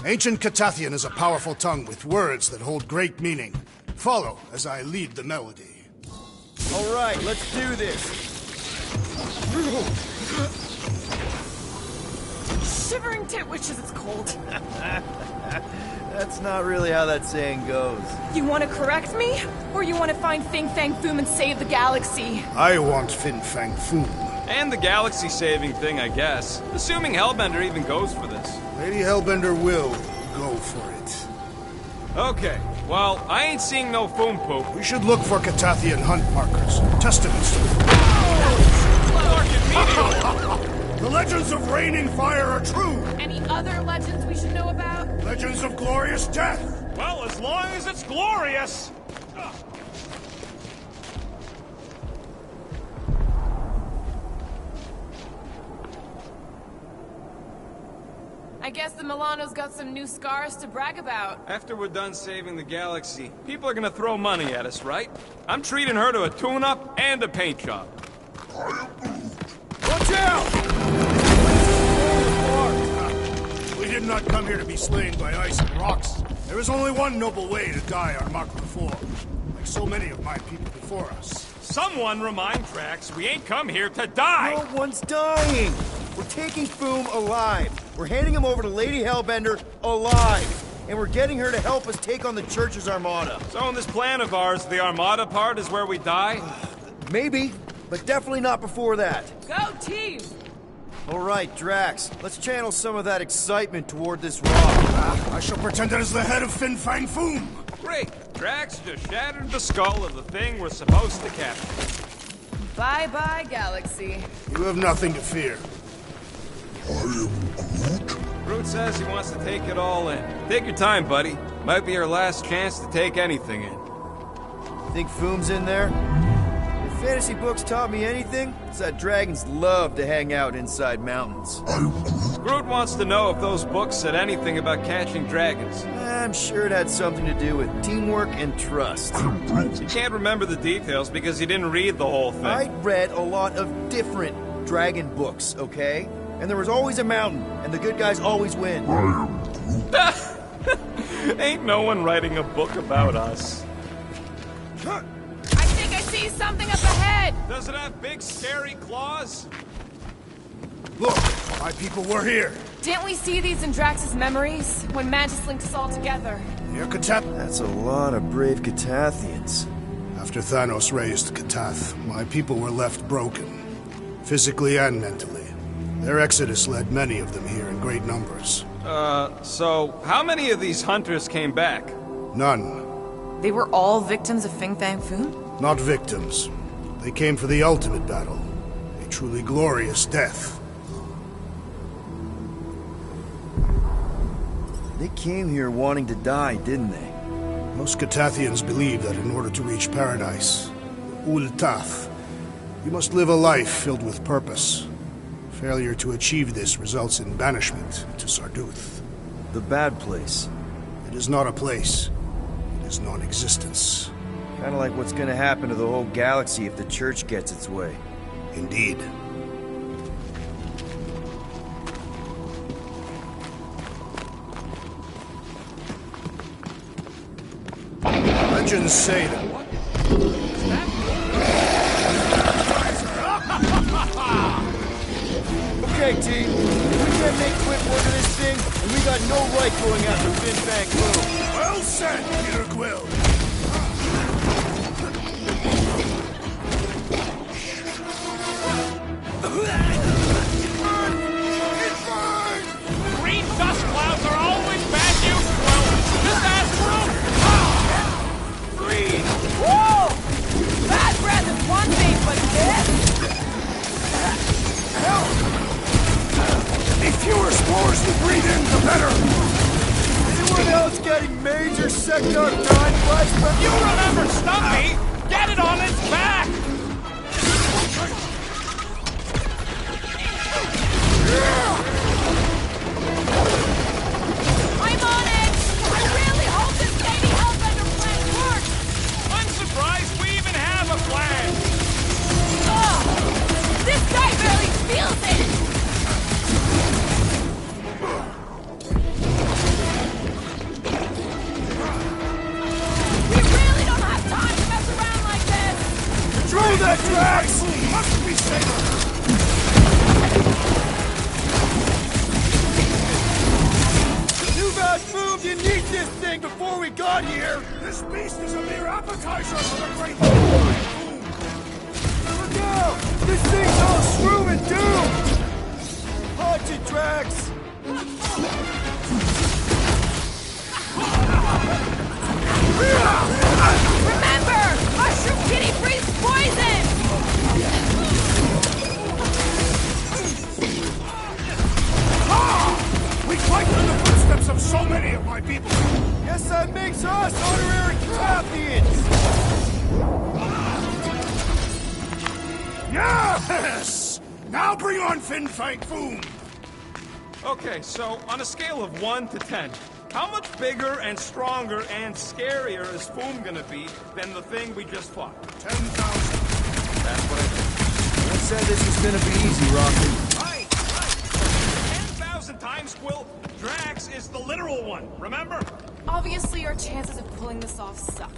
Ancient Catathian is a powerful tongue with words that hold great meaning. Follow as I lead the melody. All right, let's do this. Shivering tit wishes it's cold. That's not really how that saying goes. You want to correct me? Or you want to find Fin Fang Foom and save the galaxy? I want Fin Fang Foom. And the galaxy-saving thing, I guess. Assuming Hellbender even goes for this. Lady Hellbender will, go for it. Okay, well, I ain't seeing no foom poop. We should look for Catathian hunt markers, testaments to the legends of raining fire are true. Any other legends we should know about? Legends of glorious death. Well, as long as it's glorious. I guess the Milano's got some new scars to brag about. After we're done saving the galaxy, people are gonna throw money at us, right? I'm treating her to a tune-up and a paint job. Watch out! We did not come here to be slain by ice and rocks. There is only one noble way to die on Makra 4, like so many of my people before us. Someone remind Drax we ain't come here to die! No one's dying! We're taking Foom alive. We're handing him over to Lady Hellbender alive. And we're getting her to help us take on the Church's Armada. So in this plan of ours, the Armada part is where we die? Maybe, but definitely not before that. Go team! All right, Drax, let's channel some of that excitement toward this rock. I shall pretend that is the head of Fin Fang Foom. Great! Drax just shattered the skull of the thing we're supposed to capture. Bye-bye, Galaxy. You have nothing to fear. Groot says he wants to take it all in. Take your time, buddy. Might be our last chance to take anything in. Think Foom's in there? If fantasy books taught me anything, it's that dragons love to hang out inside mountains. Groot wants to know if those books said anything about catching dragons. I'm sure it had something to do with teamwork and trust. He can't remember the details because he didn't read the whole thing. I read a lot of different dragon books, okay? And there was always a mountain, and the good guys always win. Ain't no one writing a book about us. I think I see something up ahead! Does it have big, scary claws? Look, my people were here. Didn't we see these in Drax's memories, when Mantis linked us all together? That's a lot of brave Catathians. After Thanos raised Katath, my people were left broken, physically and mentally. Their exodus led many of them here in great numbers. So how many of these hunters came back? None. They were all victims of Fin Fang Foom? Not victims. They came for the ultimate battle. A truly glorious death. They came here wanting to die, didn't they? Most Catathians believe that in order to reach paradise, Ul-Tath, you must live a life filled with purpose. Failure to achieve this results in banishment to Sarduth. The bad place. It is not a place. It is non-existence. Kind of like what's gonna happen to the whole galaxy if the Church gets its way. Indeed. Legends say that... Okay, team. We can't make quick work of this thing, and we got no right going after Fin Fang Foom. Well said, Peter Quill. Green dust clouds are always bad news, Quill. Just ask Groot. Green! Whoa! Bad breath is one thing, but this? The fewer spores we breathe in, the better! Anyone else getting major sector time flashback? You remember Stumpy? Get it on its back! I'm on it! I really hope this Lady Hellbender plan works! I'm surprised we even have a plan! Ugh! This guy barely feels it! We really don't have time to mess around like this! Control that, Drax! Must be safer! Too bad, Foom, you need this thing before we got here! This beast is a mere appetizer for the great... Look out! This thing's all shroom and doom! Haunch it, Drax! Yes! Now bring on Fin Fang Foom! Okay, so on a scale of 1 to 10, how much bigger and stronger and scarier is Foom gonna be than the thing we just fought? 10,000. That's what I think. I said this was gonna be easy, Rocky. Right! 10,000 times, Quill. Drax is the literal one, remember? Obviously, our chances of pulling this off suck.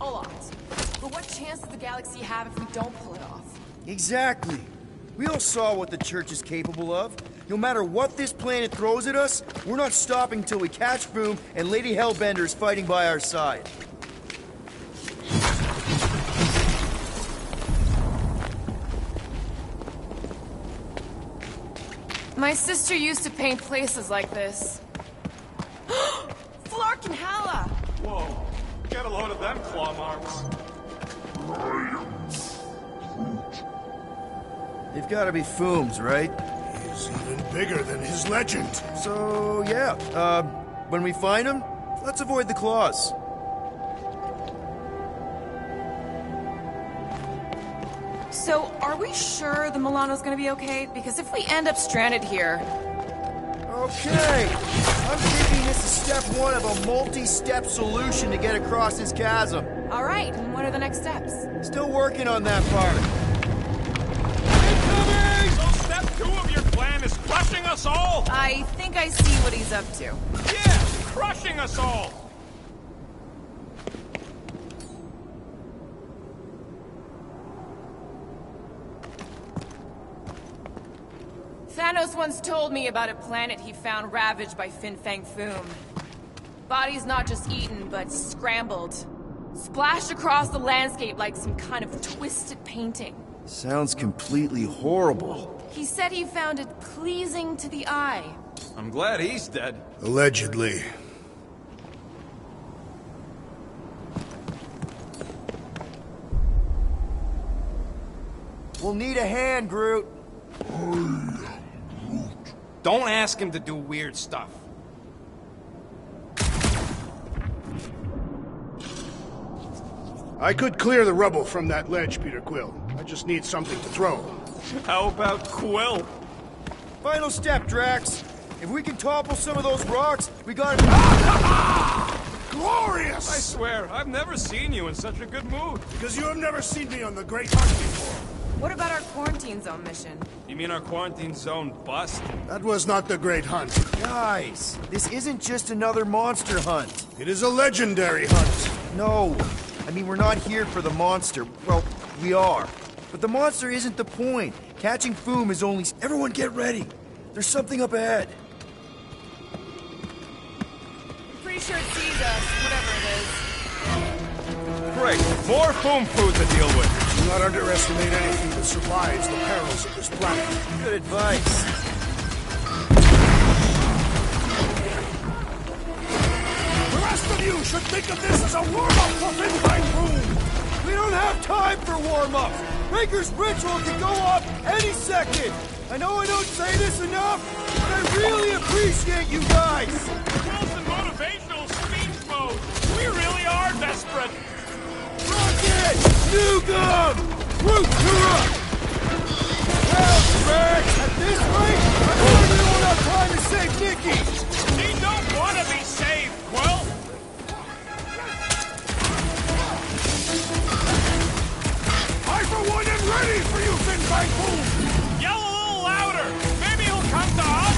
A lot. But what chance does the galaxy have if we don't pull it off? Exactly. We all saw what the Church is capable of. No matter what this planet throws at us, we're not stopping till we catch Boom and Lady Hellbender is fighting by our side. My sister used to paint places like this. Flark and Hala! Whoa, get a load of them claw marks. They've got to be Fooms, right? He's even bigger than his legend. So, yeah. When we find him, let's avoid the claws. So, are we sure the Milano's gonna be okay? Because if we end up stranded here... Okay. I'm thinking this is step one of a multi-step solution to get across this chasm. Alright, and what are the next steps? Still working on that part. So step 2 of your plan is crushing us all! I think I see what he's up to. Yeah, crushing us all! Thanos once told me about a planet he found ravaged by Fin Fang Foom. Bodies not just eaten, but scrambled. Splashed across the landscape like some kind of twisted painting. Sounds completely horrible. He said he found it pleasing to the eye. I'm glad he's dead. Allegedly. We'll need a hand, Groot. Don't ask him to do weird stuff. I could clear the rubble from that ledge, Peter Quill. I just need something to throw. How about Quill? Final step, Drax. If we can topple some of those rocks, we got Glorious! I swear, I've never seen you in such a good mood. Because you have never seen me on the Great Hunt before. What about our quarantine zone mission? You mean our quarantine zone bust? That was not the Great Hunt. Guys, this isn't just another monster hunt. It is a legendary hunt. No, I mean we're not here for the monster. Well, we are. But the monster isn't the point. Catching Foom is only... Everyone get ready. There's something up ahead. I'm pretty sure it sees us, whatever it is. Great, more Foom food to deal with. Do not underestimate anything that survives the perils of this planet. Good advice. The rest of you should think of this as a warm-up for Fin Fang Foom. We don't have time for warm-ups. Breaker's ritual can go off any second. I know I don't say this enough, but I really appreciate you guys. Wilson motivational speech mode. We really are desperate. Rocket! New gum! Root Tura! Well, Drax, at this rate, I probably won't have time to save Nikki! He don't want to be saved, Quill! I, for one, am ready for you, Fin Fang Foom! Yell a little louder! Maybe he'll come to us!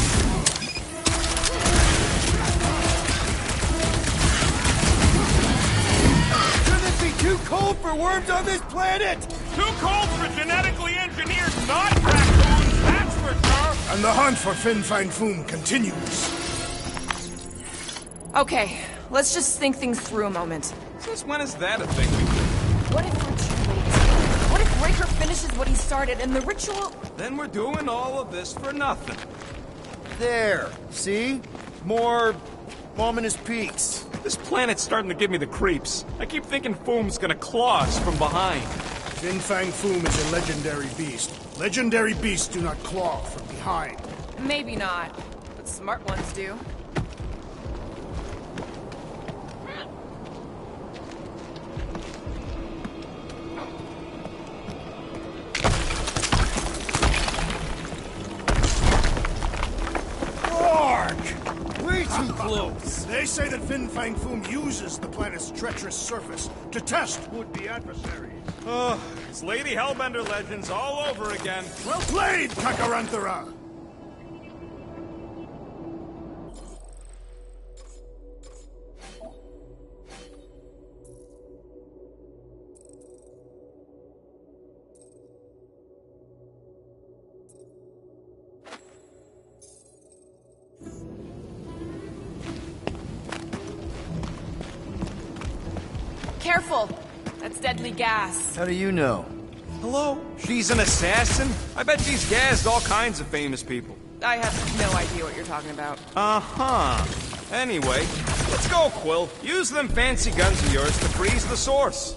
Too cold for worms on this planet! Too cold for genetically engineered not-raccoons, that's for sure! And the hunt for Fin Fang Foom continues. Okay, let's just think things through a moment. Since when is that a thing we do? What if we're too late? What if Raker finishes what he started and the ritual... Then we're doing all of this for nothing. There, see? More ominous peaks. This planet's starting to give me the creeps. I keep thinking Foom's gonna claw us from behind. Fin Fang Foom is a legendary beast. Legendary beasts do not claw from behind. Maybe not, but smart ones do. close. They say that Fin Fang Foom uses the planet's treacherous surface to test would-be adversaries. Oh, it's Lady Hellbender legends all over again. Well played, Kakarantara! Careful! That's deadly gas. How do you know? Hello? She's an assassin? I bet she's gassed all kinds of famous people. I have no idea what you're talking about. Uh-huh. Anyway, let's go, Quill. Use them fancy guns of yours to freeze the source.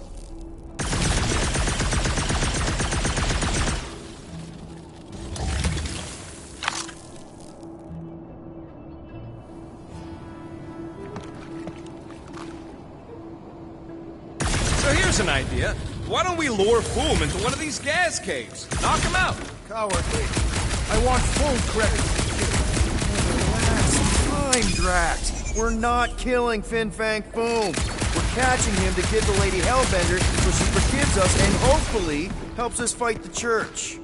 So here's an idea. Why don't we lure Foom into one of these gas caves? Knock him out. Cowardly. I want full credit. Time, Drax. We're not killing Fin Fang Foom. We're catching him to give the Lady Hellbender so she forgives us and hopefully helps us fight the church.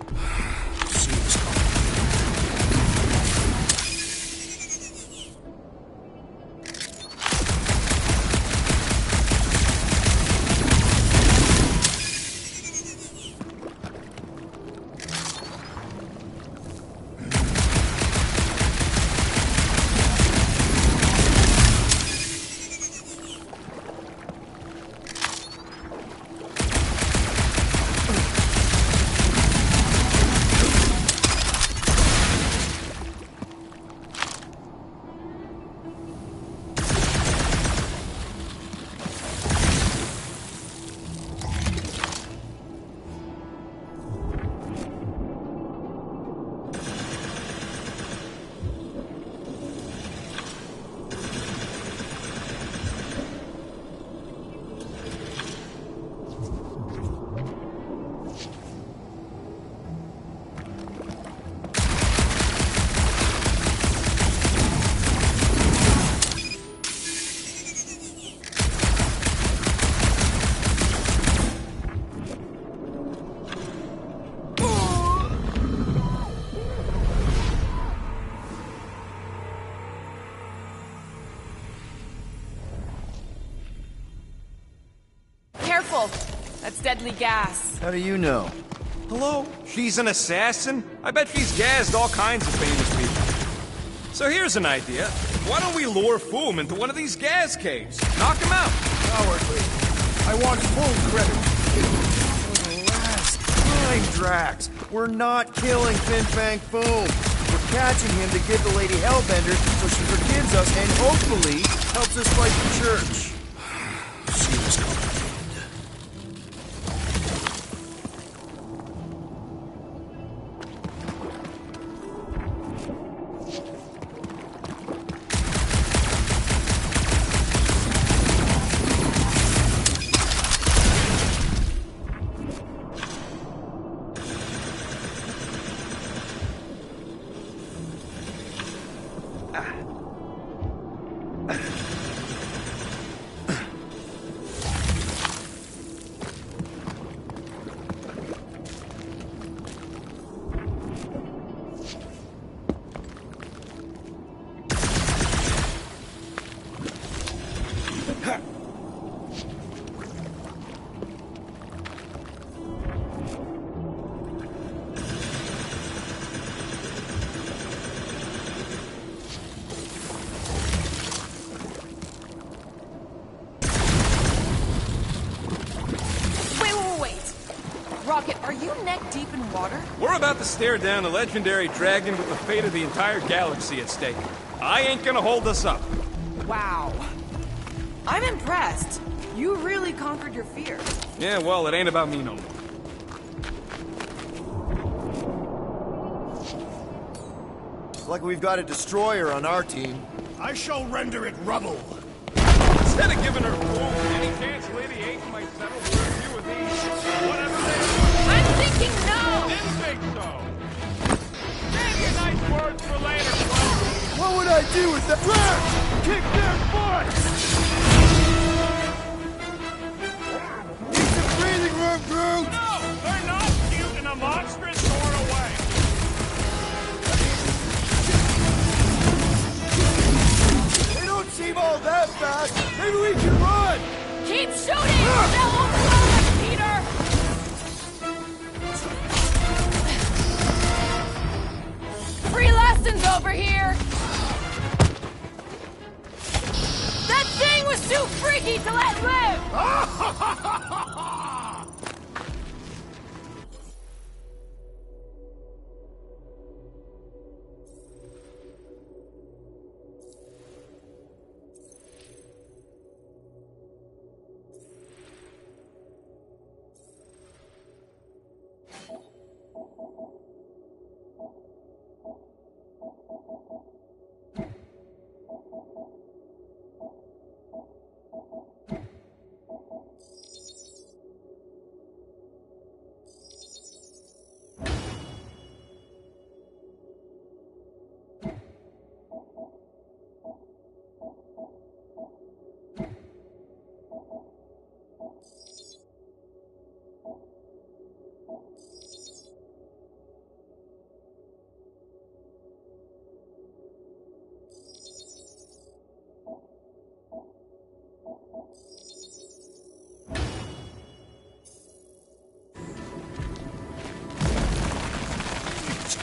Careful! That's deadly gas. How do you know? Hello? She's an assassin? I bet she's gassed all kinds of famous people. So here's an idea. Why don't we lure Foom into one of these gas caves? Knock him out. Cowardly. I want full credit. For the last time, Drax. We're not killing Fin Fang Foom. We're catching him to give the Lady Hellbender so she forgives us and hopefully helps us fight the church. Seems complicated. Rocket, are you neck deep in water? We're about to stare down a legendary dragon with the fate of the entire galaxy at stake. I ain't gonna hold us up. Wow. I'm impressed. You really conquered your fear. Yeah, well, it ain't about me no more. Like we've got a destroyer on our team. I shall render it rubble. Instead of giving her any chance Lady Aiden might settle for a few of these, whatever they are. I'm thinking no! Didn't think so. Save your nice words for later, folks. What would I do with that? Kick their butt! Keep the breathing room, Groot! No! They're not cute in a monstrous sort of way! They don't seem all that fast! Maybe we can run! Keep shooting! They'll overwhelm us, Peter! Free lessons over here! That thing was too freaky to let live!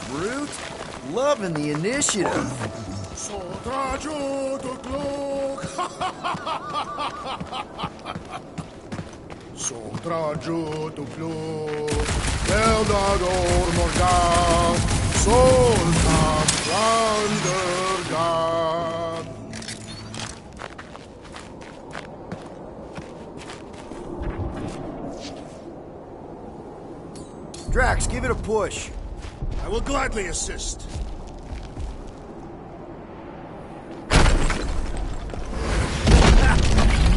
Groot? Loving the initiative. Soldaggio to Glock! Soldaggio to Glock! Eldador Morgan! Soldat Flandergan! Drax, give it a push. I will gladly assist.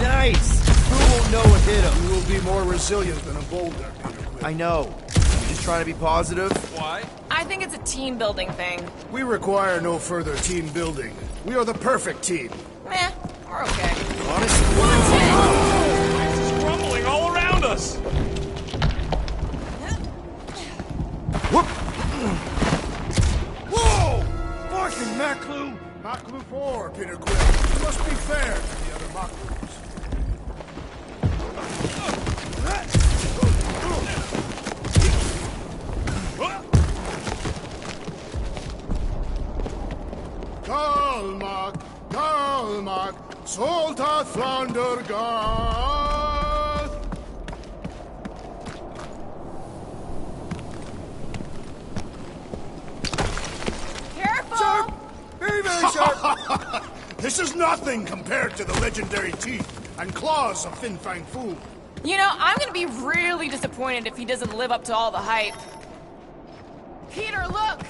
Nice! Who won't know what hit him? You will be more resilient than a boulder, Peter Quill. I know. I'm just trying to be positive. Why? I think it's a team building thing. We require no further team building. We are the perfect team. Meh, we're okay. Honestly. Watch it! Ice is crumbling all around us! Whoa! Fucking Maklu! Maklu 4, Peter Quill. You must be fair to the other Maklus. Galmak, Galmak, Soldat Flandergan! Careful! Sharp! Very, very sharp! This is nothing compared to the legendary teeth and claws of Fin Fang Foom. You know, I'm gonna be really disappointed if he doesn't live up to all the hype. Peter, look!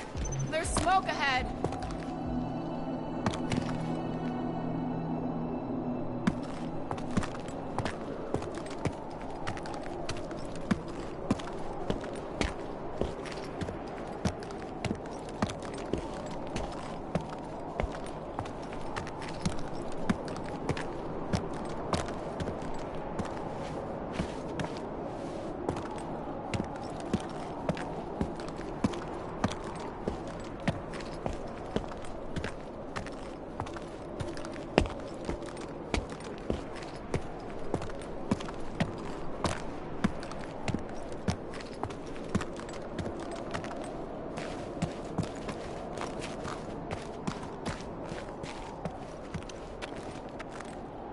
There's smoke ahead.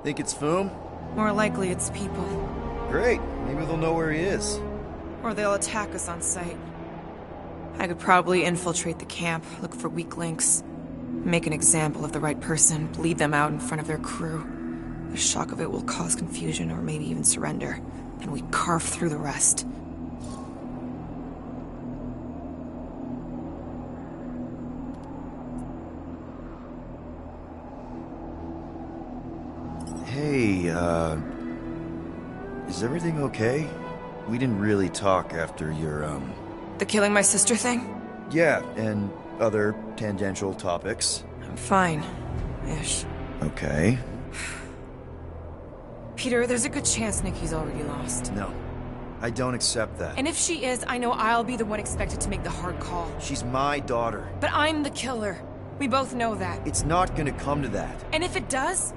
Think it's Foom? More likely it's people. Great. Maybe they'll know where he is. Or they'll attack us on sight. I could probably infiltrate the camp, look for weak links, make an example of the right person, bleed them out in front of their crew. The shock of it will cause confusion or maybe even surrender, and we carve through the rest. Hey, is everything okay? We didn't really talk after your, The killing my sister thing? Yeah, and other tangential topics. I'm fine. Ish. Okay. Peter, there's a good chance Nikki's already lost. No. I don't accept that. And if she is, I know I'll be the one expected to make the hard call. She's my daughter. But I'm the killer. We both know that. It's not gonna come to that. And if it does?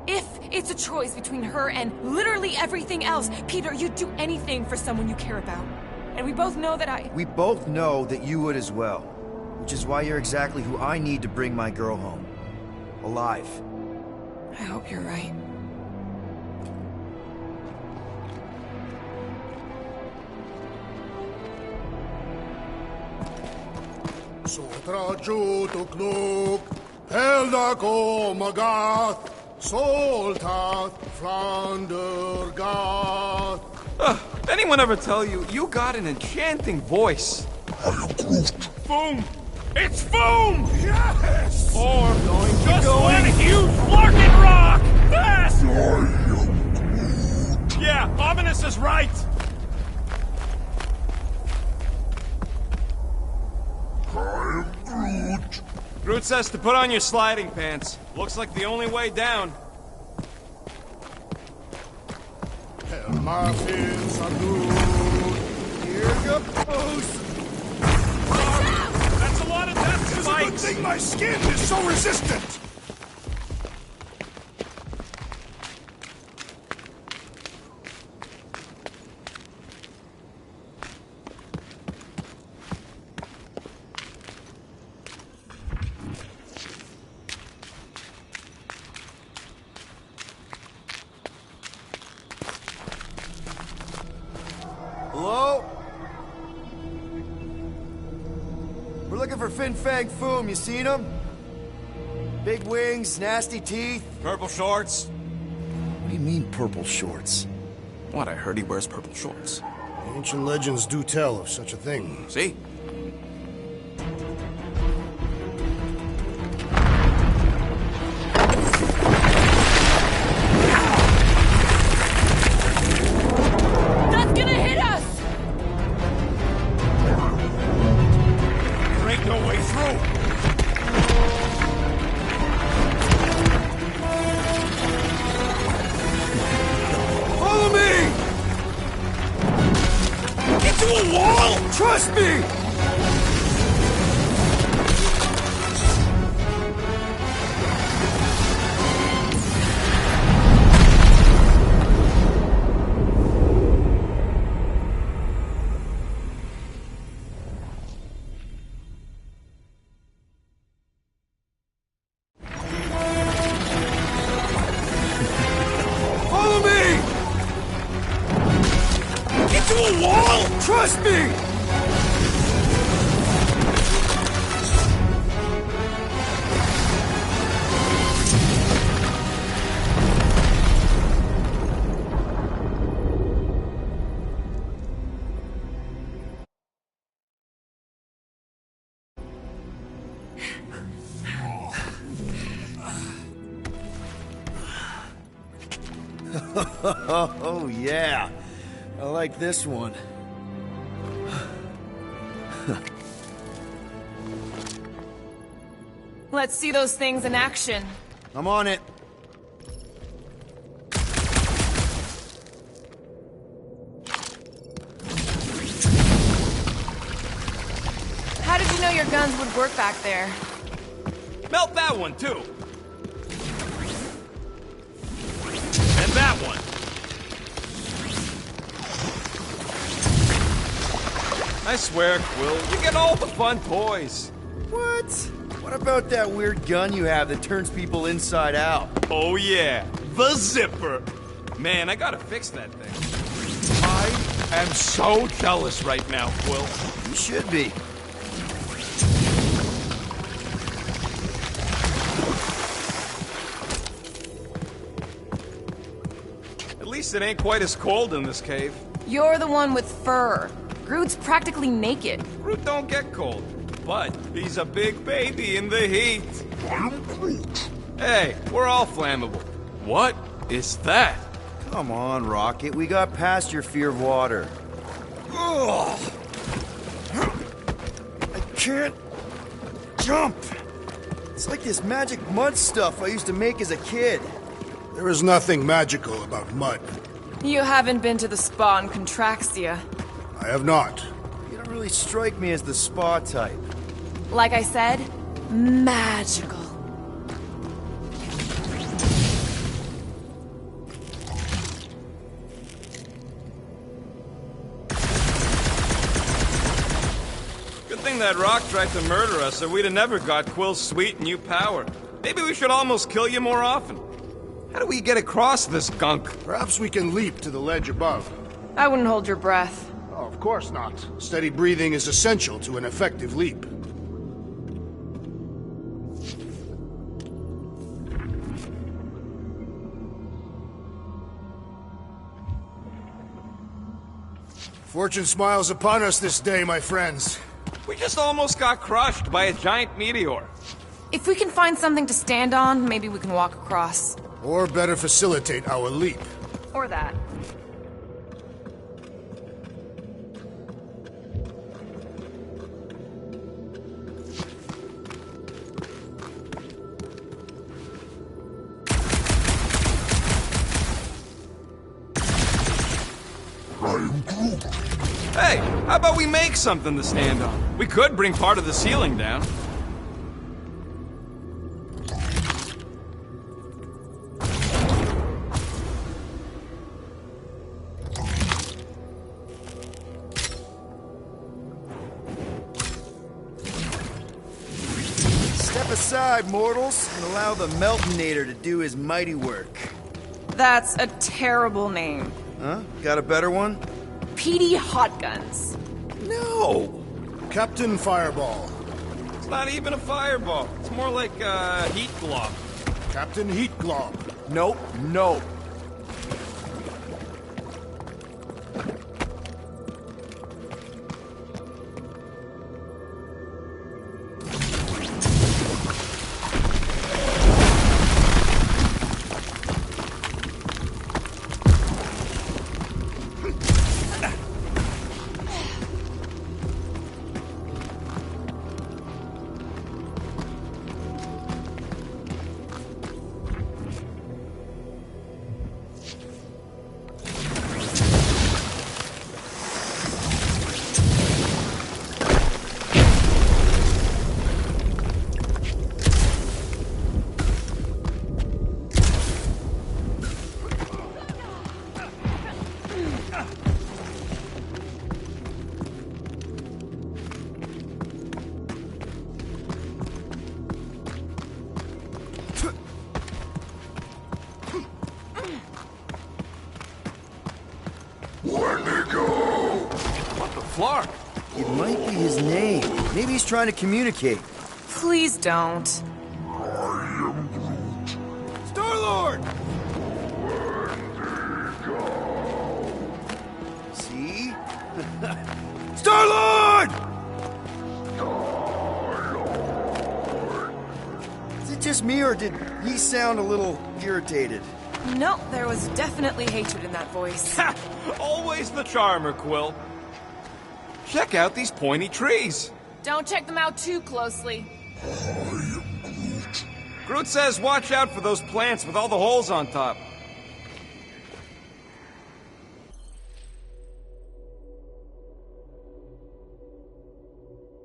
If it's a choice between her and literally everything else, Peter, you'd do anything for someone you care about. And we both know that We both know that you would as well. Which is why you're exactly who I need to bring my girl home. Alive. I hope you're right. Sotra jutu knuk, pelda komagath, soltath, flandergath. Anyone ever tell you, you got an enchanting voice? Boom! It's boom! Yes! Or just one huge flarkin' rock! Fast! Yeah, Ominous is right! Groot says to put on your sliding pants. Looks like the only way down. Martins are good. Here goes. That's a lot of death to It's a good thing my skin is so resistant. Hello? We're looking for Fin Fang Foom. You seen him? Big wings, nasty teeth. Purple shorts. What do you mean, purple shorts? What, I heard he wears purple shorts. Ancient legends do tell of such a thing. See? That's gonna hit us! There ain't no way through! Follow me! Into a wall! Trust me! Follow me! Into a wall! Trust me! Oh, yeah. I like this one. Let's see those things in action. I'm on it. How did you know your guns would work back there? Melt that one, too. And that one. I swear, Quill, you get all the fun toys. What? What about that weird gun you have that turns people inside out? Oh, yeah. The zipper. Man, I gotta fix that thing. I am so jealous right now, Quill. You should be. At least it ain't quite as cold in this cave. You're the one with fur. Groot's practically naked. Groot don't get cold, but he's a big baby in the heat. Hey, we're all flammable. What is that? Come on, Rocket. We got past your fear of water. Ugh. I can't jump. It's like this magic mud stuff I used to make as a kid. There is nothing magical about mud. You haven't been to the spa in Contraxia. I have not. You don't really strike me as the spa type. Like I said, magical. Good thing that rock tried to murder us, or we'd have never got Quill's sweet new power. Maybe we should almost kill you more often. How do we get across this gunk? Perhaps we can leap to the ledge above. I wouldn't hold your breath. Oh, of course not. Steady breathing is essential to an effective leap. Fortune smiles upon us this day, my friends. We just almost got crushed by a giant meteor. If we can find something to stand on, maybe we can walk across. Or better facilitate our leap. Or that. Hey, how about we make something to stand on? We could bring part of the ceiling down. Step aside, mortals, and allow the Meltonator to do his mighty work. That's a terrible name. Huh? Got a better one? PD Hot Guns. No! Captain Fireball. It's not even a fireball. It's more like a heat glob. Captain Heat Glob. Nope, no. Flark. It might be his name. Maybe he's trying to communicate. Please don't. Star-Lord! See? Star-Lord! Is it just me, or did he sound a little irritated? No, there was definitely hatred in that voice. Ha! Always the charmer, Quill. Check out these pointy trees. Don't check them out too closely. Groot says watch out for those plants with all the holes on top.